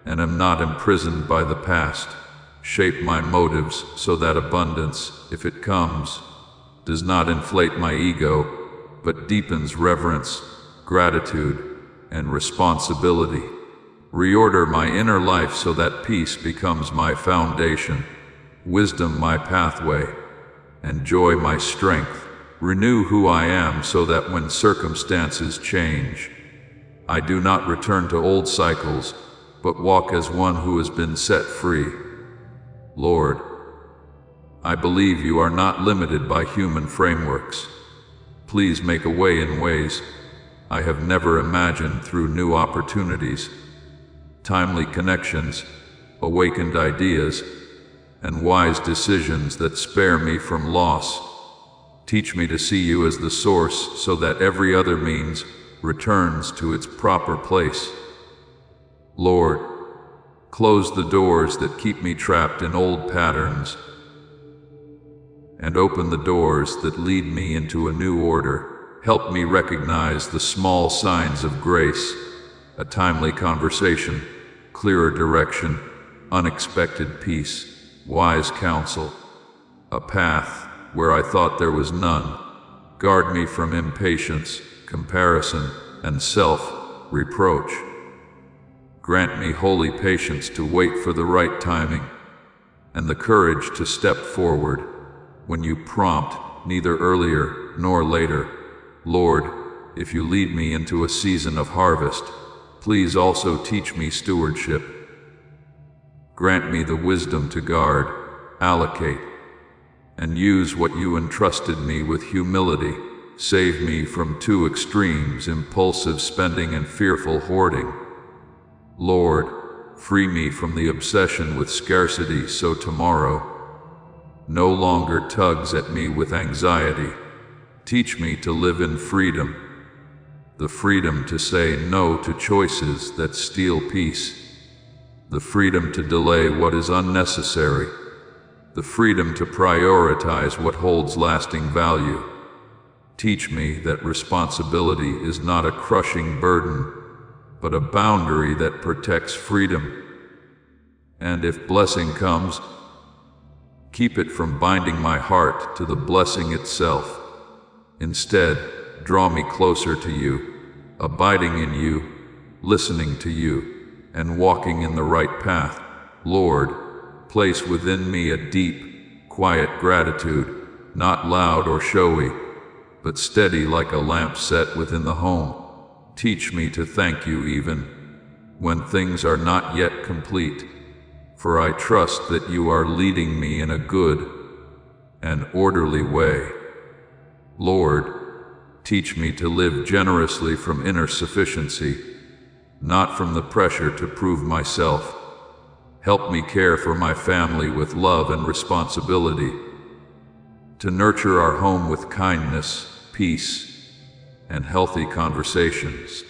and am not imprisoned by the past. Shape my motives so that abundance, if it comes, does not inflate my ego, but deepens reverence, gratitude, and responsibility. Reorder my inner life so that peace becomes my foundation, wisdom my pathway, and joy my strength. Renew who I am so that when circumstances change, I do not return to old cycles, but walk as one who has been set free. Lord, I believe you are not limited by human frameworks. Please make a way in ways I have never imagined through new opportunities, timely connections, awakened ideas, and wise decisions that spare me from loss. Teach me to see you as the source so that every other means returns to its proper place. Lord, close the doors that keep me trapped in old patterns, and open the doors that lead me into a new order. Help me recognize the small signs of grace, a timely conversation, clearer direction, unexpected peace, wise counsel, a path where I thought there was none. Guard me from impatience, comparison, and self-reproach. Grant me holy patience to wait for the right timing, and the courage to step forward when you prompt, neither earlier nor later. Lord, if you lead me into a season of harvest, please also teach me stewardship. Grant me the wisdom to guard, allocate, and use what you entrusted me with humility. Save me from two extremes, impulsive spending and fearful hoarding. Lord, free me from the obsession with scarcity so tomorrow no longer tugs at me with anxiety. Teach me to live in freedom, the freedom to say no to choices that steal peace, the freedom to delay what is unnecessary, the freedom to prioritize what holds lasting value. Teach me that responsibility is not a crushing burden, but a boundary that protects freedom. And if blessing comes, keep it from binding my heart to the blessing itself. Instead, draw me closer to you, abiding in you, listening to you, and walking in the right path. Lord, place within me a deep, quiet gratitude, not loud or showy, but steady like a lamp set within the home. Teach me to thank you even when things are not yet complete, for I trust that you are leading me in a good and orderly way. Lord, teach me to live generously from inner sufficiency, not from the pressure to prove myself. Help me care for my family with love and responsibility, to nurture our home with kindness, peace, and healthy conversations.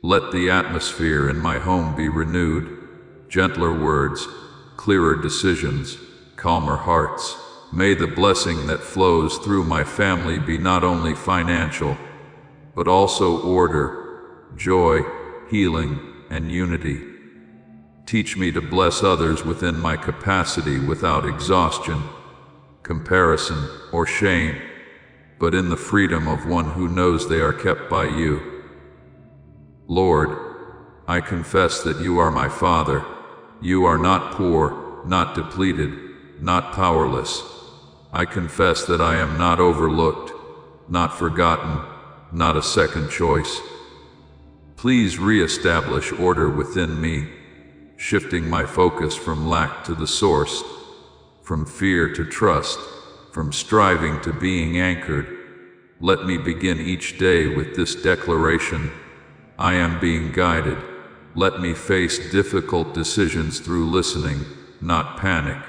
Let the atmosphere in my home be renewed, gentler words, clearer decisions, calmer hearts. May the blessing that flows through my family be not only financial, but also order, joy, healing, and unity. Teach me to bless others within my capacity without exhaustion, comparison, or shame, but in the freedom of one who knows they are kept by you. Lord, I confess that you are my Father. You are not poor, not depleted, not powerless. I confess that I am not overlooked, not forgotten, not a second choice. Please re-establish order within me, shifting my focus from lack to the source, from fear to trust, from striving to being anchored. Let me begin each day with this declaration: I am being guided. Let me face difficult decisions through listening, not panic.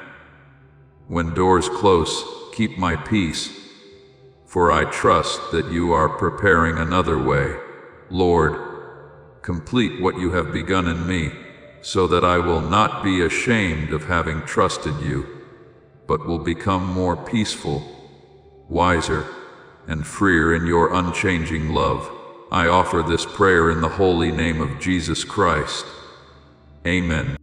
When doors close, keep my peace, for I trust that you are preparing another way. Lord, complete what you have begun in me, so that I will not be ashamed of having trusted you, but will become more peaceful, wiser, and freer in your unchanging love. I offer this prayer in the holy name of Jesus Christ. Amen.